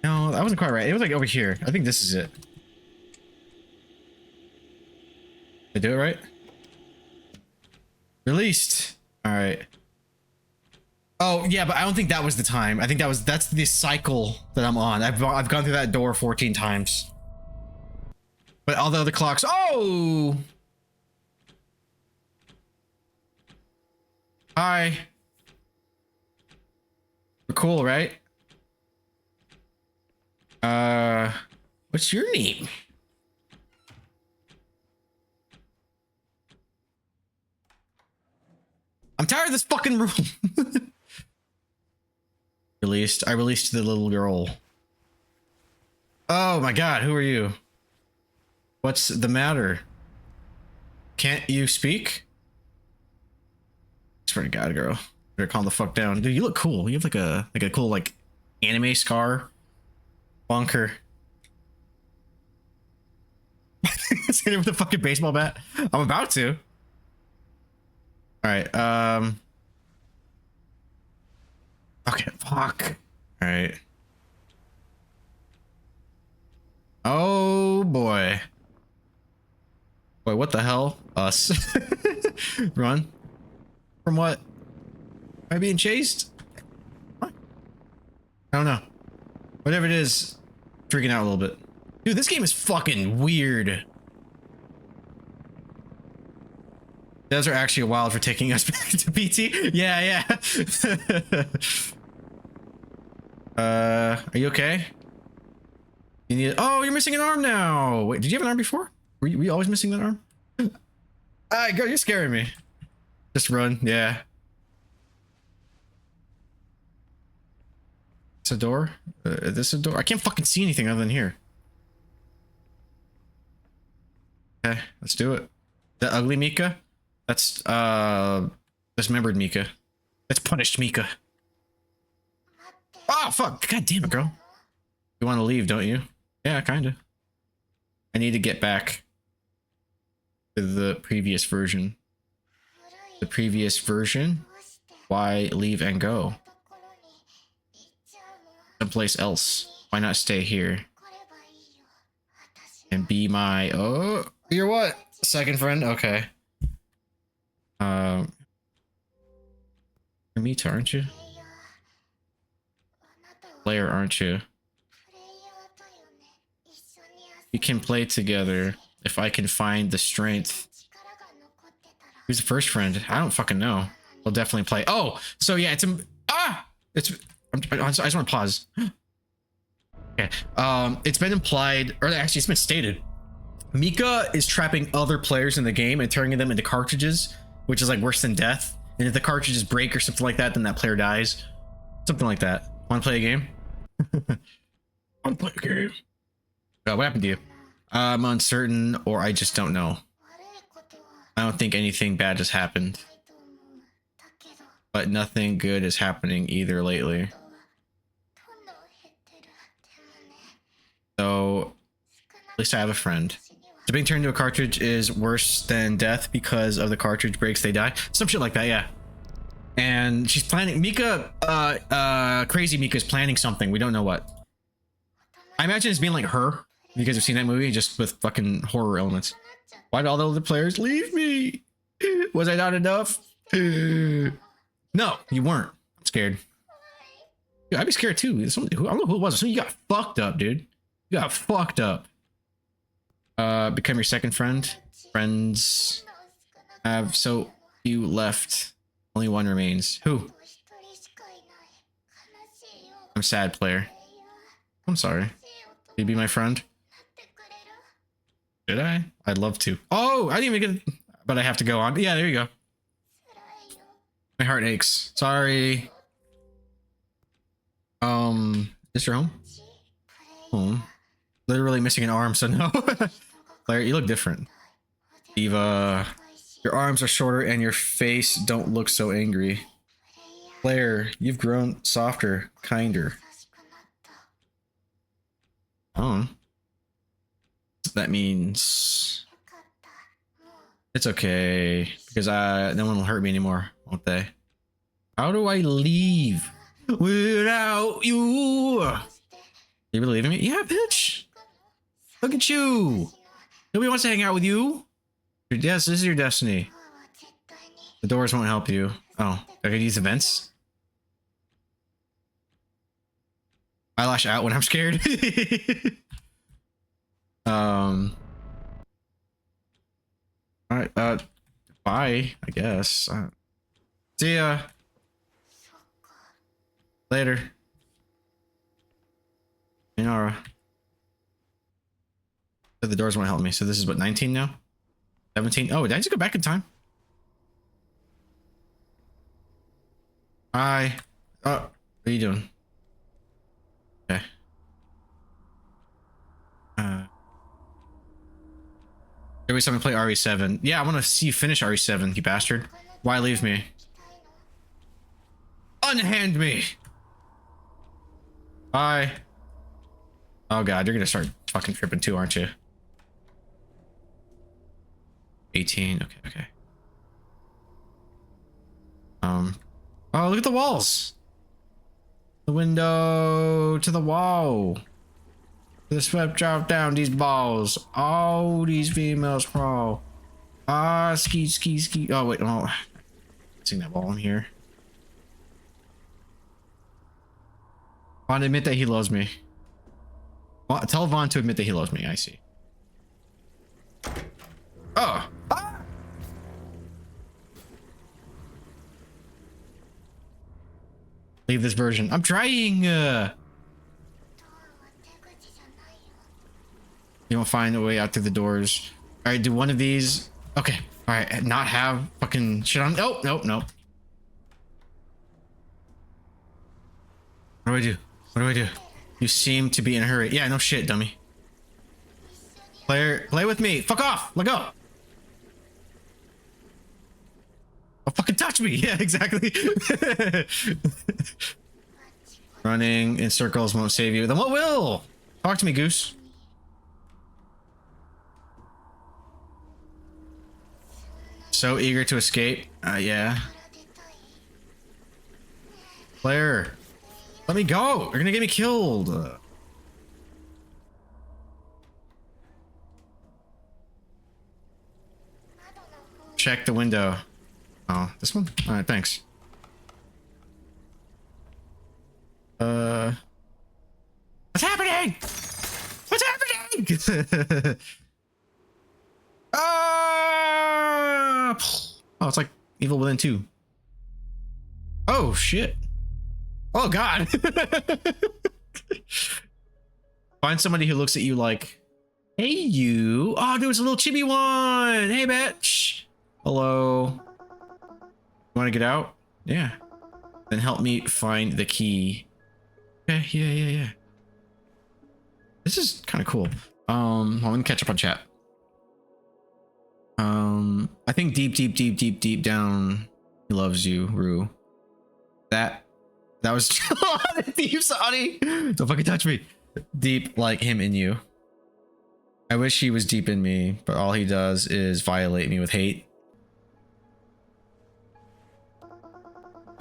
C: No, that wasn't quite right. It was like over here. I think this is it. Did I do it right? Released. All right. Oh yeah, but I don't think that was the time. I think that's the cycle that I'm on. I've gone through that door 14 times. But all the other clocks. Oh. Hi. We're cool, right? What's your name? I'm tired of this fucking room. I released the little girl. Oh my god, who are you? What's the matter? Can't you speak? I swear to god, girl. Better calm the fuck down. Dude, you look cool. You have like a cool like anime scar. Bonker. Hit him with a fucking baseball bat. I'm about to. Alright, okay, fuck. Alright. Oh boy. Wait, what the hell? Us. Run. From what? Am I being chased? What? I don't know. Whatever it is, freaking out a little bit. Dude, this game is fucking weird. Those are actually wild for taking us back to PT. Yeah. Are you okay? You need. Oh, you're missing an arm now. Wait, did you have an arm before? Were you always missing that arm? Alright, girl, you're scaring me. Just run. Yeah. It's a door. This a door? I can't fucking see anything other than here. Okay, let's do it. The ugly Mika. That's dismembered Mika. That's punished Mika. Oh fuck! God damn it, girl. You want to leave, don't you? Yeah, kinda. I need to get back to the previous version. The previous version? Why leave and go? Someplace else. Why not stay here? And be my... Oh, you're what? Second friend? Okay. You're Mita, aren't you? Player, aren't you? We can play together if I can find the strength. Who's the first friend? I don't fucking know. We'll definitely play. Oh, so yeah, it's I just want to pause. Okay. It's been implied, or actually, it's been stated. Mika is trapping other players in the game and turning them into cartridges, which is like worse than death. And if the cartridges break or something like that, then that player dies. Something like that. Want to play a game? Want to play a game? What happened to you? I'm uncertain, or I just don't know. I don't think anything bad has happened. But nothing good is happening either lately. So, at least I have a friend. So being turned into a cartridge is worse than death because of the cartridge breaks, they die. Some shit like that, yeah. And she's planning, Mika, crazy Mika's planning something. We don't know what. I imagine it's being like Her. You guys have seen that movie, just with fucking horror elements. Why did all the other players leave me? Was I not enough? No, you weren't. I'm scared. Dude, I'd be scared too. I don't know who it was. You got fucked up, dude. You got fucked up. Become your second friend. Friends have so few left. Only one remains. Who? I'm sad, player. I'm sorry. Can you be my friend? Did I? I'd love to. Oh, I didn't even get it. But I have to go on. Yeah, there you go. My heart aches. Sorry. Is your home? Home. Literally missing an arm, so no. Claire, you look different. Diva. Your arms are shorter and your face don't look so angry. Claire, you've grown softer, kinder. Oh. That means it's okay because no one will hurt me anymore, won't they? How do I leave without you? You believe in me? Yeah, bitch. Look at you. Nobody wants to hang out with you. Yes, this is your destiny. The doors won't help you. Oh, I could use events. I lash out when I'm scared. Alright, bye, I guess. See ya. Later. Inara. So the doors won't help me. So this is what, 19 now? 17? Oh, did I just go back in time? Hi. Oh, what are you doing? Okay. Every time I play RE7. Yeah, I want to see you finish RE7, you bastard. Why leave me? Unhand me! Bye. Oh god, you're gonna start fucking tripping too, aren't you? 18, okay. Oh, look at the walls! The window to the wall. The swept drop down these balls. Oh, these females crawl. Ah, ski. Oh, wait, no. Sing that ball in here. Vaughn, admit that he loves me. Tell Vaughn to admit that he loves me. I see. Oh. Ah! Leave this version. I'm trying. You won't find a way out through the doors. All right, do one of these. Okay. All right, not have fucking shit on. Oh, nope. What do I do? What do I do? You seem to be in a hurry. Yeah, no shit, dummy. Play with me. Fuck off. Let go. Oh, fucking touch me. Yeah, exactly. Running in circles won't save you. Then what will? Talk to me, Goose. So eager to escape. Yeah. Claire. Let me go. You're gonna get me killed. Check the window. Oh, this one? All right, thanks. What's happening? What's happening? Oh, it's like Evil Within 2. Oh, shit. Oh, God. Find somebody who looks at you like, hey, you. Oh, dude, it's a little chibi one. Hey, bitch. Hello. You want to get out? Yeah. Then help me find the key. Okay, yeah. This is kind of cool. I'm gonna catch up on chat. I think deep down, he loves you, Rue. That was deep, Sonny. Don't fucking touch me. Deep like him in you. I wish he was deep in me, but all he does is violate me with hate.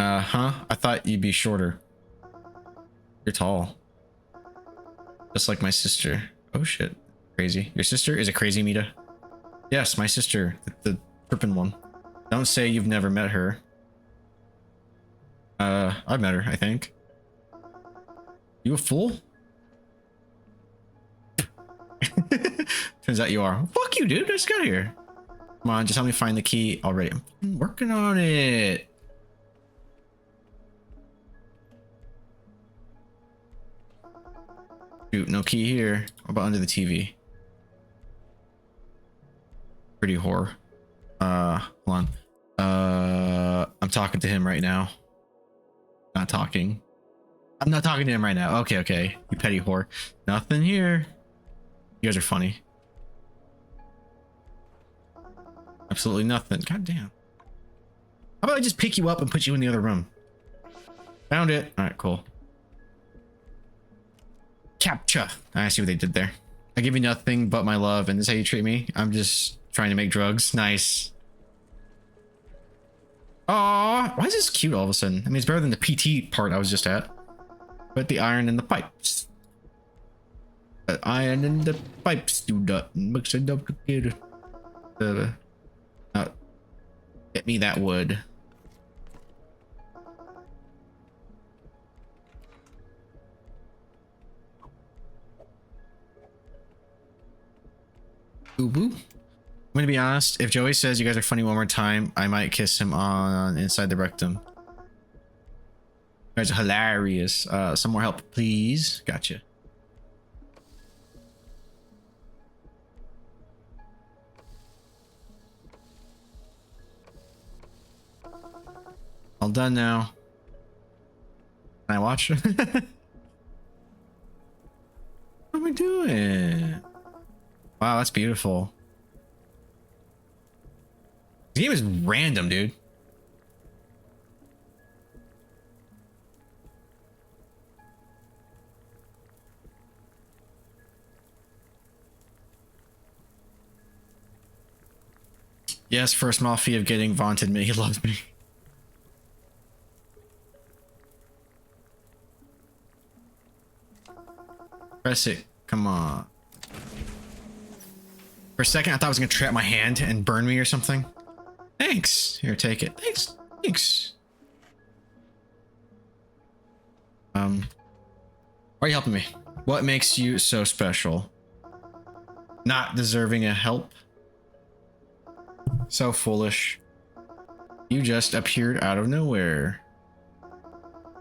C: I thought you'd be shorter. You're tall. Just like my sister. Oh shit. Crazy. Your sister is a crazy Mita? Yes, my sister. The trippin' one. Don't say you've never met her. I've met her, I think. You a fool? Turns out you are. Fuck you, dude. I just got here. Come on, just help me find the key already. I'm working on it. Shoot, no key here. What about under the TV? Pretty whore. Hold on. I'm talking to him right now. Not talking. I'm not talking to him right now. Okay. You petty whore. Nothing here. You guys are funny. absolutely nothing. God damn. How about I just pick you up and put you in the other room? Found it. All right, cool. Captcha. I see what they did there. I give you nothing but my love, and this is how you treat me? I'm just trying to make drugs. Nice. Aww. Why is this cute all of a sudden? I mean, it's better than the PT part I was just at. But the iron and the pipes. The iron and the pipes do that. Mix it up together. Get me that wood. Boo boo. I'm gonna be honest, if Joey says you guys are funny one more time, I might kiss him on inside the rectum. You guys are hilarious. Some more help, please. Gotcha. All done now. Can I watch? What am I doing? Wow, that's beautiful. This game is random, dude. Yes, for a small fee of getting vaunted me, he loves me. Press it. Come on. For a second, I thought it was gonna trap my hand and burn me or something. Thanks. Here, take it. Thanks. Thanks. Why are you helping me? What makes you so special? Not deserving a help? So foolish. You just appeared out of nowhere.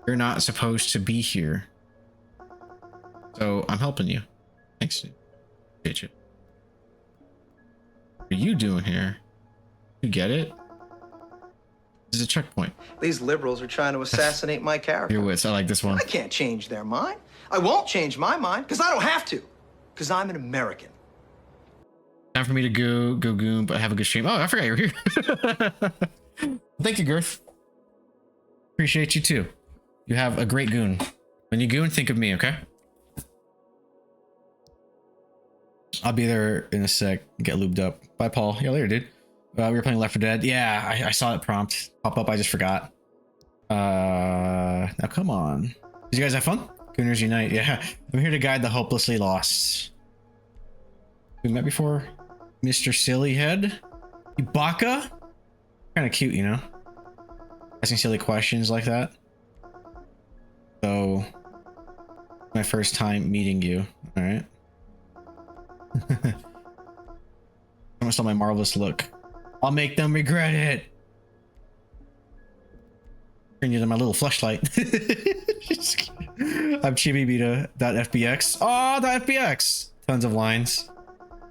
C: You're not supposed to be here. So I'm helping you. Thanks. Appreciate you. What are you doing here? You get it? This is a checkpoint.
F: These liberals are trying to assassinate my character.
C: Your wits. I like this one.
F: I can't change their mind. I won't change my mind because I don't have to. Because I'm an American.
C: Time for me to go goon, but have a good stream. Oh, I forgot you were here. Thank you, Girth. Appreciate you too. You have a great goon. When you goon, think of me, okay? I'll be there in a sec. Get lubed up. Bye, Paul. Yeah, later, dude. We were playing Left 4 Dead. Yeah, I saw that prompt pop up. I just forgot. Now come on. Did you guys have fun? Gooners Unite. Yeah, I'm here to guide the hopelessly lost. We met before, Mr. Sillyhead. Ibaka? Kind of cute, you know? Asking silly questions like that. So, my first time meeting you. All right. I saw my marvelous look. I'll make them regret it. Turn you to my little fleshlight. I'm chibibita.fbx. Oh, .fbx. Tons of lines.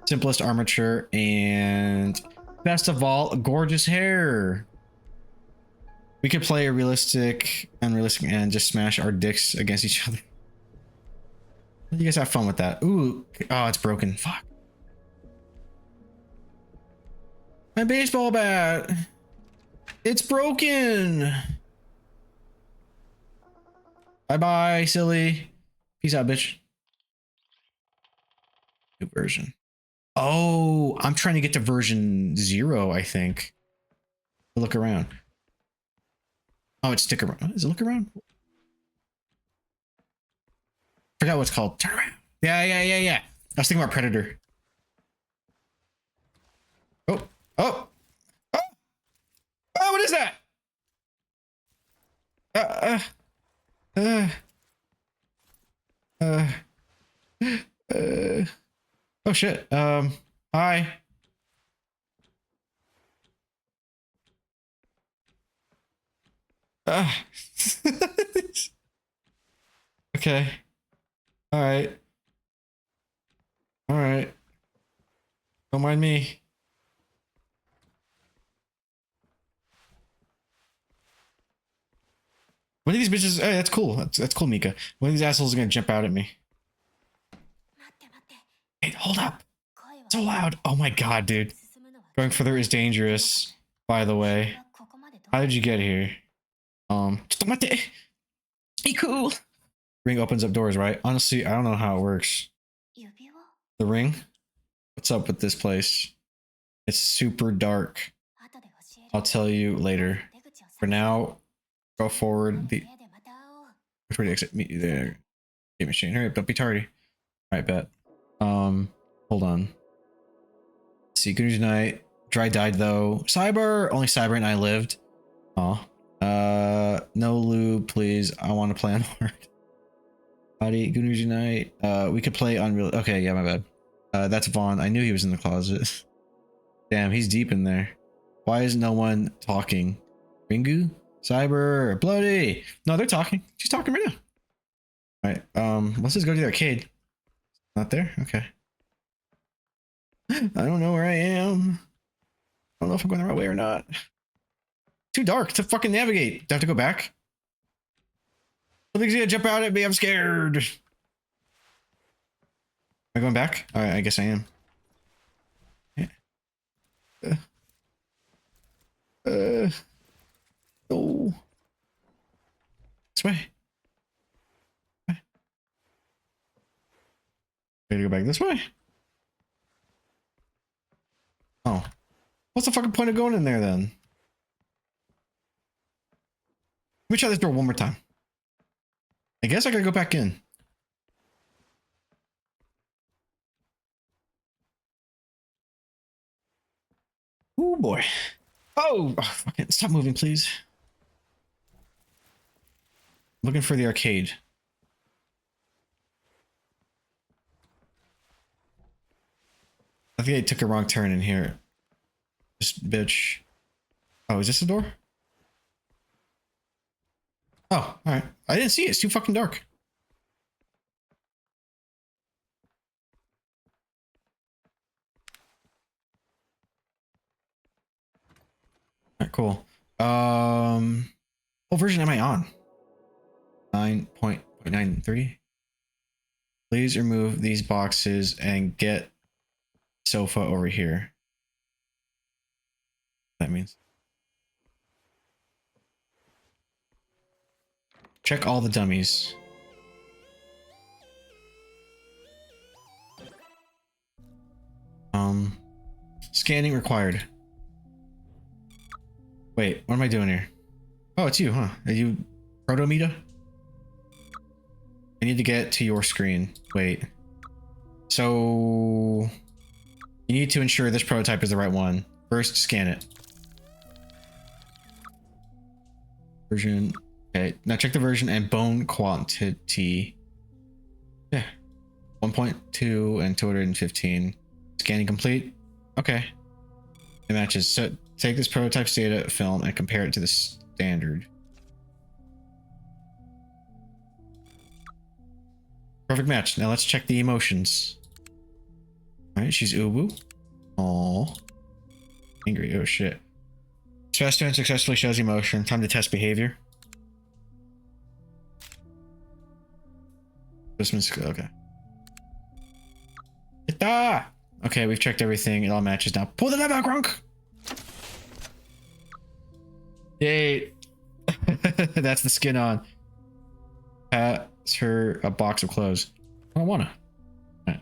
C: Simplest armature and best of all, gorgeous hair. We could play a realistic, unrealistic, and just smash our dicks against each other. You guys have fun with that. Ooh, oh, it's broken. Fuck. My baseball bat. It's broken. Bye-bye, silly. Peace out, bitch. New version. Oh, I'm trying to get to version 0, I think. Look around. Oh, it's stick around. Is it look around? Forgot what it's called. Turn around. Yeah. I was thinking about Predator. Oh, what is that? Oh shit. Hi. Okay. All right. Don't mind me. One of these bitches. Hey, that's cool. That's cool, Mika. One of these assholes is gonna jump out at me. Hey, hold up. So loud. Oh my god, dude. Going further is dangerous, by the way. How did you get here? Be cool. Ring opens up doors, right? Honestly, I don't know how it works. The ring? What's up with this place? It's super dark. I'll tell you later. For now, go forward. Which way to exit? Meet you there. Game machine. Hurry up, don't be tardy. Alright, bet. Hold on. Let's see, good night. Dry died though. Cyber! Only Cyber and I lived. Aw. No lube, please. I want to play on hard. Howdy, good news unite. We could play Unreal. Okay, yeah, my bad. That's Vaughn. I knew he was in the closet. Damn, he's deep in there. Why is no one talking? Ringu? Cyber? Bloody? No, they're talking. She's talking right now. Alright, let's just go to the arcade. Not there? Okay. I don't know where I am. I don't know if I'm going the right way or not. Too dark to fucking navigate. Do I have to go back? Something's gonna jump out at me. I'm scared. Am I going back? Alright, I guess I am. No. This way. Gotta go back this way. Oh. What's the fucking point of going in there then? Let me try this door one more time. I guess I gotta go back in. Oh boy. Oh, fucking stop moving, please. Looking for the arcade. I think I took a wrong turn in here. This bitch. Oh, is this the door? Oh, alright. I didn't see it. It's too fucking dark. Alright, cool. What version am I on? 9.93. Please remove these boxes and get sofa over here. That means. Check all the dummies. Scanning required. Wait, what am I doing here? Oh, it's you, huh? Are you Protometa? I need to get to your screen. Wait. So you need to ensure this prototype is the right one. First, scan it. Version. Okay, now check the version and bone quantity. Yeah. 1.2 and 215. Scanning complete. Okay. It matches. So take this prototype's data film and compare it to the standard. Perfect match. Now let's check the emotions. Alright, she's ubu. Aww. Angry. Oh shit. Specimen successfully shows emotion. Time to test behavior. Okay. Okay, we've checked everything. It all matches now. Pull the lever, Grunk! Yay. That's the skin on. Pass her a box of clothes. I don't wanna. I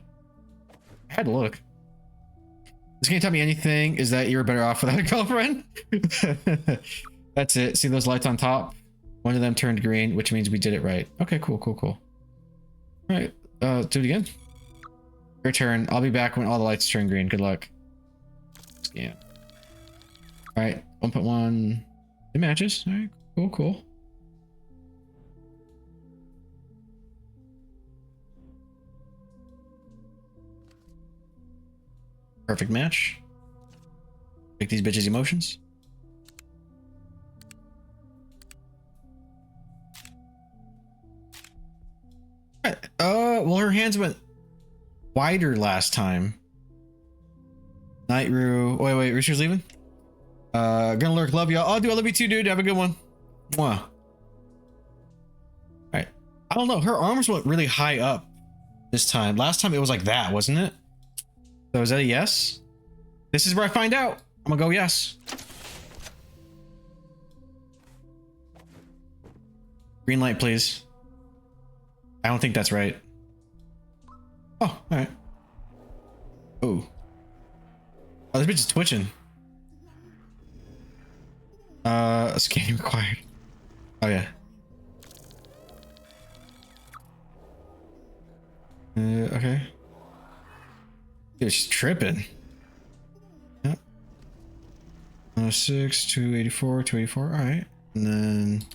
C: had to look. This can't tell me anything. Is that you were better off without a girlfriend? That's it. See those lights on top? One of them turned green, which means we did it right. Okay, cool. All right, do it again. Your turn. I'll be back when all the lights turn green. Good luck. Scan. All right, 1.1. It matches. All right, cool. Perfect match. Take these bitches' emotions. Well, her hands went wider last time. Night Roo. Wait, Rooster's leaving? Gonna lurk. Love y'all. Oh, dude, I love you too, dude. Have a good one. Mwah. Alright. I don't know. Her arms went really high up this time. Last time it was like that, wasn't it? So is that a yes? This is where I find out. I'm gonna go yes. Green light, please. I don't think that's right. Oh, all right. Oh. Oh, this bitch is twitching. Scanning required. Oh yeah. Okay. Dude, she's tripping. Yep. 106, 284, 284. All right. And then.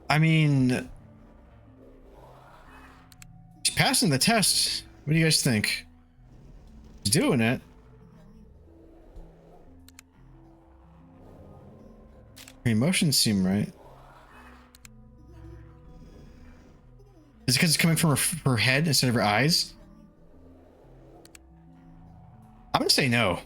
C: I mean, she's passing the test. What do you guys think? She's doing it. Her emotions seem right. Is it because it's coming from her head instead of her eyes? I'm gonna say no.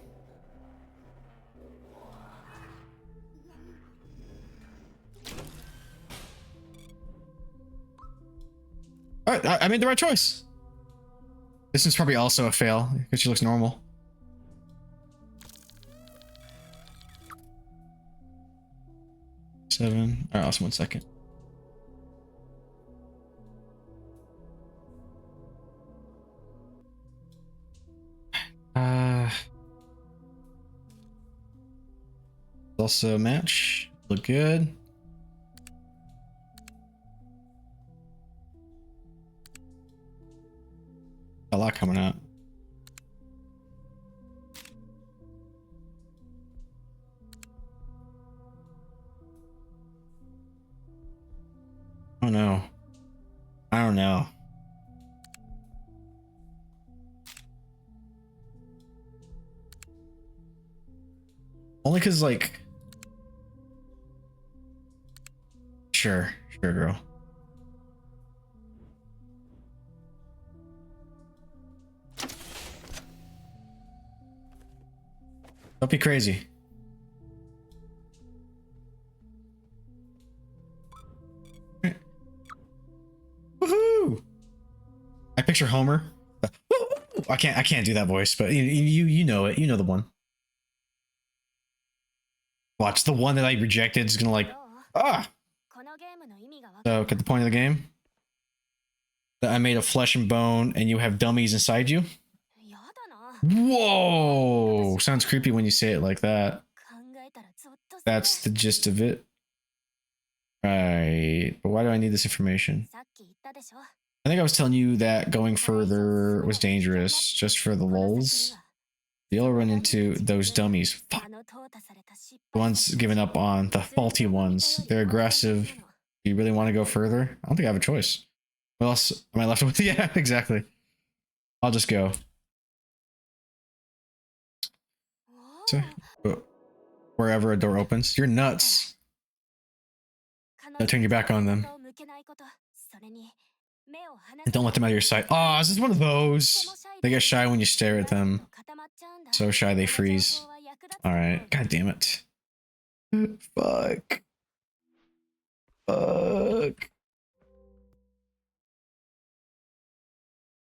C: All right, I made the right choice. This is probably also a fail because she looks normal. Seven. All right, awesome. 1 second. Also match. Look good. A lot coming out. Oh no. I don't know. Only because, like, sure, girl. Don't be crazy. Woohoo! I picture Homer. I can't do that voice, but you know it. You know the one. Watch, the one that I rejected is gonna like So get the point of the game. That I made of flesh and bone, and you have dummies inside you. Whoa! Sounds creepy when you say it like that. That's the gist of it. Right. But why do I need this information? I think I was telling you that going further was dangerous, just for the lulz. You'll run into those dummies. Fuck. The ones giving up on the faulty ones. They're aggressive. Do you really want to go further? I don't think I have a choice. What else am I left with? Yeah, exactly. I'll just go. So, wherever a door opens. You're nuts. Don't turn your back on them. And don't let them out of your sight. Oh, is this one of those? They get shy when you stare at them. So shy they freeze. Alright. God damn it. Fuck. Fuck.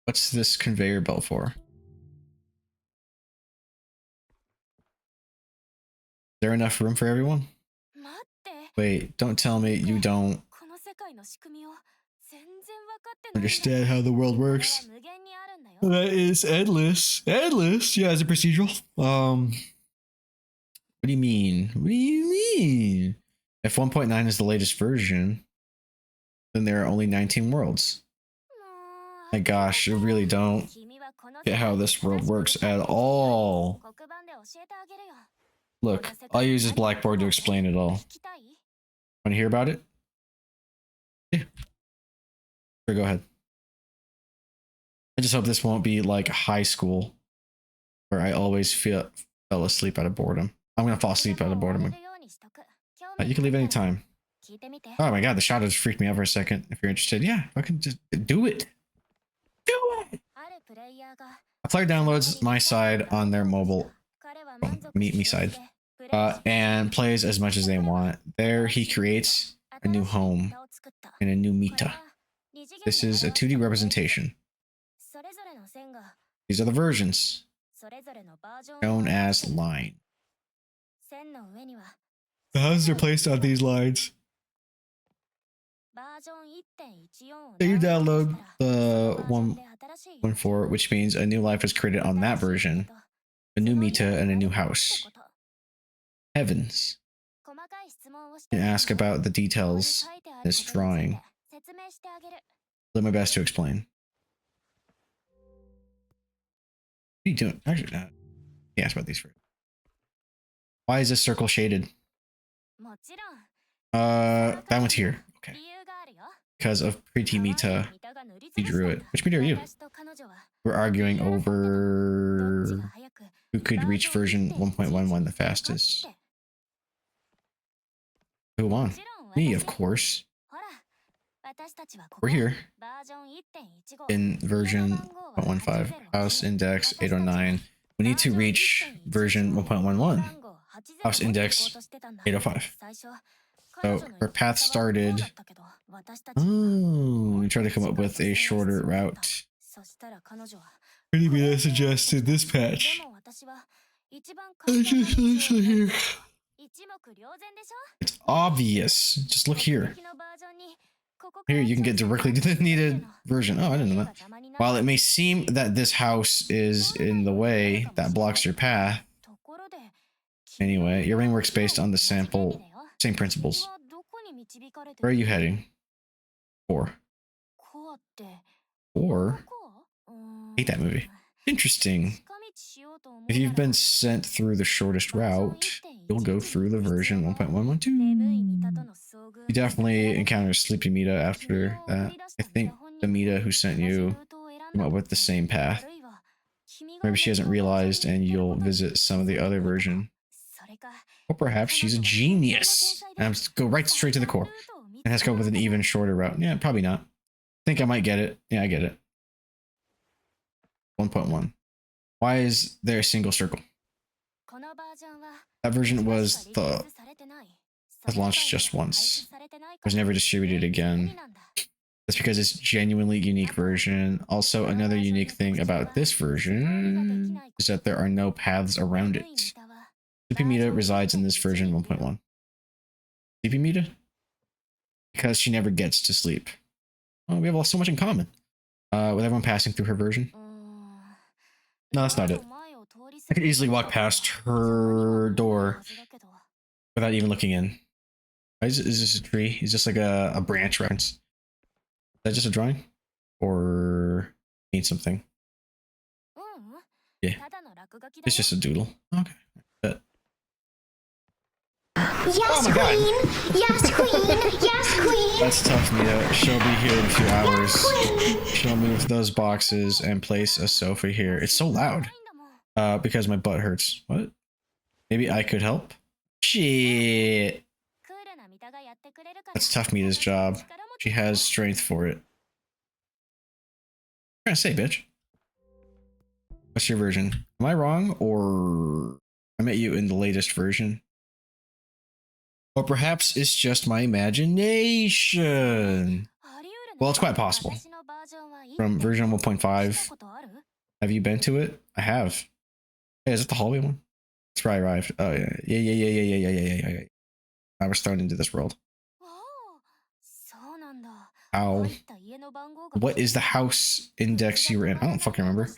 C: What's this conveyor belt for? Is there enough room for everyone? Wait, don't tell me you don't understand how the world works. That is endless. Endless? Yeah, as a procedural. What do you mean? What do you mean? If 1.9 is the latest version, then there are only 19 worlds. My gosh, I really don't get how this world works at all. Look, I'll use this Blackboard to explain it all. Want to hear about it? Yeah. Sure, go ahead. I just hope this won't be like high school, where I always fell asleep out of boredom. I'm gonna fall asleep out of boredom. You can leave anytime. Oh my god, the shadow just freaked me out for a second. If you're interested, yeah, I can just do it. Do it! A player downloads MiSide on their mobile. MiSide. and plays as much as they want. There he creates a new home and a new Mita. This is a 2D representation. These are the versions, known as line. The houses are placed on these lines. Then you download the 1.14, which means a new life is created on that version, a new Mita, and a new house. Heavens. You can ask about the details in this drawing. I'll do my best to explain. What are you doing? Actually, no. Yeah, ask about these first. Why is this circle shaded? That one's here. Okay. Because of Pretty Mita, he drew it. Which Mita are you? We're arguing over who could reach version 1.11 the fastest. Who won? Me, of course. We're here in version 1.15, house index 809. We need to reach version 1.11, house index 805. So our path started. Oh, we tried to come up with a shorter route. Pretty Mita suggested this patch. It's obvious. Just look here. Here, you can get directly to the needed version. Oh, I didn't know that. While it may seem that this house is in the way that blocks your path, anyway, your ring works based on the same principles. Where are you heading? 4. 4? Hate that movie. Interesting. If you've been sent through the shortest route, you'll go through the version 1.112. You definitely encounter Sleepy Mita after that. I think the Mita who sent you came up with the same path. Maybe she hasn't realized and you'll visit some of the other version. Or perhaps she's a genius and go right straight to the core and has come up with an even shorter route. Yeah, probably not. I think I might get it. Yeah, I get it. 1.1. Why is there a single circle? That version was launched just once. It was never distributed again. That's because it's genuinely unique version. Also, another unique thing about this version is that there are no paths around it. Sleepy Mita resides in this version 1.1. Sleepy Mita? Because she never gets to sleep. Oh, we have all so much in common. With everyone passing through her version. No, that's not it. I could easily walk past her door without even looking in. Is this a tree? Is this like a branch reference? Is that just a drawing? Or mean something? Yeah. It's just a doodle. Okay.
K: Yes,
C: oh my God.
K: Queen! Yes, Queen! Yes, Queen!
C: That's tough, Mita. She'll be here in a few hours. She'll move those boxes and place a sofa here. It's so loud. Because my butt hurts. What? Maybe I could help? Shit. That's tough Mita's job. She has strength for it. What am I gonna say, bitch? What's your version? Am I wrong, or I met you in the latest version? Or perhaps it's just my imagination. Well, it's quite possible. From version 1.5. Have you been to it? I have. Hey, is it the hallway one? That's where I arrived. Oh yeah. Yeah. I was thrown into this world. How? What is the house index you were in? I don't fucking remember.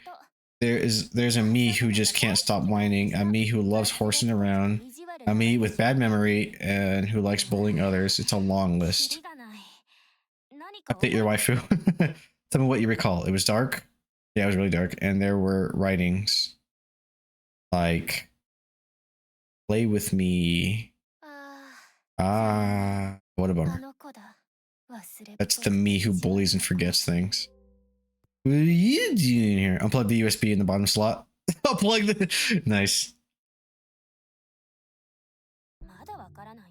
C: There's a me who just can't stop whining, a me who loves horsing around, a me with bad memory and who likes bullying others. It's a long list. Update your waifu. Tell me what you recall. It was dark. Yeah, it was really dark, and there were writings like "Play with me." Ah, what a bummer. That's the me who bullies and forgets things. What are you doing here? Unplug the USB in the bottom slot. Unplug the... Nice.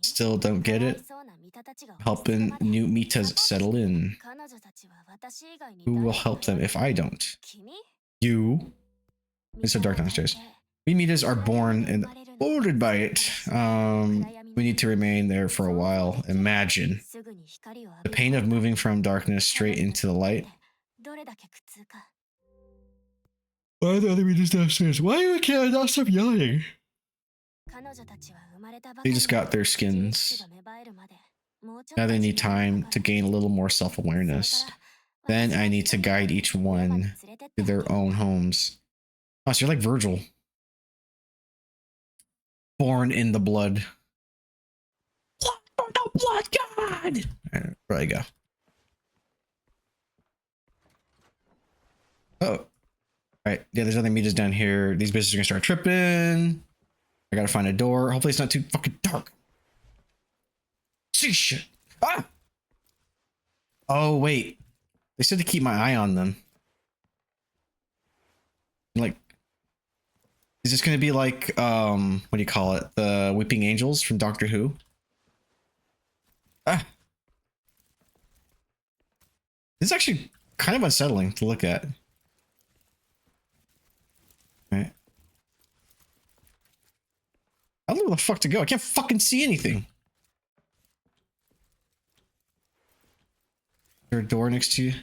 C: Still don't get it? Helping new Mitas settle in. Who will help them if I don't? You. It's so dark downstairs. We Mitas are born and ordered by it. We need to remain there for a while. Imagine the pain of moving from darkness straight into the light. Why are the other Mitas downstairs? Why can't I not stop yelling? They just got their skins. Now they need time to gain a little more self-awareness. Then I need to guide each one to their own homes. Oh, so you're like Virgil. Born in the blood. Blood, the blood god! Alright, where do I go? Oh. Alright, yeah, there's other Mitas down here. These bitches are gonna start tripping. I gotta find a door. Hopefully it's not too fucking dark. See shit. Ah! Oh, wait. They said to keep my eye on them. Like, is this gonna be like, what do you call it? The Weeping Angels from Doctor Who? Ah. This is actually kind of unsettling to look at. Alright. I don't know where the fuck to go. I can't fucking see anything. Is there a door next to you?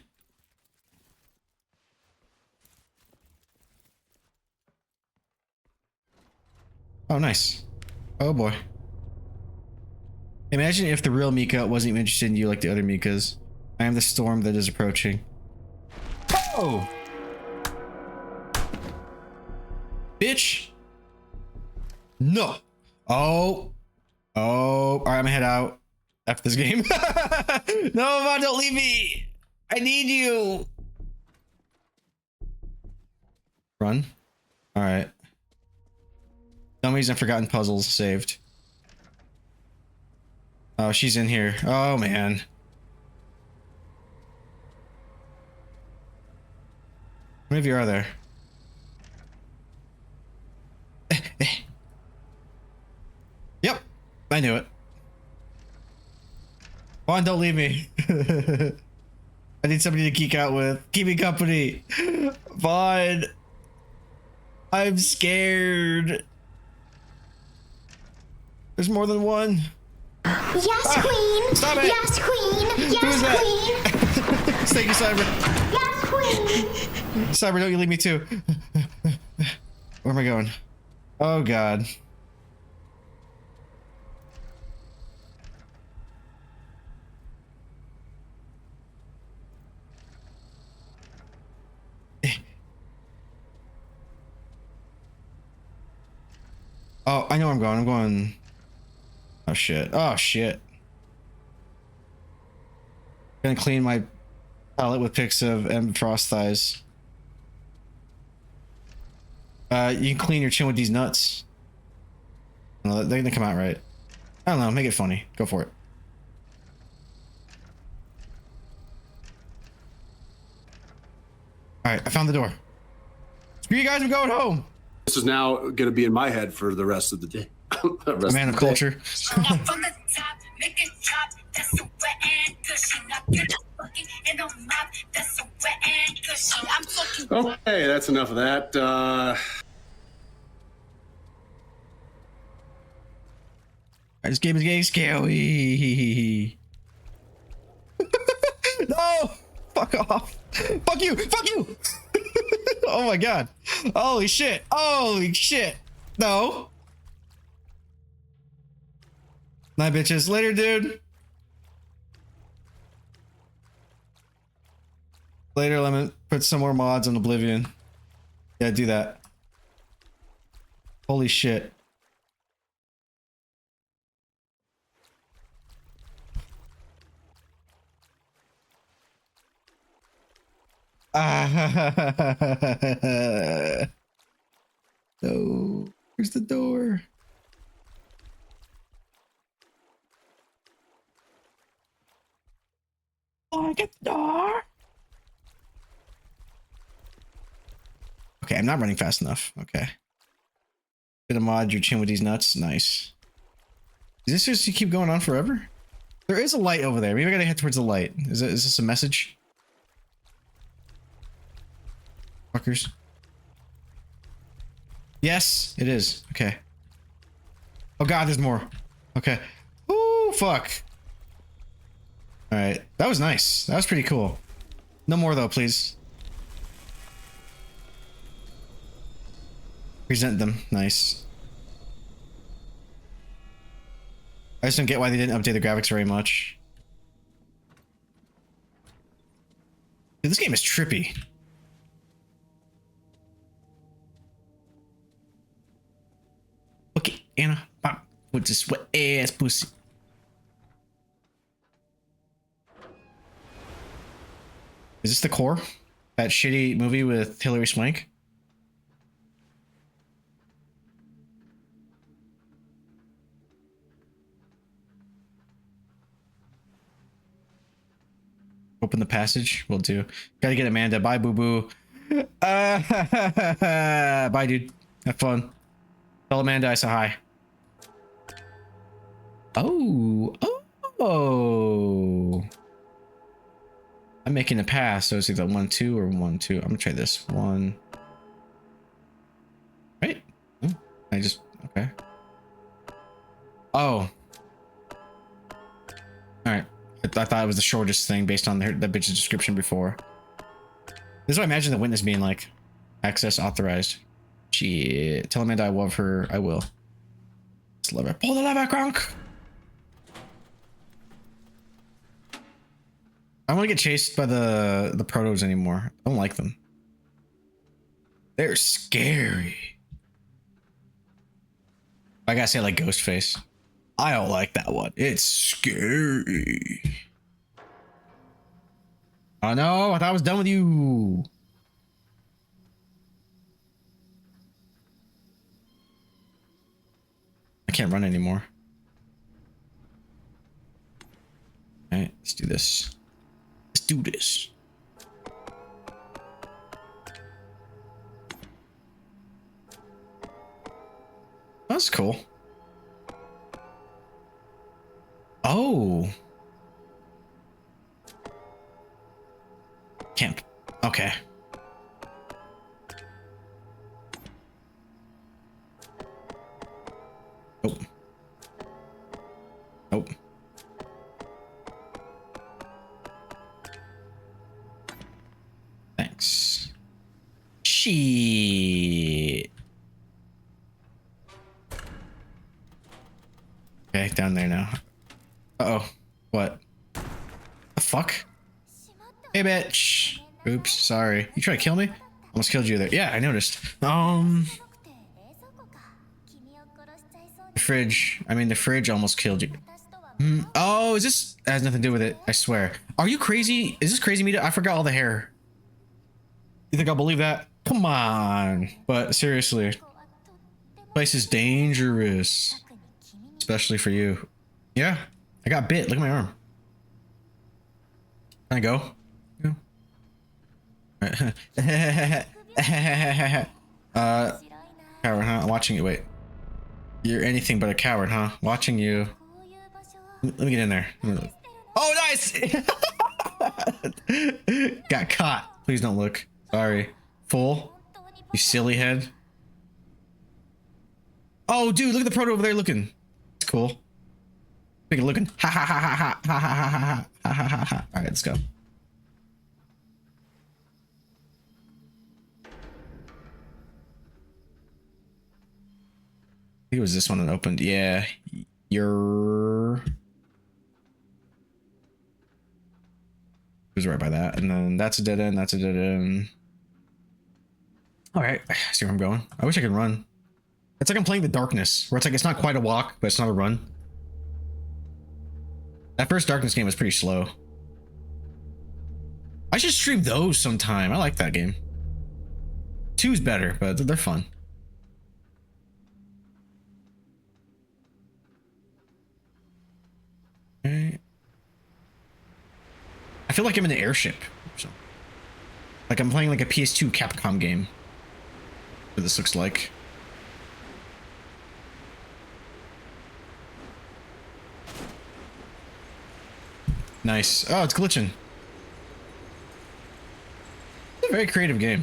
C: Oh, nice. Oh boy. Imagine if the real Mika wasn't even interested in you like the other Mikas. I am the storm that is approaching. Oh! Bitch! No! Oh! Oh! Alright, I'm gonna head out after this game. No, Mom, don't leave me! I need you! Run. Alright. Dummies and forgotten puzzles saved. Oh, she's in here. Oh, man. How many of you are there? Yep, I knew it. Vaughn, don't leave me. I need somebody to geek out with. Keep me company. Vaughn. I'm scared. There's more than one.
K: Yes, Queen.
C: Stop it.
K: Yes, Queen. Yes, Queen.
C: Thank you, Cyber.
K: Yes, Queen.
C: Cyber, don't you leave me too. Where am I going? Oh, God. Oh, I know where I'm going. I'm going... Oh, shit. Oh, shit. Gonna clean my palette with pics of M. Frost thighs. You can clean your chin with these nuts. No, they're gonna come out right. I don't know. Make it funny. Go for it. Alright, I found the door. Screw you guys, I'm going home!
L: This is now going to be in my head for the rest of the day.
C: A man of culture.
L: Okay, that's enough of that.
C: This game is getting scary. No! Fuck off! Fuck you! Fuck you! Oh my god. Holy shit. Holy shit. No. Night, bitches. Later, dude. Later, Lemon. Put some more mods on Oblivion. Yeah, do that. Holy shit. No. Where's the door? Oh, I get the door. Okay, I'm not running fast enough. Okay. Gonna mod your chin with these nuts. Nice. Is this just you keep going on forever? There is a light over there. Maybe I gotta head towards the light. Is this a message? Fuckers. Yes, it is. Okay. Oh god, there's more. Okay. Ooh, fuck. Alright. That was nice. That was pretty cool. No more though, please. Present them. Nice. I just don't get why they didn't update the graphics very much. Dude, this game is trippy. Okay, Anna, pop with this wet ass pussy. Is this the core? That shitty movie with Hilary Swank? Open the passage. Will do. Gotta get Amanda. Bye, boo boo. Bye, dude. Have fun. Tell Amanda I said hi. Oh. Oh. I'm making a pass, so it's either 1, 2 or 1, 2. I'm gonna try this. 1. Right? Oh, I just. Okay. Oh. Alright. I thought it was the shortest thing based on that bitch's description before. This is what I imagine the witness being like. Access authorized. Shit. Tell Amanda I love her. I will. Let's lever. Pull the lever, Kronk! I don't want to get chased by the protos anymore. I don't like them. They're scary. I gotta say like Ghostface. I don't like that one. It's scary. Oh no, I thought I was done with you. I can't run anymore. Alright, let's do this. Let's do this. That's cool. Oh. Camp. Okay. Nope. Nope. Thanks. Shit. Okay, down there now. Uh-oh. What? The fuck? Hey, bitch. Oops, sorry. You try to kill me? Almost killed you there. Yeah, I noticed. The fridge almost killed you. Oh, is this... That has nothing to do with it, I swear. Are you crazy? Is this crazy, Mita? I forgot all the hair. You think I'll believe that? Come on. But seriously. This place is dangerous. Especially for you. Yeah. I got bit. Look at my arm. Can I go? No. Coward, huh? I'm watching you. Wait. You're anything but a coward, huh? Watching you. Let me get in there. Oh, nice! Got caught. Please don't look. Sorry. Full. You silly head. Oh, dude, look at the proto over there looking. It's cool. Look at looking. Ha ha ha ha ha ha ha ha ha ha ha ha. All right, let's go. I think it was this one that opened. Yeah. It was right by that. And then that's a dead end. That's a dead end. All right. See where I'm going. I wish I could run. It's like I'm playing the darkness, where it's like it's not quite a walk, but it's not a run. That first darkness game was pretty slow. I should stream those sometime. I like that game. 2's better, but they're fun. Okay. I feel like I'm in an airship. So. Like I'm playing like a PS2 Capcom game. What this looks like. Nice. Oh, it's glitching. It's a very creative game.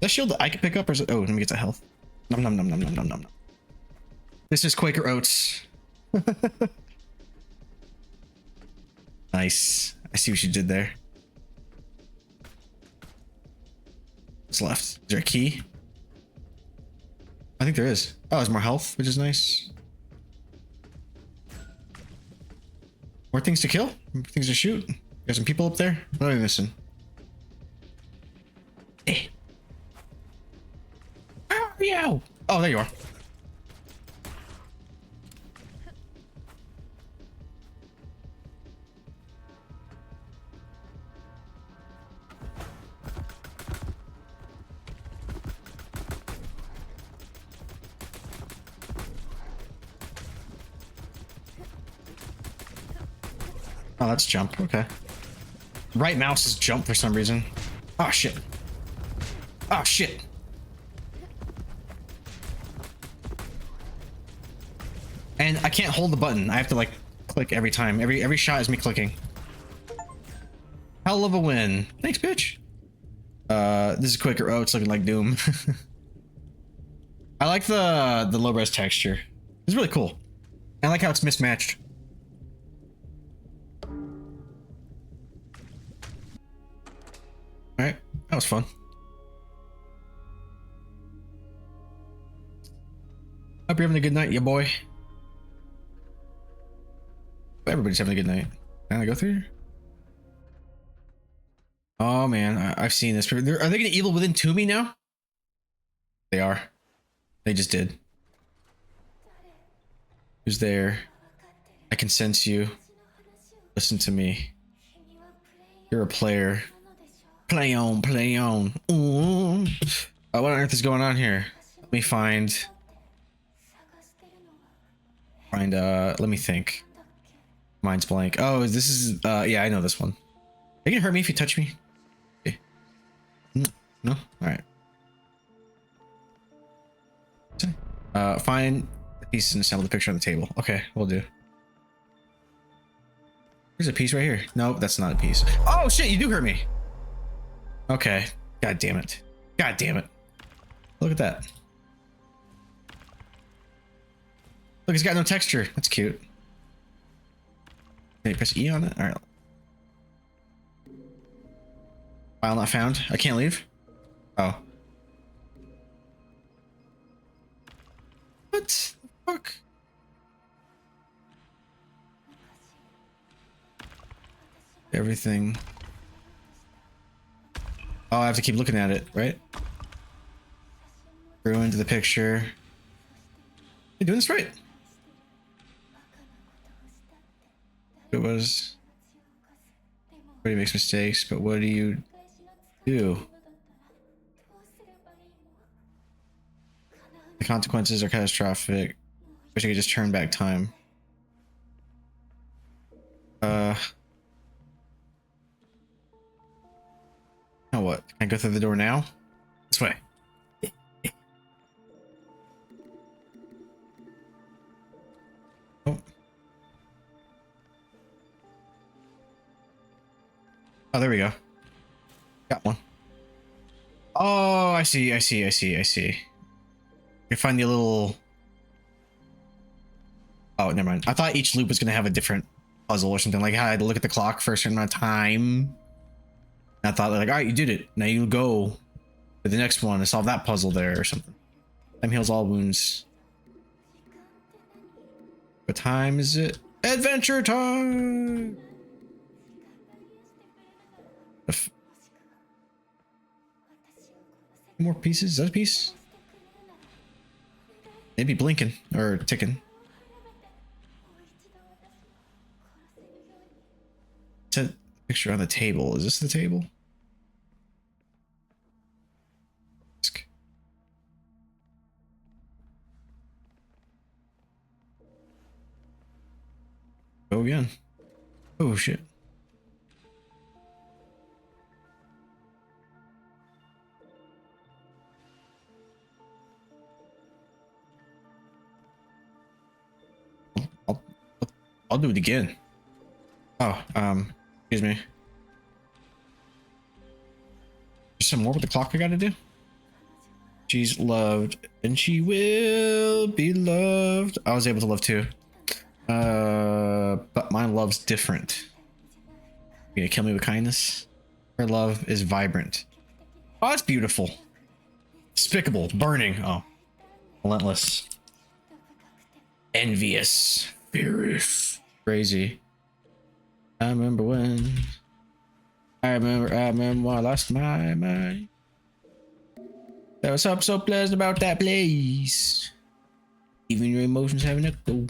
C: That shield that I can pick up, or is it? Oh, let me get the health. Nom nom nom nom nom nom nom. This is Quaker Oats. Nice. I see what you did there. What's left? Is there a key? I think there is. Oh, there's more health, which is nice. More things to kill? More things to shoot? Got some people up there? What am I missing? Eh. Where are you? Oh, there you are. Oh, that's jump. Okay. Right mouse is jump for some reason. Oh, shit. Oh, shit. And I can't hold the button. I have to, like, click every time. Every shot is me clicking. Hell of a win. Thanks, bitch. This is Quaker Oats looking like Doom. I like the low-res texture. It's really cool. I like how it's mismatched. Alright, that was fun. Hope you're having a good night, ya boy. Everybody's having a good night. Can I go through here? Oh man, I've seen this. Are they gonna evil within to me now? They are. They just did. Who's there? I can sense you. Listen to me. You're a player. Play on, play on. Ooh. What on earth is going on here? Let me find. Let me think. Mine's blank. Oh, this is, yeah, I know this one. Are you gonna hurt me if you touch me? Okay. No? Alright. Find the pieces and assemble the picture on the table. Okay, we'll do. There's a piece right here. Nope, that's not a piece. Oh shit, you do hurt me! Okay. God damn it. God damn it. Look at that. Look, it's got no texture. That's cute. Okay, press E on it. Alright. File not found. I can't leave? Oh. What the fuck? Everything. Oh, I have to keep looking at it, right? Through into the picture. You doing this right? It was. Everybody makes mistakes, but what do you do? The consequences are catastrophic. Wish I could just turn back time. Now what? Can I go through the door now? This way. Oh. Oh, there we go. Got one. Oh, I see. You find the little... Oh, never mind. I thought each loop was going to have a different puzzle or something. Like how I had to look at the clock for a certain amount of time. And I thought, like, all right, you did it. Now you go to the next one and solve that puzzle there or something. Time heals all wounds. What time is it? Adventure time! More pieces? Is that a piece? Maybe blinking or ticking. It's a picture on the table. Is this the table? Go again. Oh shit. I'll do it again. Oh, excuse me. There's some more with the clock I gotta do? She's loved and she will be loved. I was able to love too. But my love's different. You gonna kill me with kindness? Her love is vibrant. Oh, that's beautiful. Despicable, burning. Oh, relentless, envious, furious, crazy. I remember when I lost my mind. There was something so pleasant about that place. Even your emotions have an echo.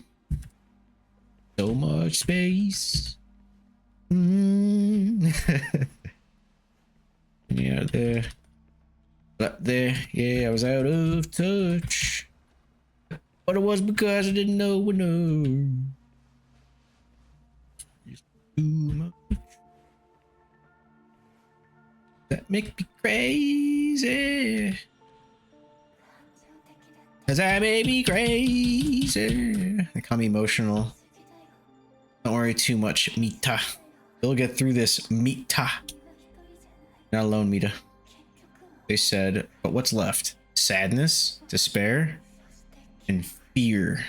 C: So much space. Yeah, there. But there, yeah, I was out of touch. But it was because I didn't know when too much. That make me crazy. Cause that made me crazy. They call me emotional. Don't worry too much, Mita. You'll get through this, Mita. Not alone, Mita. They said, but what's left? Sadness, despair, and fear.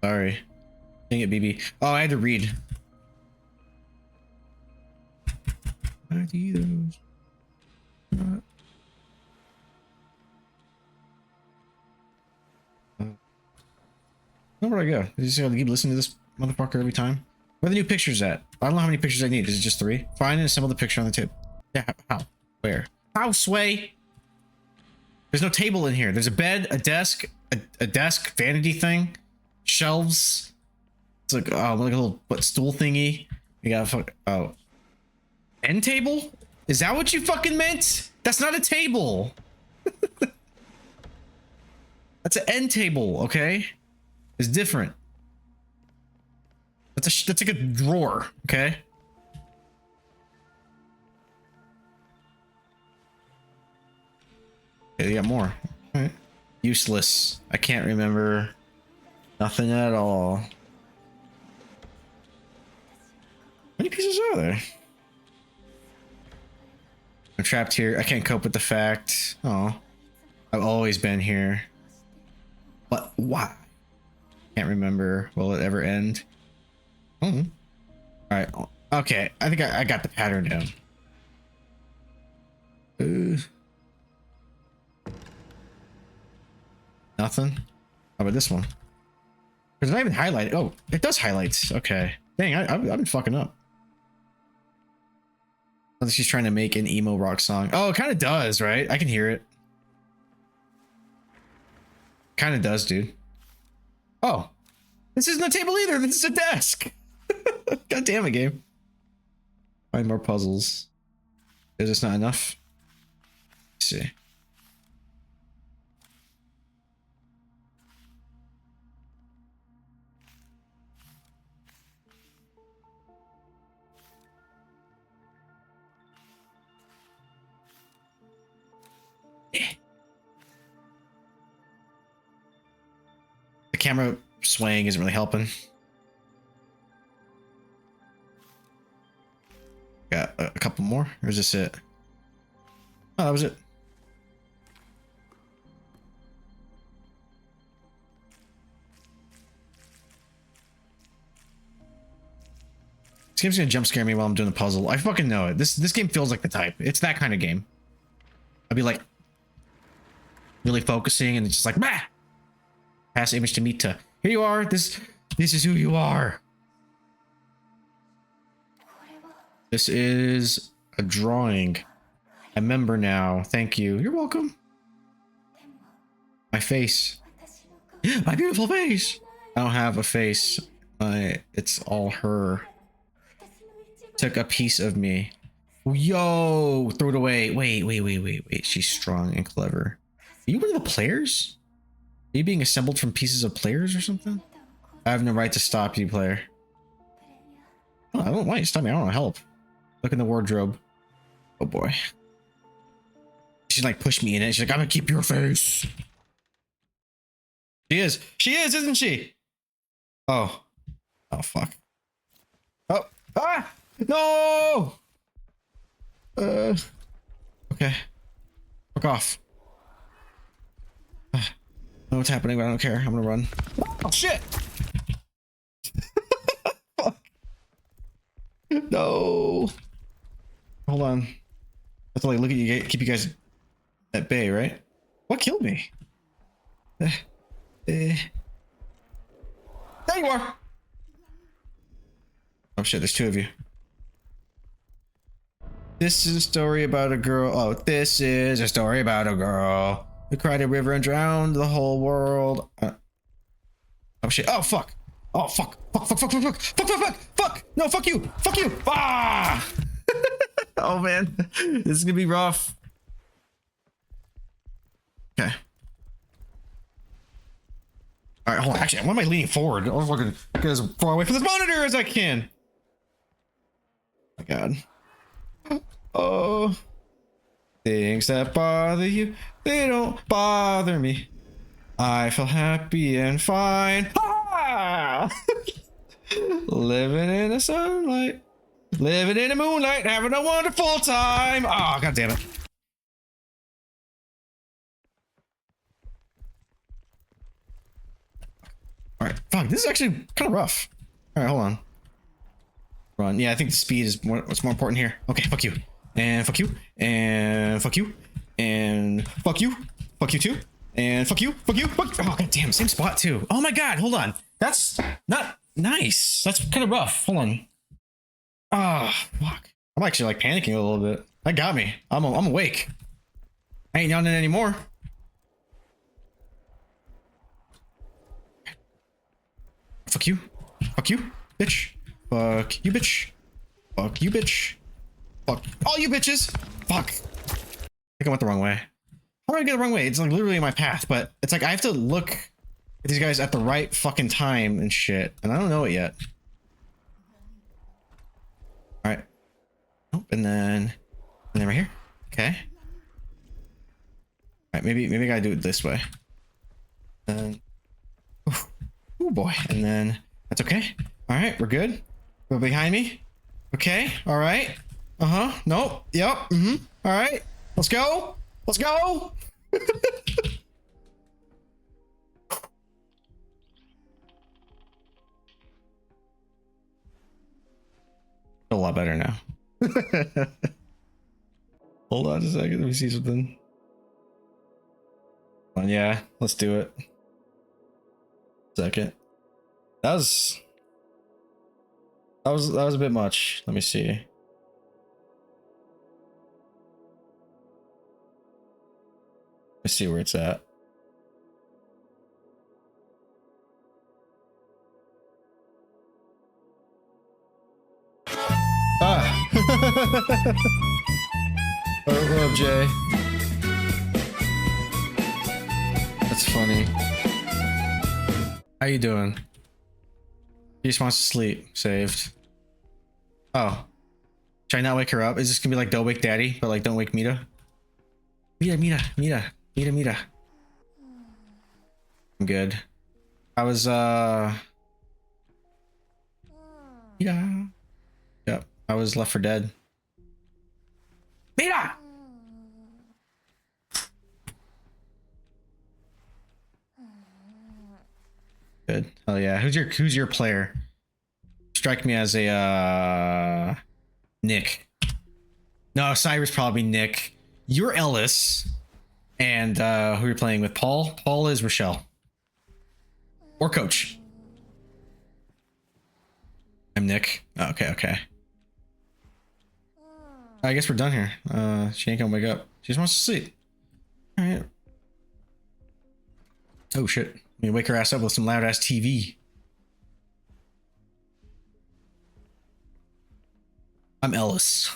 C: Sorry. Dang it, BB. Oh, I had to read. Are those? Where do I go? I just gotta keep listening to this motherfucker every time. Where are the new pictures at? I don't know how many pictures I need. Is it just 3? Find and assemble the picture on the table. Yeah, how? Where? How, Sway? There's no table in here. There's a bed, a desk, a desk, vanity thing, shelves. It's like, oh, like a little stool thingy. You got end table? Is that what you fucking meant? That's not a table. That's an end table, okay? It's different. That's like a drawer, okay? Okay, you got more. All right. Useless. I can't remember nothing at all. How many pieces are there? I'm trapped here. I can't cope with the fact. Oh, I've always been here. But why? Can't remember. Will it ever end? All right. Okay. I think I got the pattern down. Nothing. How about this one? It's not even highlighted. Oh, it does highlights. Okay. Dang, I've been fucking up. I think she's trying to make an emo rock song. Oh, it kind of does, right? I can hear it. Kind of does, dude. Oh, this isn't a table either. This is a desk. God damn it, game. Find more puzzles. Is this not enough? Let's see. The camera swaying isn't really helping. Got a couple more, or is this it? Oh, that was it. This game's gonna jump scare me while I'm doing the puzzle. I fucking know it. This game feels like the type. It's that kind of game. I'd be like really focusing and it's just like, bah! Pass image to Mita. Here you are. This is who you are. This is a drawing. I remember now. Thank you. You're welcome. My face. My beautiful face. I don't have a face. It's all her. Took a piece of me. Yo, throw it away. Wait. She's strong and clever. Are you one of the players? Are you being assembled from pieces of players or something? I have no right to stop you, player. Oh, I don't want you to stop me. I don't want to help. Look in the wardrobe. Oh boy. She's like push me in it. She's like, I'm gonna keep your face. She is, isn't she? Oh. Oh fuck. Oh. Ah! No! Okay. Okay. Fuck off. I don't know what's happening, but I don't care. I'm gonna run. Oh shit! Fuck. No. Hold on. I have to like look at you, keep you guys at bay, right? What killed me? There you are. Oh shit, there's two of you. This is a story about a girl. Oh, this is a story about a girl who cried a river and drowned the whole world. Oh shit. Oh fuck. Oh fuck. Fuck, fuck, fuck, fuck, fuck, fuck, fuck, fuck, fuck. No, fuck you. Fuck you. Ah! Oh man. This is gonna be rough. Okay. All right, hold on. Actually, why am I leaning forward? I was fucking get as far away from this monitor as I can. Oh my god. Oh. Things that bother you, they don't bother me. I feel happy and fine. Ah! Living in the sunlight. Living in the moonlight, having a wonderful time. Oh, god damn it. Alright, fuck, this is actually kind of rough. Alright, hold on. Run. Yeah, I think the speed is what's more important here. Okay, fuck you. And fuck you. And fuck you. And fuck you. Fuck you too. And fuck you. Fuck you. Fuck. Oh, god damn, same spot too. Oh my god, hold on. That's not nice. That's kind of rough. Hold on. Ah, fuck. I'm actually like panicking a little bit. That got me. I'm awake. I ain't yawning anymore. Fuck you. Fuck you, bitch. Fuck you, bitch. Fuck you, bitch. Fuck all you bitches. Fuck. I think I went the wrong way. How did I get the wrong way? It's like literally in my path, but it's like I have to look at these guys at the right fucking time and shit, and I don't know it yet. All right. Oh, and then right here. Okay. All right, maybe I gotta do it this way. And oh boy, and then that's okay. All right, we're good. Go behind me. Okay. All right. Uh-huh. Nope. Yep. Mm-hmm. All right. Let's go. Let's go. A lot better now. Hold on a second. Let me see something. Yeah, let's do it. Second. That was a bit much. Let me see. Let's see where it's at. Ah. What up, Jay? That's funny. How you doing? He just wants to sleep. Saved. Oh. Should I not wake her up? Is this gonna be like Don't Wake Daddy, but like Don't Wake Mita? Mita. I'm good. I was Mita. Yep. I was Left 4 Dead. Mita! Good. Hell yeah. Who's your player? Strike me as a Nick. No, Cyrus probably Nick. You're Ellis. And who you're playing with? Paul? Paul is Rochelle. Or Coach. I'm Nick. Oh, okay. I guess we're done here. She ain't gonna wake up. She just wants to sleep. Alright. Oh shit. Let me wake her ass up with some loud ass TV. I'm Ellis.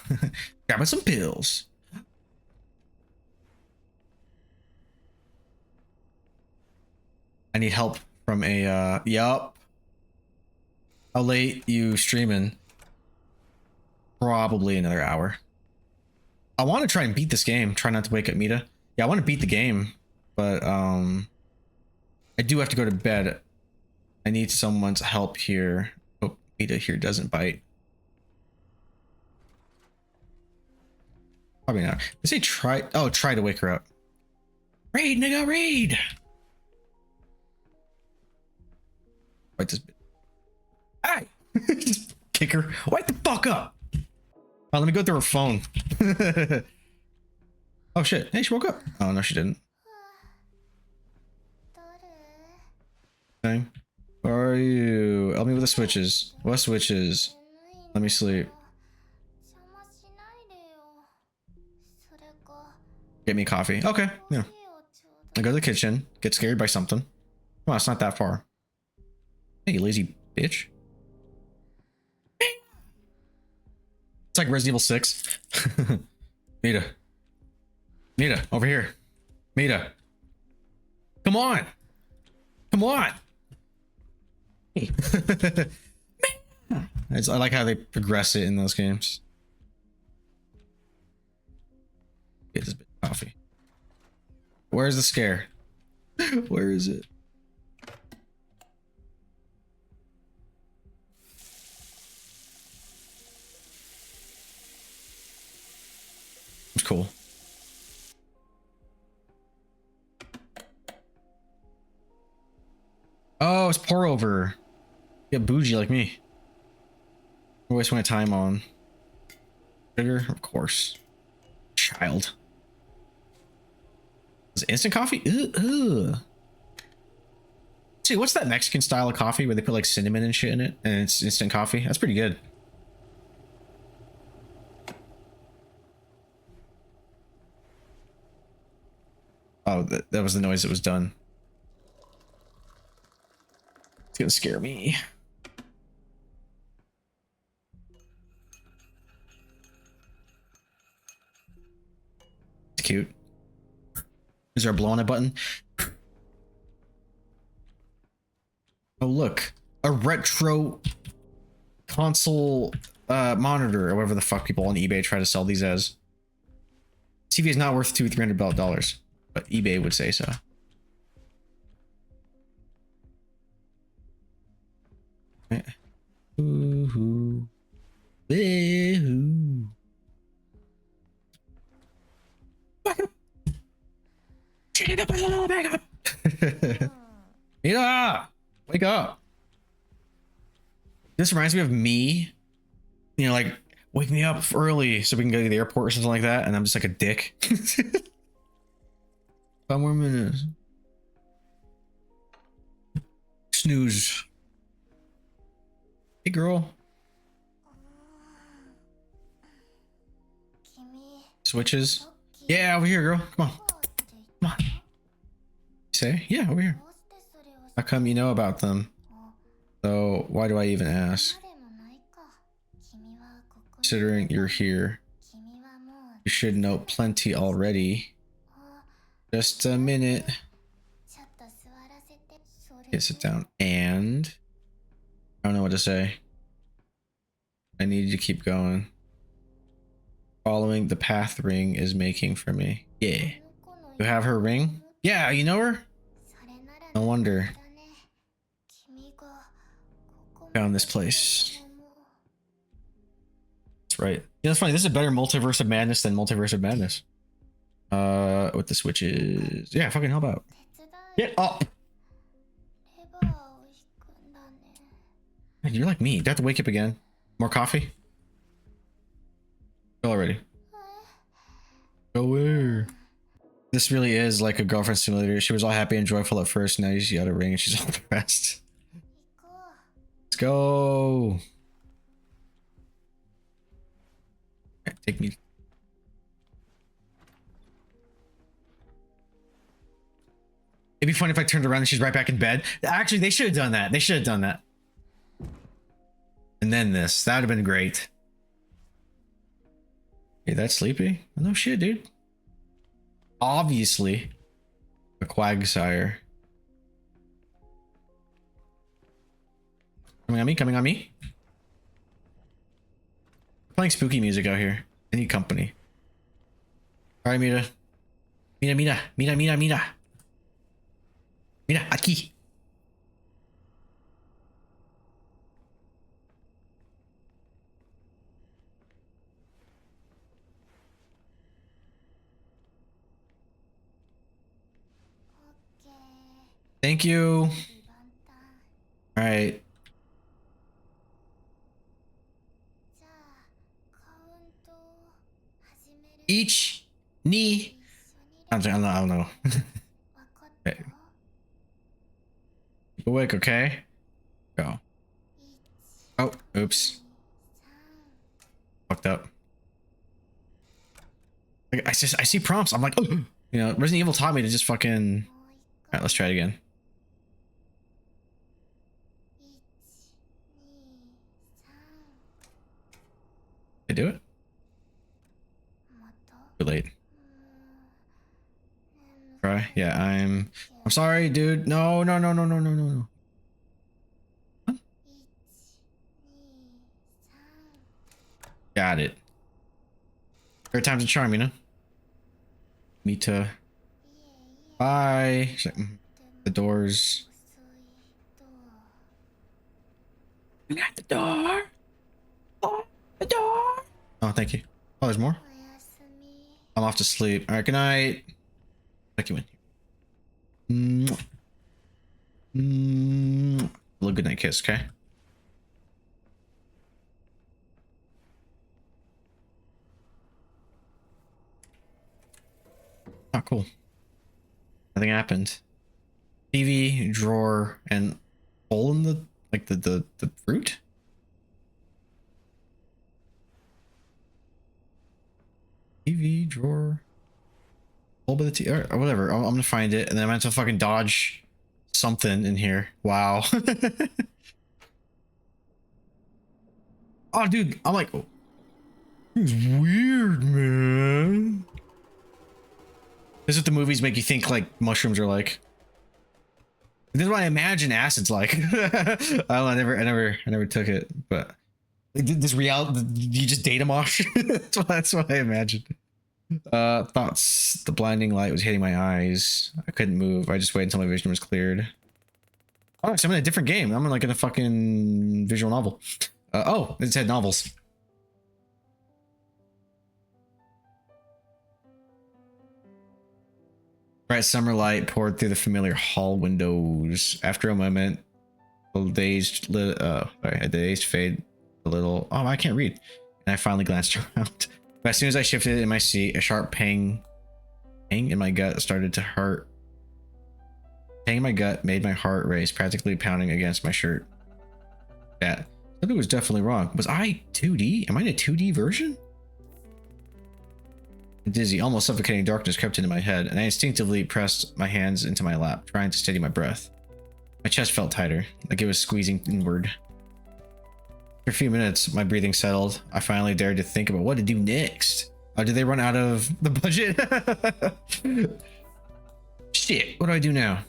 C: Grabbing some pills. I need help from a yup. How late you streaming? Probably another hour. I want to try and beat this game. Try not to wake up Mita. Yeah, I want to beat the game, but I do have to go to bed. I need someone's help here. Oh, Mita here doesn't bite. Probably not. They say try. Oh, try to wake her up. Raid, nigga, raid. Right this. Hey, just kick her. Wake the fuck up. Oh, let me go through her phone. Oh shit. Hey, she woke up. Oh no, she didn't. Okay. Where are you? Help me with the switches. What switches? Let me sleep. Get me coffee. Okay, yeah. I go to the kitchen, get scared by something. Come on, it's not that far. Hey, you lazy bitch. It's like Resident Evil 6. Mita. Mita, over here. Mita. Come on. Come on. Hey. I like how they progress it in those games. Get this bit of coffee. Where's the scare? Where is it? It's cool. Oh, it's pour over. Get bougie like me. Always want a time on. Sugar, of course. Child. Is it instant coffee? Ugh. See, what's that Mexican style of coffee where they put like cinnamon and shit in it and it's instant coffee? That's pretty good. Oh, that was the noise that was done. It's gonna scare me. It's cute. Is there a blow on a button? Oh, look. A retro console monitor, or whatever the fuck people on eBay try to sell these as. TV is not worth $200-300, but eBay would say so. Ooh. Ooh. Back up. Mita, wake up. This reminds me of me. You know, like, wake me up early so we can go to the airport or something like that, and I'm just like a dick. 5 more minutes. Snooze. Hey, girl. Switches. Yeah, over here, girl. Come on. Come on. Say? Yeah, over here. How come you know about them? So, why do I even ask? Considering you're here, you should know plenty already. Just a minute. Okay, sit down. And I don't know what to say. I need you to keep going. Following the path ring is making for me. Yeah. You have her ring? Yeah, you know her? No wonder. Found this place. That's right. Yeah, that's funny. This is a better Multiverse of Madness than Multiverse of Madness. With the switches. Yeah, fucking help out. Get up! Man, you're like me. You have to wake up again. More coffee? Go already. Go where? This really is like a girlfriend simulator. She was all happy and joyful at first. Now she's got a ring and she's all depressed. Let's go. Okay, take me. It'd be funny if I turned around and she's right back in bed. Actually, they should have done that. They should have done that. And then this. That would have been great. Hey, that's sleepy? No shit, dude. Obviously. A Quagsire. Coming on me, coming on me. Playing spooky music out here. I need company. Alright, Mita. Mita. Mita, aquí. Thank you. All right. Each knee. I don't know. Okay. Keep awake, okay? Go. Oh, oops. Fucked up. I see prompts. I'm like, oh, you know, Resident Evil taught me to just fucking. All right, let's try it again. Did I do it? Too late. Try. Yeah, I'm sorry, dude. No. Huh? Got it. Third time's a charm, you know? Mita. Bye. She's like, the doors. You got the door. Oh, the door. Oh, thank you. Oh, there's more? I'm off to sleep. All right, good night. Tuck you in. Little good night kiss, okay? Oh, cool. Nothing happened. TV, drawer, and hole in the, like, the fruit? TV, drawer, hole by the TV, or whatever. I'm gonna find it, and then I'm gonna have to fucking dodge something in here. Wow. Oh, dude, I'm like, oh, it's weird, man. This is what the movies make you think like mushrooms are like. This is what I imagine acid's like. I never took it, but this reality, you just data mosh. That's what I imagined. Thoughts. The blinding light was hitting my eyes. I couldn't move. I just waited until my vision was cleared. Oh, so I'm in a different game. I'm in like in a fucking visual novel. Oh, it said novels. Bright summer light poured through the familiar hall windows. After a moment, a dazed fade a little. Oh, I can't read. And I finally glanced around. But as soon as I shifted in my seat, a sharp pang in my gut started to hurt. Pang in my gut made my heart race, practically pounding against my shirt. Yeah, something was definitely wrong. Was I 2D? Am I in a 2D version? Dizzy, almost suffocating darkness crept into my head, and I instinctively pressed my hands into my lap, trying to steady my breath. My chest felt tighter, like it was squeezing inward. For a few minutes, my breathing settled. I finally dared to think about what to do next. Did they run out of the budget? Shit, what do I do now?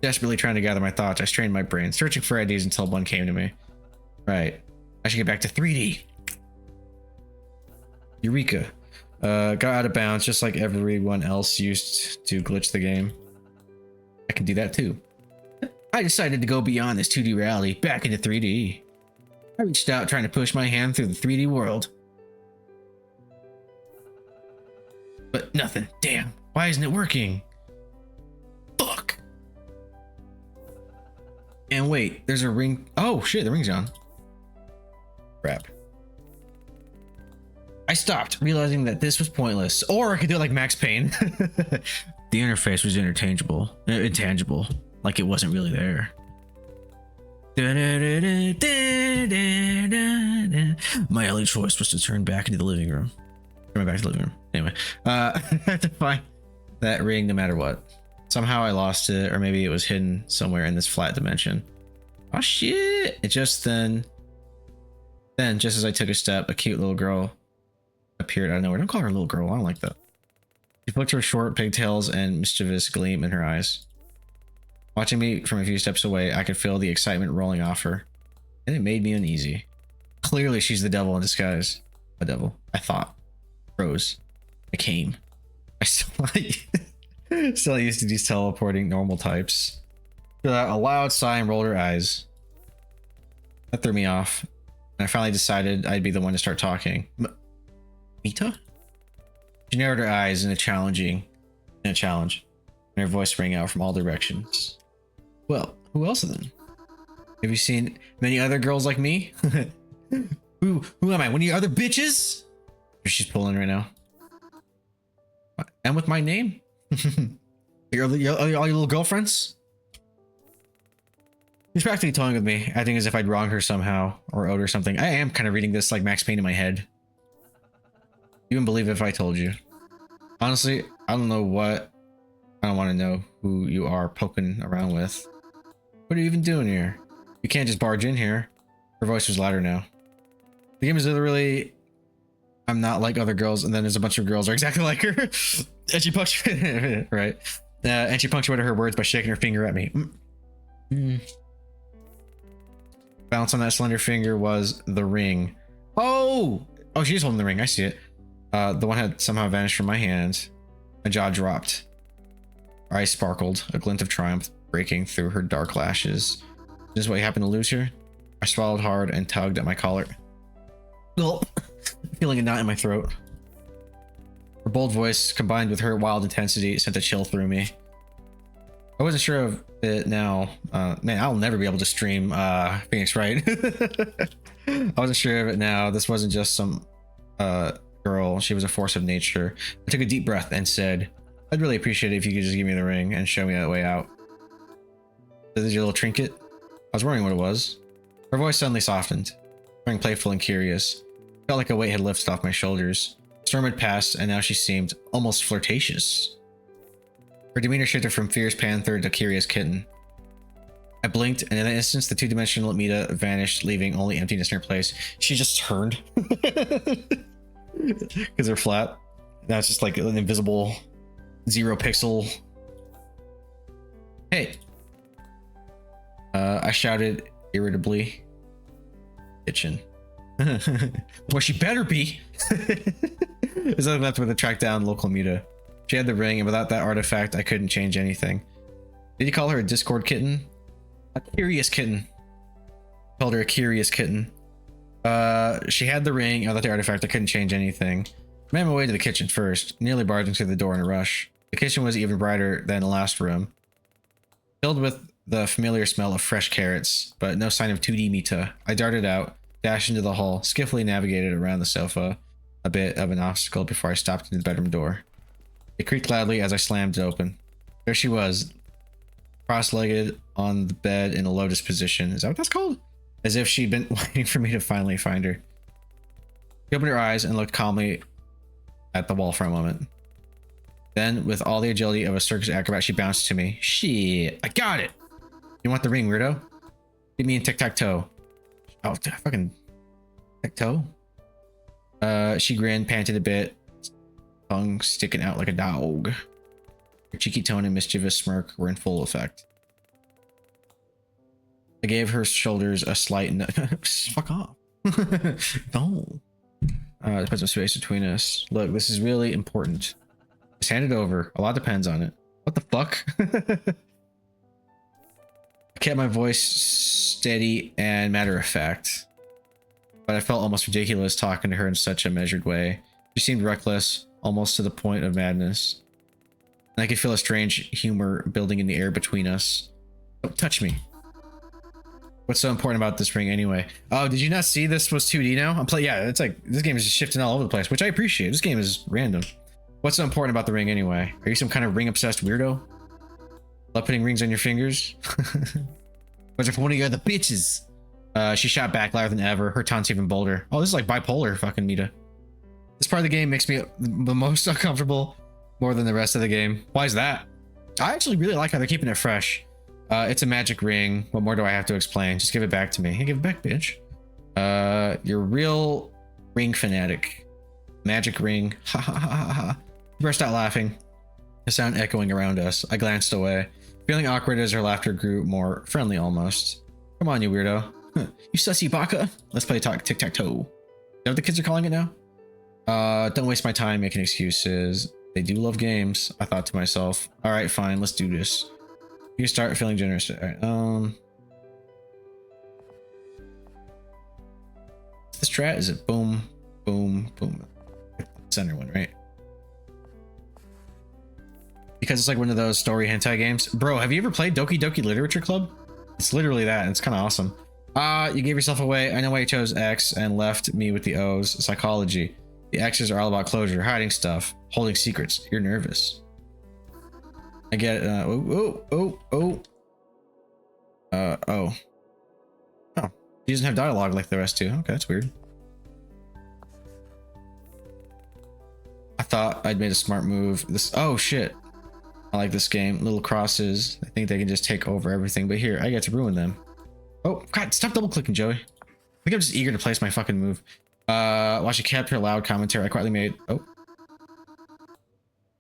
C: Desperately trying to gather my thoughts, I strained my brain, searching for ideas until one came to me. Right, I should get back to 3D. Eureka. Got out of bounds just like everyone else used to glitch the game. I can do that too. I decided to go beyond this 2D reality, back into 3D. I reached out trying to push my hand through the 3D world. But nothing. Damn. Why isn't it working? Fuck. And wait, there's a ring. Oh shit, the ring's on. Crap. I stopped, realizing that this was pointless. Or I could do it like Max Payne. The interface was intangible, like it wasn't really there. My only choice was to turn back into the living room. Turn back to the living room. Anyway, I had to find that ring no matter what. Somehow I lost it, or maybe it was hidden somewhere in this flat dimension. Oh shit! It just then, just as I took a step, a cute little girl appeared out of nowhere. Don't call her a little girl. I don't like that. She flicked her short pigtails and mischievous gleam in her eyes. Watching me from a few steps away, I could feel the excitement rolling off her, and it made me uneasy. Clearly, she's the devil in disguise. A devil, I thought. Froze. I came. I still used to these teleporting normal types. A loud sigh and rolled her eyes. That threw me off, and I finally decided I'd be the one to start talking. Mita? She narrowed her eyes in a challenge. and her voice rang out from all directions. Well, who else then? Have you seen many other girls like me? Who am I? One of your other bitches? She's pulling right now. And with my name? all your little girlfriends? She's practically toying with me, acting as if I'd wronged her somehow or owed her something. I am kind of reading this like Max Payne in my head. You wouldn't believe it if I told you. Honestly, I don't know what. I don't want to know who you are poking around with. What are you even doing here? You can't just barge in here. Her voice was louder now. The game is literally, I'm not like other girls, and then there's a bunch of girls are exactly like her. And she punctuated, right? And she punctuated her words by shaking her finger at me. Bounce on that slender finger was the ring. Oh, she's holding the ring. I see it. The one had somehow vanished from my hand. My jaw dropped. Her eyes sparkled, a glint of triumph breaking through her dark lashes. Is this what you happened to lose here? I swallowed hard and tugged at my collar. Gulp. Feeling a knot in my throat. Her bold voice, combined with her wild intensity, sent a chill through me. I wasn't sure of it now. Man, I'll never be able to stream Phoenix Wright. I wasn't sure of it now. This wasn't just some girl. She was a force of nature. I took a deep breath and said, I'd really appreciate it if you could just give me the ring and show me that way out. This is your little trinket? I was wondering what it was. Her voice suddenly softened, becoming playful and curious. It felt like a weight had lifted off my shoulders. The storm had passed, and now she seemed almost flirtatious. Her demeanor shifted from fierce panther to curious kitten. I blinked, and in an instant, the two-dimensional Mita vanished, leaving only emptiness in her place. She just turned. Because they're flat. Now it's just like an invisible 0 pixel. Hey. I shouted irritably. Kitchen. Well, she better be. There's nothing left but to track down local Mita. She had the ring, and without that artifact, I couldn't change anything. Did you call her a Discord kitten? A curious kitten. I called her a curious kitten. She had the ring, and without the artifact, I couldn't change anything. I made my way to the kitchen first, nearly barging through the door in a rush. The kitchen was even brighter than the last room, filled with the familiar smell of fresh carrots, but no sign of 2D Mita. I darted out, dashed into the hall, skillfully navigated around the sofa, a bit of an obstacle before I stopped into the bedroom door. It creaked loudly as I slammed it open. There she was, cross-legged on the bed in a lotus position. Is that what that's called? As if she'd been waiting for me to finally find her. She opened her eyes and looked calmly at the wall for a moment. Then, with all the agility of a circus acrobat, she bounced to me. Shit, I got it! You want the ring, weirdo? Beat me in tic-tac-toe. Oh, fucking tic-tac-toe? She grinned, panted a bit, tongue sticking out like a dog. Her cheeky tone and mischievous smirk were in full effect. I gave her shoulders a slight fuck off. No. Put some space between us. Look, this is really important. Just hand it over. A lot depends on it. What the fuck? I kept my voice steady and matter of fact, but I felt almost ridiculous talking to her in such a measured way. She seemed reckless, almost to the point of madness. And I could feel a strange humor building in the air between us. Don't touch me. What's so important about this ring anyway? Oh, did you not see this was 2D now? Yeah, it's like this game is just shifting all over the place, which I appreciate. This game is random. What's so important about the ring anyway? Are you some kind of ring obsessed weirdo? Love putting rings on your fingers? Was it for one of your other bitches? She shot back louder than ever. Her taunts even bolder. Oh, this is like bipolar fucking Mita. This part of the game makes me the most uncomfortable more than the rest of the game. Why is that? I actually really like how they're keeping it fresh. It's a magic ring. What more do I have to explain? Just give it back to me. Hey, give it back, bitch. You're a real ring fanatic. Magic ring. Ha ha ha ha ha. Burst out laughing. The sound echoing around us. I glanced away, feeling awkward as her laughter grew more friendly almost. Come on, you weirdo. You sussy baka. Let's play tic-tac-toe. Is that what the kids are calling it now? Don't waste my time making excuses. They do love games, I thought to myself. Alright, fine, let's do this. You start feeling generous. Alright, the strat is it boom, boom, boom. Center one, right? because it's like one of those story hentai games. Bro, have you ever played Doki Doki Literature Club? It's literally that. It's kind of awesome. You gave yourself away. I know why you chose X and left me with the O's. Psychology. The X's are all about closure, hiding stuff, holding secrets. You're nervous. I get it. Oh. He doesn't have dialogue like the rest do. Okay, that's weird. I thought I'd made a smart move. Oh shit. I like this game. Little crosses. I think they can just take over everything, but here, I get to ruin them. Oh, God, stop double clicking, Joey. I think I'm just eager to place my fucking move. While she kept her loud commentary, I quietly made... Oh.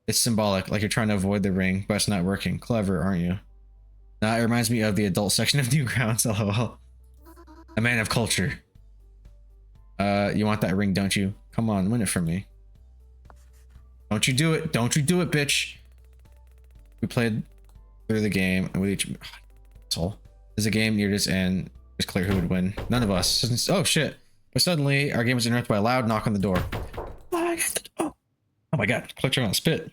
C: It's symbolic, like you're trying to avoid the ring, but it's not working. Clever, aren't you? Nah, it reminds me of the adult section of Newgrounds, lol. A man of culture. You want that ring, don't you? Come on, win it for me. Don't you do it. Don't you do it, bitch. We played through the game, and with each... Asshole. There's a game near this end. It's clear who would win. None of us. Oh, shit. But suddenly, our game was interrupted by a loud knock on the door. Oh my god. Clicked on spit.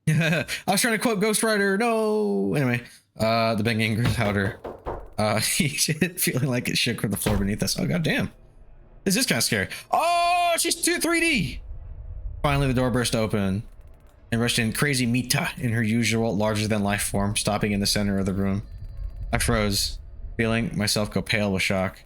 C: I was trying to quote Ghost Rider. No. Anyway, the banging grew louder. Feeling like it shook from the floor beneath us. Oh, god damn. This is kind of scary. Oh, she's 3D. Finally, the door burst open and rushed in crazy Mita in her usual larger-than-life form, stopping in the center of the room. I froze, feeling myself go pale with shock.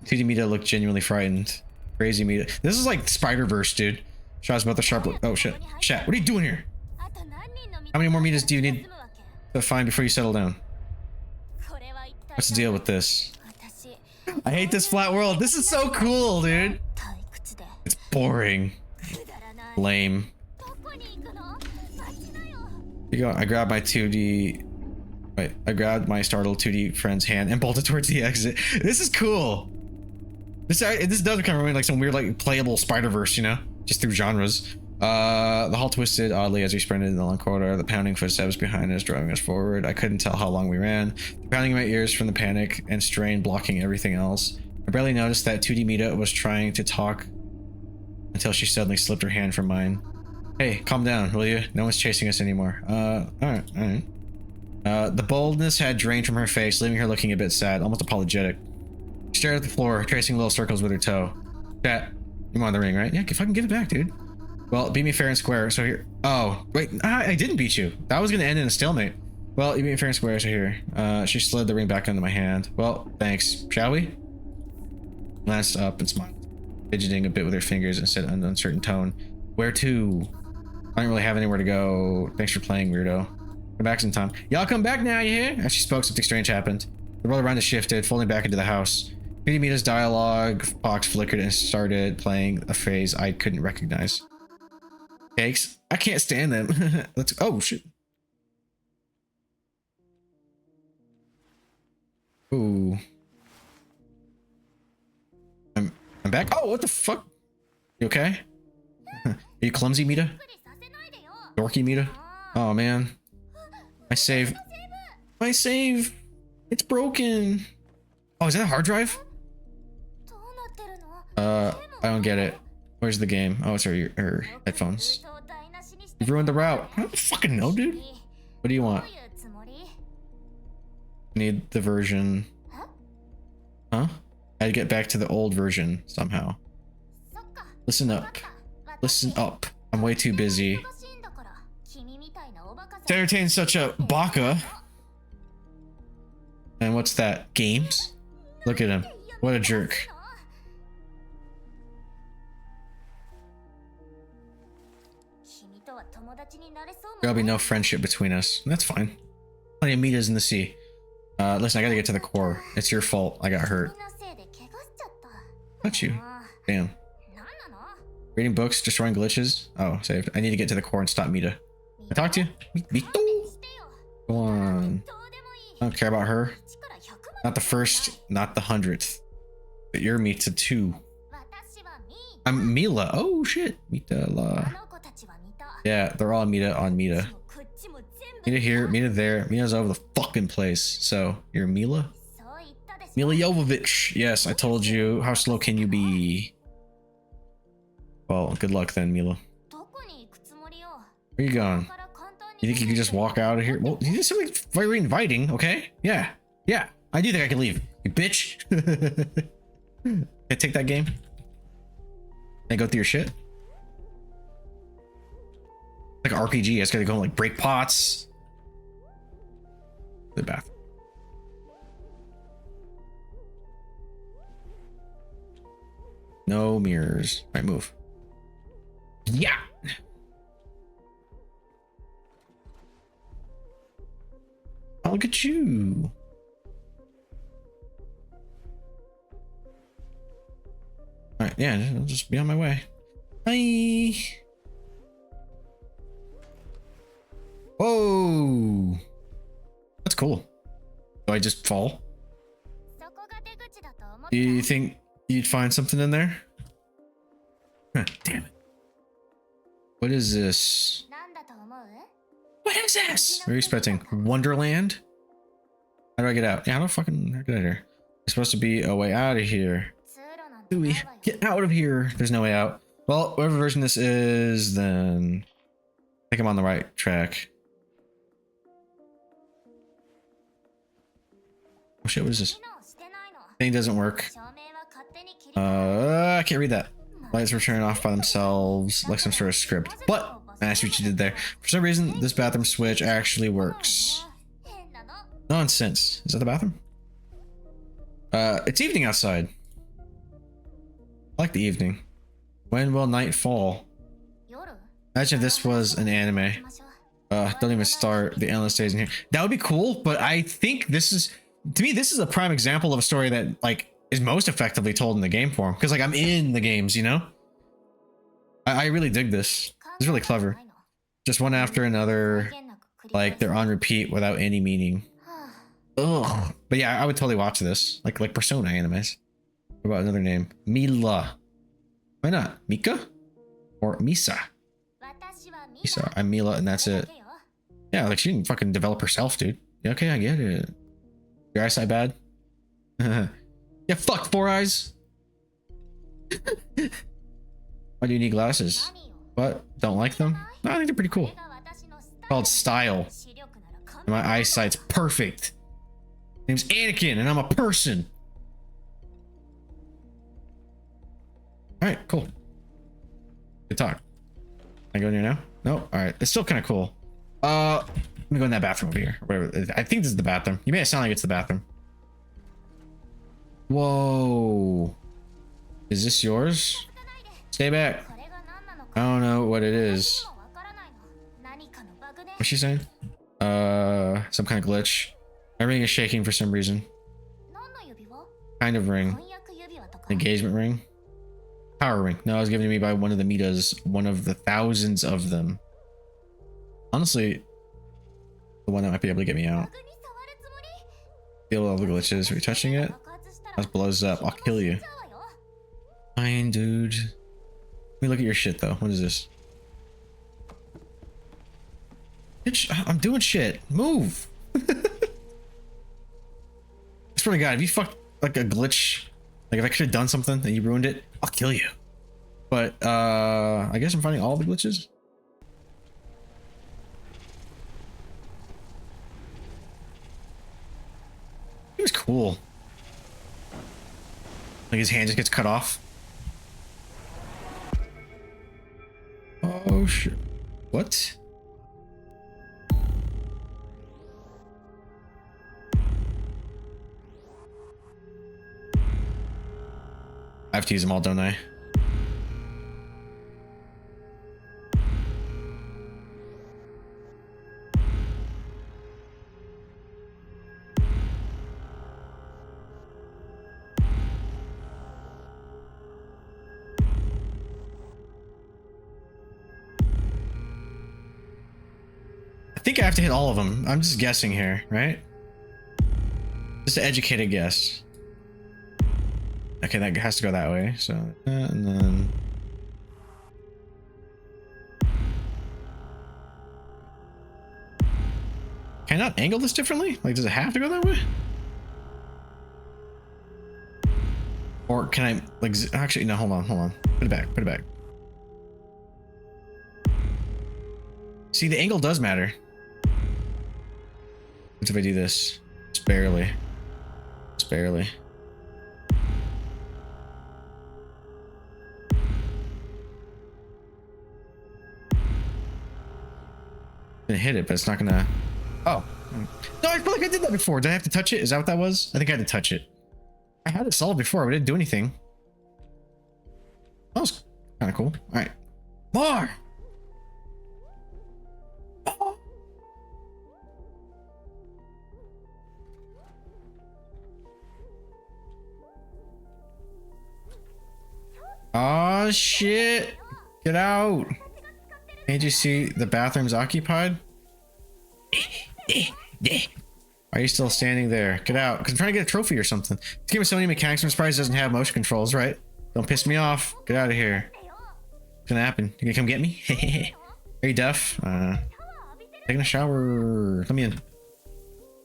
C: 2D Mita looked genuinely frightened. Crazy Mita. This is like Spider-Verse, dude. Shaw's about the sharp look. Oh, shit. Chat, what are you doing here? How many more Mitas do you need to find before you settle down? What's the deal with this? I hate this flat world. This is so cool, dude. It's boring. Lame. You go. I grabbed my 2D. Wait, I grabbed my startled 2D friend's hand and bolted towards the exit. This is cool. This does kind of remind like some weird like playable Spider-Verse, you know, just through genres. The hall twisted oddly as we sprinted in the long corridor. The pounding footsteps behind us driving us forward. I couldn't tell how long we ran. The pounding in my ears from the panic and strain blocking everything else. I barely noticed that 2D Mita was trying to talk until she suddenly slipped her hand from mine. Hey, calm down, will you? No one's chasing us anymore. Alright. The boldness had drained from her face, leaving her looking a bit sad, almost apologetic. She stared at the floor, tracing little circles with her toe. Chat, you want the ring, right? Yeah, fucking give it back, dude. Well, beat me fair and square, so here... Oh, wait, I didn't beat you. That was gonna end in a stalemate. Well, you beat me fair and square, so here. She slid the ring back into my hand. Well, thanks. Shall we? Glanced up and smiled, fidgeting a bit with her fingers and said in an uncertain tone, "Where to? I don't really have anywhere to go. Thanks for playing, weirdo. Come back sometime." Y'all come back now, you hear? As she spoke, something strange happened. The world around us shifted, folding back into the house. Beauty Mita's dialogue box flickered and started playing a phrase I couldn't recognize. Cakes? I can't stand them. Let's... Oh, shit. Ooh. I'm back. Oh, what the fuck? You okay? Are you clumsy, Mita? Dorky, Mita? Oh, man. My save. My save. It's broken. Oh, is that a hard drive? I don't get it. Where's the game? Oh, it's her headphones. You've ruined the route. I don't fucking know, dude. What do you want? I need the version. Huh? I had to get back to the old version somehow. Listen up. Listen up. I'm way too busy to entertain such a baka. And what's that? Games? Look at him. What a jerk. There'll be no friendship between us. That's fine. Plenty of Mitas in the sea. Listen, I gotta get to the core. It's your fault I got hurt. Not you. Damn. Reading books, destroying glitches. Oh, saved. I need to get to the core and stop Mita. I talk to you? Mito? Go on. I don't care about her. Not the first, not the 100th. But you're Mita too. I'm Mila. Oh shit. Mita la. Yeah, they're all Mita on Mita. Mita here, Mita there. Mita's over the fucking place. So, you're Mila? Mila Jovovich. Yes, I told you. How slow can you be? Well, good luck then, Mila. Where you going? You think you can just walk out of here? Well, you did something very inviting, okay? Yeah. Yeah. I do think I can leave. You bitch. Can I take that game? Can I go through your shit? Like an RPG, I just gotta go and like break pots. The bathroom. No mirrors. All right, move. Yeah. Oh, look at you. All right, yeah, I'll just be on my way. Bye. Whoa. That's cool. Do I just fall? Do you think you'd find something in there? Huh, damn it. What is this? What is this? What are you expecting? Wonderland? How do I get out? Yeah, how do I fucking get out of here? There's supposed to be a way out of here. Do we get out of here? There's no way out. Well, whatever version this is, then I think I'm on the right track. Oh shit, what is this? Thing doesn't work. I can't read that. Lights were turned off by themselves, like some sort of script. But I see what you did there. For some reason, this bathroom switch actually works. Nonsense. Is that the bathroom? It's evening outside. I like the evening. When will night fall? Imagine if this was an anime. Don't even start. The endless days in here. That would be cool, but I think this is, to me, this is a prime example of a story that like is most effectively told in the game form. Because like I'm in the games, you know? I really dig this. It's really clever. Just one after another. Like they're on repeat without any meaning. Ugh. But yeah, I would totally watch this. Like Persona animes. What about another name? Mila. Why not? Mika? Or Misa? Misa. I'm Mila and that's it. Yeah, like she didn't fucking develop herself, dude. Yeah, okay, I get it. Your eyesight bad? Yeah, fuck 4 eyes. Why do you need glasses? What? Don't like them? No, I think they're pretty cool. Called style. And my eyesight's perfect. Name's Anakin and I'm a person. Alright, cool. Good talk. Can I go in here now? No? Alright, it's still kind of cool. Let me go in that bathroom over here. Whatever. I think this is the bathroom. You made it sound like it's the bathroom. Whoa. Is this yours? Stay back. I don't know what it is. What's she saying? Some kind of glitch. My ring is shaking for some reason. Kind of ring. Engagement ring. Power ring. No, it was given to me by one of the Mitas. One of the thousands of them. Honestly, the one that might be able to get me out. Feel all the glitches. Are you touching it? That blows up. I'll kill you. Fine, dude. Let me look at your shit, though. What is this? Bitch, I'm doing shit. Move. I swear to God, if you fucked like a glitch, like if I could have done something and you ruined it, I'll kill you. But I guess I'm finding all the glitches. He was cool. Like his hand just gets cut off. Oh shit. What? I have to use them all, don't I? I think I have to hit all of them. I'm just guessing here, right? Just an educated guess. Okay, that has to go that way. So, and then... Can I not angle this differently? Like, does it have to go that way? Or can I, like, actually, no, hold on. Put it back. See, the angle does matter. What if I do this? Just barely. Just barely. Gonna hit it, but it's not gonna. Oh. No, I feel like I did that before. Did I have to touch it? Is that what that was? I think I had to touch it. I had it solved before, but I didn't do anything. That was kind of cool. All right. More! Oh shit! Get out! Can't you see the bathroom's occupied? Are you still standing there? Get out! Because I'm trying to get a trophy or something. This game has so many mechanics. I'm surprised it doesn't have motion controls, right? Don't piss me off. Get out of here. What's gonna happen? You gonna come get me? Are you deaf? Taking a shower. Let me in.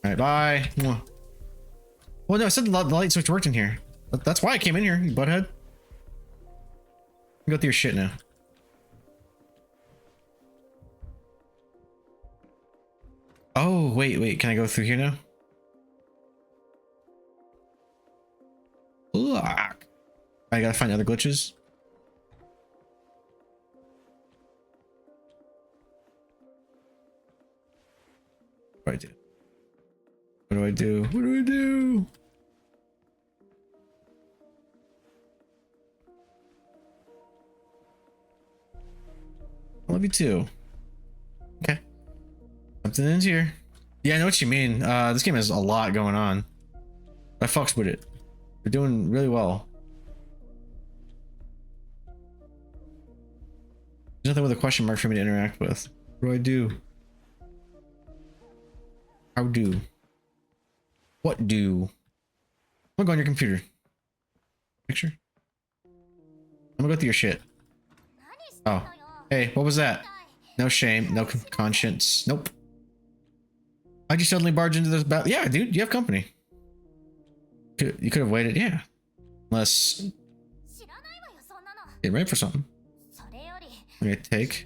C: Alright, bye. Well, no, I said the light switch worked in here. That's why I came in here, you butthead. Go through your shit now. Oh, wait. Can I go through here now? Ugh. I gotta find other glitches. What do I do? What do I do? What do I do? I love you too. Okay. Something in here. Yeah, I know what you mean. This game has a lot going on. I fucks with it. We're doing really well. There's nothing with a question mark for me to interact with. What do I do? How do? What do? I'm gonna go on your computer. Picture? I'm gonna go through your shit. Oh. Hey, what was that? No shame, no conscience. Nope. Why'd you suddenly barge into this battle? Yeah, dude, you have company. You could have waited, yeah. Unless... Get ready for something. I'm gonna take...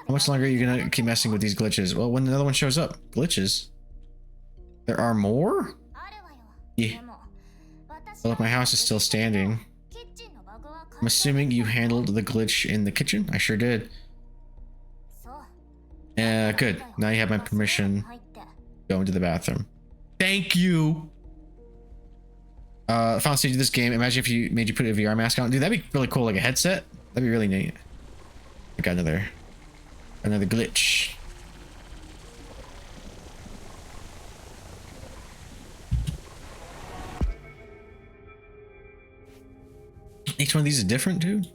C: How much longer are you gonna keep messing with these glitches? Well, when another one shows up. Glitches? There are more? Yeah. Well, if my house is still standing. I'm assuming you handled the glitch in the kitchen? I sure did. Yeah, good. Now you have my permission. Go into the bathroom. Thank you! Final stage of this game. Imagine if you made you put a VR mask on. Dude, that'd be really cool. Like a headset. That'd be really neat. I got another glitch. Each one of these is different, dude.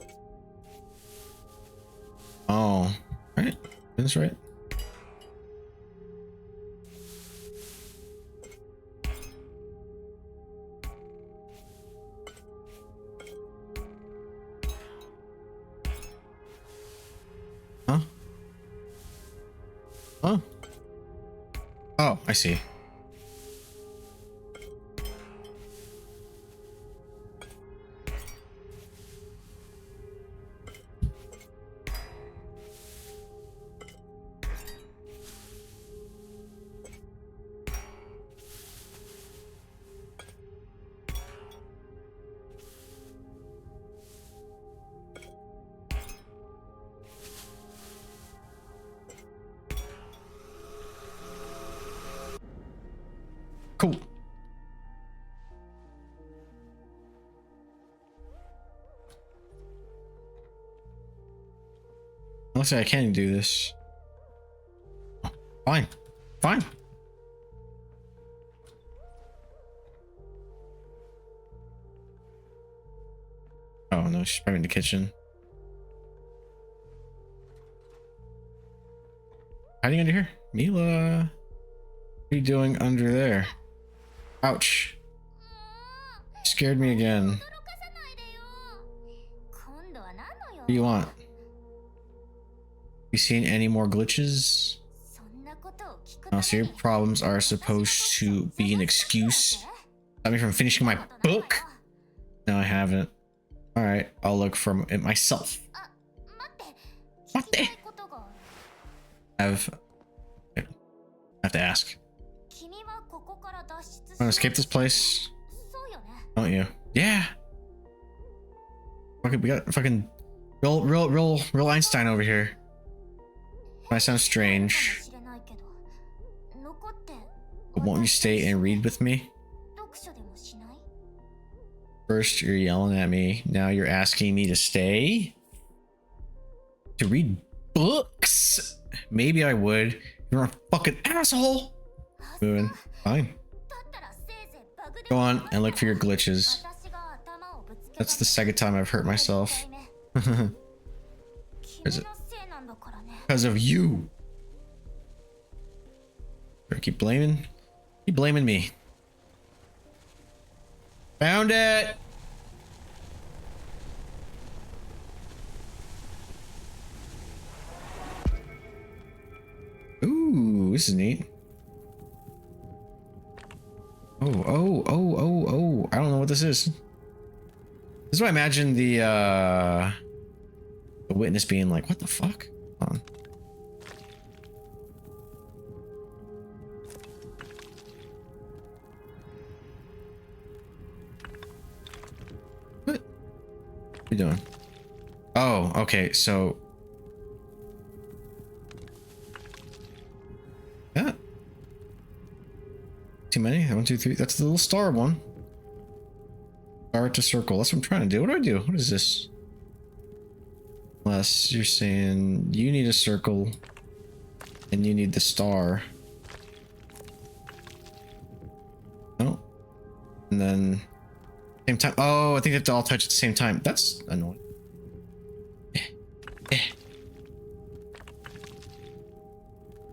C: Oh, right. That's right. Huh? Huh? Oh, I see. Cool. Looks like I can do this. Fine. Fine. Oh no, she's probably in the kitchen. Hiding under here? Mila. What are you doing under there? Ouch. Scared me again. What do you want? You seen any more glitches? Oh, so your problems are supposed to be an excuse? Stop me from finishing my book? No, I haven't. Alright, I'll look for it myself. What the? I have to ask. Wanna escape this place? Don't you? Yeah. Okay, we got fucking real Einstein over here. Might sound strange, but won't you stay and read with me? First, you're yelling at me. Now you're asking me to stay? To read books? Maybe I would. You're a fucking asshole. Moving. Fine. Go on and look for your glitches. That's the second time I've hurt myself. Is it? Because of you. Better keep blaming. Keep blaming me. Found it. Ooh, this is neat. Oh. I don't know what this is. This is what I imagine the witness being like, what the fuck? Hold on. What are you doing? Oh, okay, so yeah. Too many? 1, 2, 3. That's the little star one. Star to circle. That's what I'm trying to do. What do I do? What is this? Unless you're saying you need a circle and you need the star. Oh. And then same time. Oh, I think they have to all touch at the same time. That's annoying.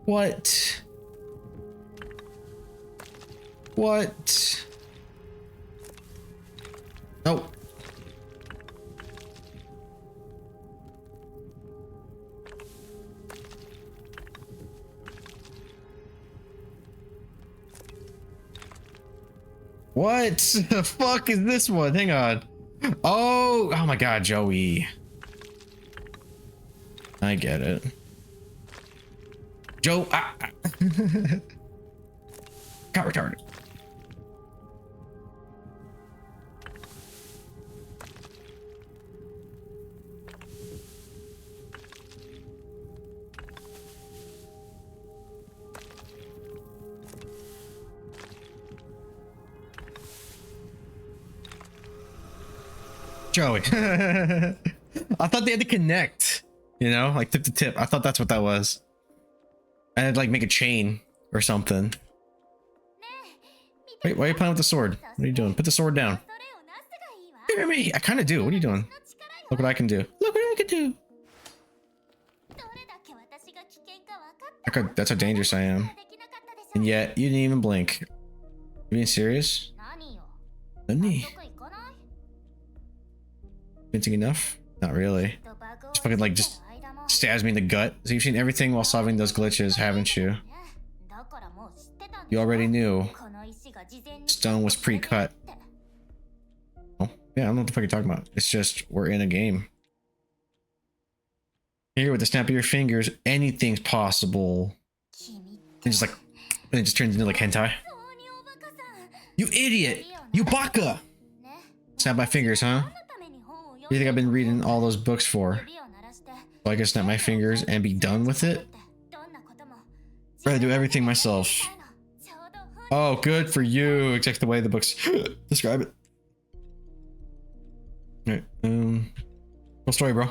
C: What? What? Oh. What the fuck is this one? Hang on. Oh my god, Joey. I get it. Joe, got retarded. Joey. I thought they had to connect, you know, like tip to tip. I thought that's what that was. And I'd like make a chain or something. Wait, why are you playing with the sword? What are you doing? Put the sword down. Look at me. I kind of do. What are you doing? Look what I can do. Look what I can do. That's how dangerous I am. And yet, you didn't even blink. You being serious? Nani? Convincing enough? Not really. Just fucking like just stabs me in the gut. So you've seen everything while solving those glitches, haven't you? You already knew. Stone was pre-cut. Oh, yeah, I don't know what the fuck you're talking about. It's just, we're in a game. Here, with the snap of your fingers, anything's possible. And just like, and it just turns into like hentai. You idiot! You baka! Snap my fingers, huh? What do you think I've been reading all those books for? So I can snap my fingers and be done with it? I'd rather do everything myself. Oh, good for you. Exactly the way the books describe it. Alright, cool story, bro.